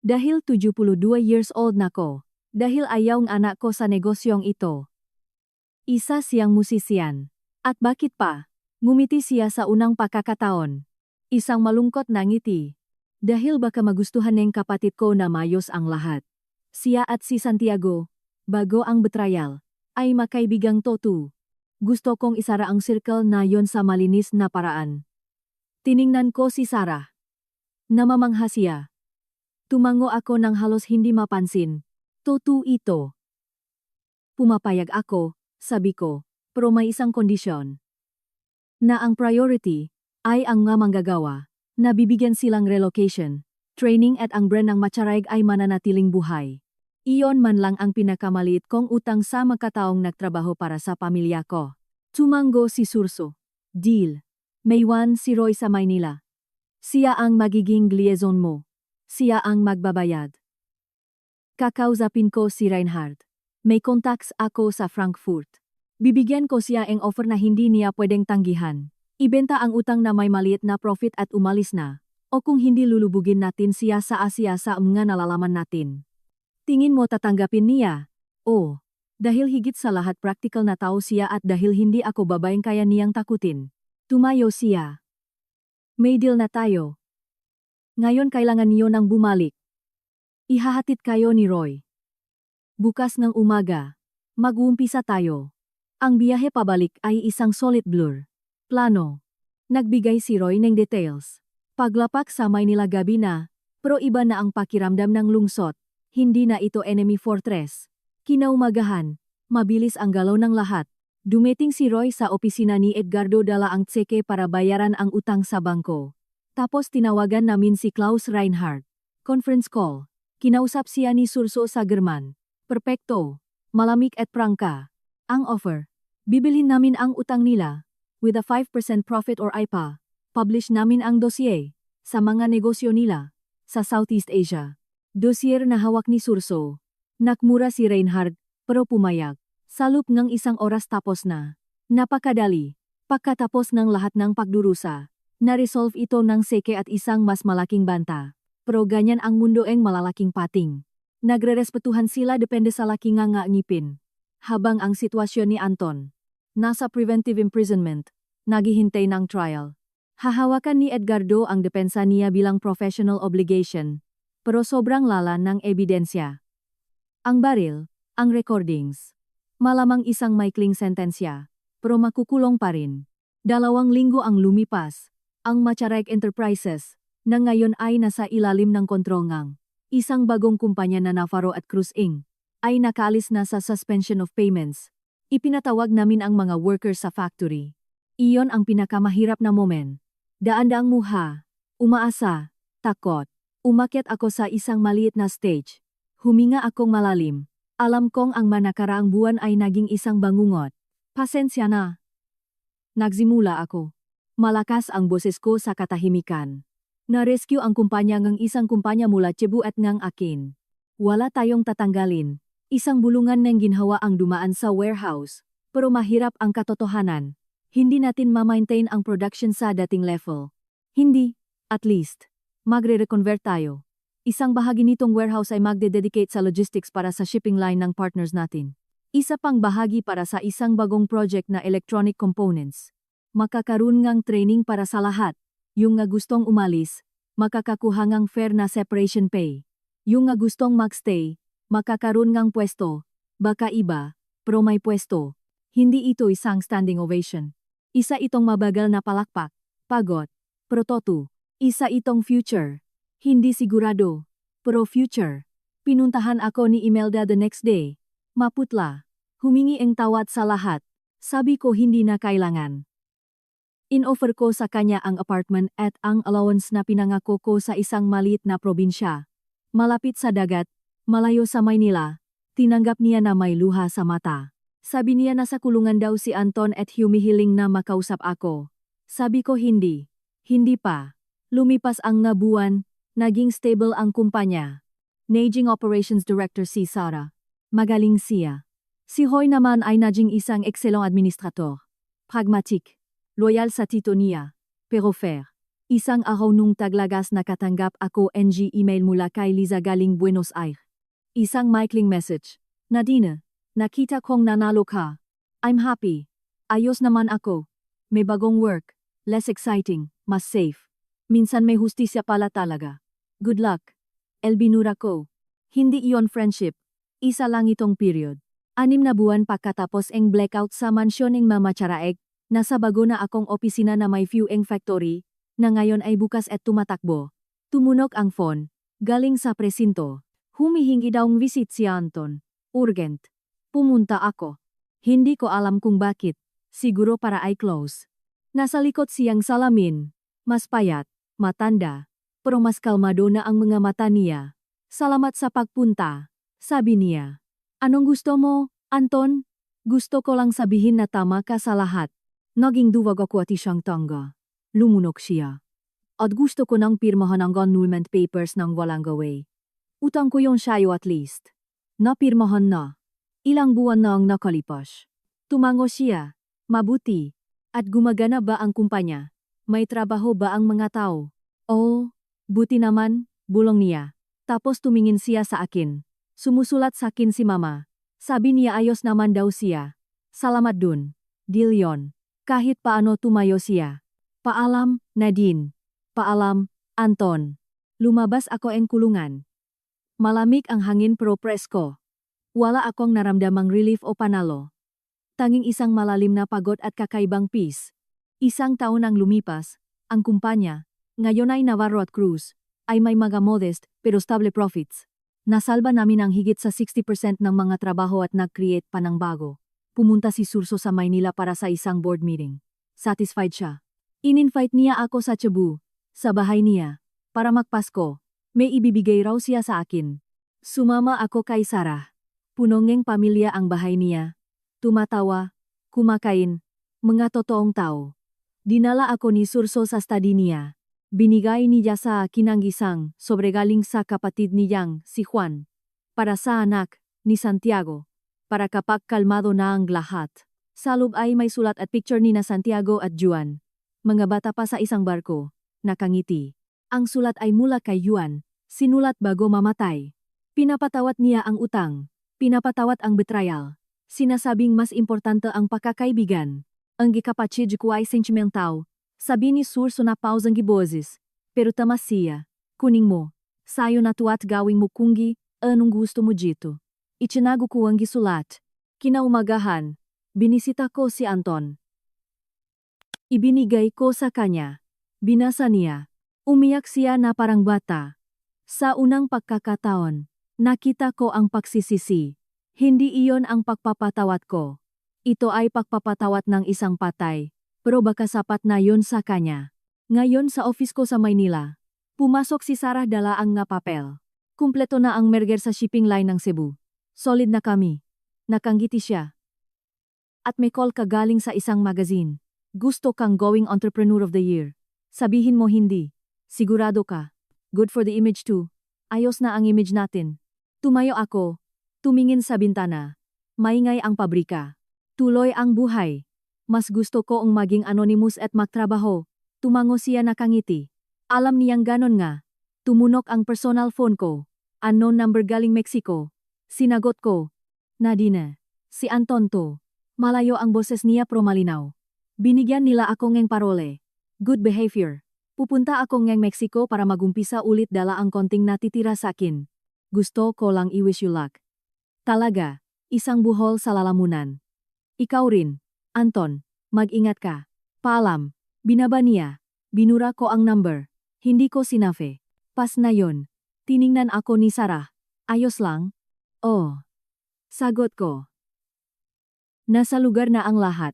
Dahil 72 years old na ko. Dahil ayaw ng anak ko sa negosyong ito. Isa siyang musisyan. At bakit pa? Ngumiti siya sa unang pagkakataon. Isang malungkot na ngiti. Dahil baka magustuhan ng kapatid ko na mayos ang lahat. Siya at si Santiago, bago ang betrayal, ay makaibigang toto. Gusto kong isara ang circle na yon sa malinis na paraan. Tiningnan ko si Sarah. Namamangha siya. Tumango ako ng halos hindi mapansin. Toto ito. Pumapayag ako, sabi ko, pero may isang kondisyon. Na ang priority ay ang nga manggagawa, na bibigyan silang relocation, training at ang brand ng Macharayg ay mananatiling buhay. Iyon man lang ang pinakamaliit kong utang sa magkataong nagtrabaho para sa pamilya ko. Tumango si Surso. Deal. Maywan si Roy sa Maynila. Siya ang magiging liaison mo. Siya ang magbabayad. Kakausapin ko si Reinhard. May contacts ako sa Frankfurt. Bibigyan ko siya ang offer na hindi niya pwedeng tanggihan. Ibenta ang utang na may maliit na profit at umalis na. O kung hindi lulubugin natin siya sa Asia sa mga nalalaman natin. Tingin mo tatanggapin niya? Oh, dahil higit sa lahat practical na tao siya at dahil hindi ako babaeng kaya niyang takutin. Tumayo siya. May deal na tayo. Ngayon kailangan niyo nang bumalik. Ihahatid kayo ni Roy. Bukas ng umaga, mag-uumpisa tayo. Ang biyahe pabalik ay isang solid blur. Plano. Nagbigay si Roy ng details. Paglapak sa Maynila gabi na, pero iba na ang pakiramdam ng lungsod. Hindi na ito enemy fortress. Kinaumagahan, mabilis ang galaw ng lahat. Dumating si Roy sa opisina ni Edgardo dala ang tseke para bayaran ang utang sa bangko. Tapos tinawagan namin si Klaus Reinhardt. Conference call. Kinausap siya ni Surso sa German. Perpekto. Malamig at prangka. Ang offer. Bibilhin namin ang utang nila. With a 5% profit or IPA. Publish namin ang dossier. Sa mga negosyo nila. Sa Southeast Asia. Dossier na hawak ni Surso. Nakmura si Reinhard, pero pumayag. Salup ng isang oras tapos na. Napakadali. Pagkatapos ng lahat ng pagdurusa, na-resolve ito ng seke at isang mas malaking banta. Pero ganyan ang mundo ang malalaking pating. Nagrerespetuhan sila depende sa laki nga ngipin. Habang ang sitwasyon ni Anton, nasa preventive imprisonment, naghihintay ng trial. Hahawakan ni Edgardo ang depensa niya bilang professional obligation. Pero sobrang lala ng ebidensya. Ang baril, ang recordings. Malamang isang maikling sentensya. pero makukulong pa rin. 2 linggo ang lumipas. Ang Macharek Enterprises, na ngayon ay nasa ilalim ng kontrol ng isang bagong kumpanya na Navarro at Cruz Inc., ay nakaalis na sa suspension of payments. Ipinatawag namin ang mga workers sa factory. Iyon ang pinakamahirap na moment. Daan-daang muha, umaasa, takot. Umakyat ako sa isang maliit na stage. Huminga akong malalim. Alam kong ang manakaraang buwan ay naging isang bangungot. Pasensya na. Nagsimula ako. Malakas ang boses ko sa katahimikan. Na-rescue ang kumpanya ng isang kumpanya mula Cebu at ng akin. Wala tayong tatanggalin. Isang bulungan ng ginhawa ang dumaan sa warehouse. Pero mahirap ang katotohanan. Hindi natin ma-maintain ang production sa dating level. Hindi, at least. Magre-reconvert tayo. Isang bahagi nitong warehouse ay magde-dedicate sa logistics para sa shipping line ng partners natin. Isa pang bahagi para sa isang bagong project na electronic components. Makakaroon ngang training para sa lahat. Yung nga gustong umalis, makakakuha ngang fair na separation pay. Yung nga gustong magstay, makakaroon ngang pwesto. Baka iba, pero may pwesto. Hindi ito isang standing ovation. Isa itong mabagal na palakpak, pagod, prototo. Isa itong future. Hindi sigurado, pero future. Pinuntahan ako ni Imelda the next day. Maputla. Humingi ang tawad sa lahat. Sabi ko hindi na kailangan. In-offer ko sa kanya ang apartment at ang allowance na pinangako ko sa isang maliit na probinsya. Malapit sa dagat, malayo sa Maynila. Tinanggap niya na may luha sa mata. Sabi niya na sa kulungan daw si Anton at humihiling na makausap ako. Sabi ko hindi. Hindi pa. Lumipas ang buwan, naging stable ang kumpanya. Naging Operations Director si Sarah. Magaling siya. Si Hoy naman ay naging isang ekselong administrator. Pragmatic. Loyal sa tito niya, pero fair. Isang araw nung taglagas nakatanggap ako ng email mula kay Liza galing Buenos Aires. Isang maikling message. Nadine, nakita kong nanalo ka. I'm happy. Ayos naman ako. May bagong work. Less exciting, mas safe. Minsan may hustisya pala talaga. Good luck. El binura ko. Hindi iyon friendship. Isa lang itong period. 6 na buwan pagkatapos ang blackout sa mansyon ng Mama Charaeg. Nasa bago na akong opisina na may viewing factory, na ngayon ay bukas at tumatakbo. Tumunog ang phone, galing sa presinto. Humihingi daw ng visit si Anton. Urgent. Pumunta ako. Hindi ko alam kung bakit. Siguro para ay close. Nasa likod siyang salamin. Mas payat, matanda. Pero mas kalmado na ang mga mata niya. Salamat sa pagpunta. Sabi niya. Anong gusto mo, Anton? Gusto ko lang sabihin na tama ka sa lahat. Naging duwag ako at isang tangga. Lumunok siya. At gusto ko nang pirmahan ang annulment papers ng walang gaway. Utang ko yon sa'yo at least. Napirmahan na. Ilang buwan na ang nakalipas. Tumango siya. Mabuti. At gumagana ba ang kumpanya? May trabaho ba ang mga tao? Oh, buti naman, bulong niya. Tapos tumingin siya sa akin. Sumusulat sa akin si Mama. Sabi niya ayos naman daw siya. Salamat dun. Deal yon. Kahit paano tumayo siya. Paalam, Nadine. Paalam, Anton. Lumabas ako ang kulungan. Malamig ang hangin pero presko. Wala akong naramdamang relief o panalo. Tanging isang malalim na pagod at kakaibang peace. Isang taon ang lumipas, ang kumpanya, ngayon ay Navarro at Cruz, ay may mga modest pero stable profits. Nasalba namin ang higit sa 60% ng mga trabaho at nag-create pa ng bago. Pumunta si Surso sa Maynila para sa isang board meeting. Satisfied siya. In-invite niya ako sa Cebu, sa bahay niya, para magpasko. May ibibigay raw siya sa akin. Sumama ako kay Sarah. Punongeng pamilya ang bahay niya. Tumatawa, kumakain, mga totoong tao. Dinala ako ni Surso sa study niya. Binigay niya sa akin ang isang sobregaling sa kapatid niyang si Juan. Para sa anak ni Santiago. Para kapag kalmado na ang lahat. Sa loob ay may sulat at picture ni na Santiago at Juan. Mga bata pa sa isang barko, nakangiti. Ang sulat ay mula kay Juan, sinulat bago mamatay. Pinapatawat niya ang utang, pinapatawat ang betrayal. Sinasabing mas importante ang pagkakaibigan. Ang gikapatid ko ay sentimental. Sabi ni Surso na pausang giboses. Pero tama siya. Kuning mo. Sayo na tuat gawing mo kungi, anong gusto mo dito. Itinago ko ang gisulat. Kinaumagahan, Binisita ko si Anton. Ibinigay ko sa kanya. Binasa niya. Umiyak siya na parang bata. Sa unang pagkakataon, nakita ko ang pagsisisi. Hindi iyon ang pagpapatawad ko. Ito ay pagpapatawad ng isang patay. Pero baka sapat na yon sa kanya. Ngayon sa office ko sa Maynila. Pumasok si Sarah dala ang nga papel. Kumpleto na ang merger sa shipping line ng Cebu. Solid na kami. Nakangiti siya. At may call ka galing sa isang magazine. Gusto kang going entrepreneur of the year. Sabihin mo hindi. Sigurado ka. Good for the image too. Ayos na ang image natin. Tumayo ako. Tumingin sa bintana. Maingay ang pabrika. Tuloy ang buhay. Mas gusto ko ang maging anonymous at magtrabaho. Tumango siya nakangiti. Alam niyang ganon nga. Tumunok ang personal phone ko. Unknown number galing Mexico. Sinagot ko. Nadine. Si Anton to. Malayo ang boses niya pero malinaw. Binigyan nila ako ng parole. Good behavior. Pupunta ako ng Mexico para magumpisa ulit dala ang konting natitira sa akin. Gusto ko lang i-wish you luck. Talaga, isang buhol sa lalamunan. Ikaw rin, Anton, mag-ingat ka. Paalam, binaba niya. Binura ko ang number. Hindi ko sinafe. Pas na yon. Tiningnan ako ni Sarah. Ayos lang? Oh. Sagot ko. Nasa lugar na ang lahat.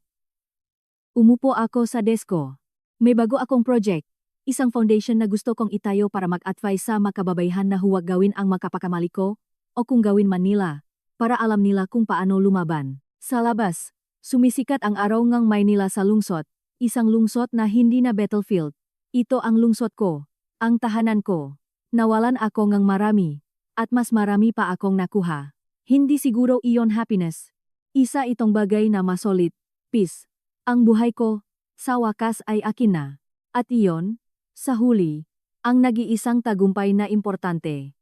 Umupo ako sa desko. May bago akong project. Isang foundation na gusto kong itayo para mag-advise sa makababayhan na huwag gawin ang makapakamali ko, o kung gawin man nila, para alam nila kung paano lumaban. Sa labas, sumisikat ang araw ngang Maynila sa lungsod, isang lungsod na hindi na battlefield. Ito ang lungsod ko, ang tahanan ko. Nawalan ako ngang marami, at mas marami pa akong nakuha. Hindi siguro iyon happiness. Isa itong bagay na masolid, peace. Ang buhay ko, sa wakas ay akin na. At iyon, sa huli, ang nag-iisang tagumpay na importante.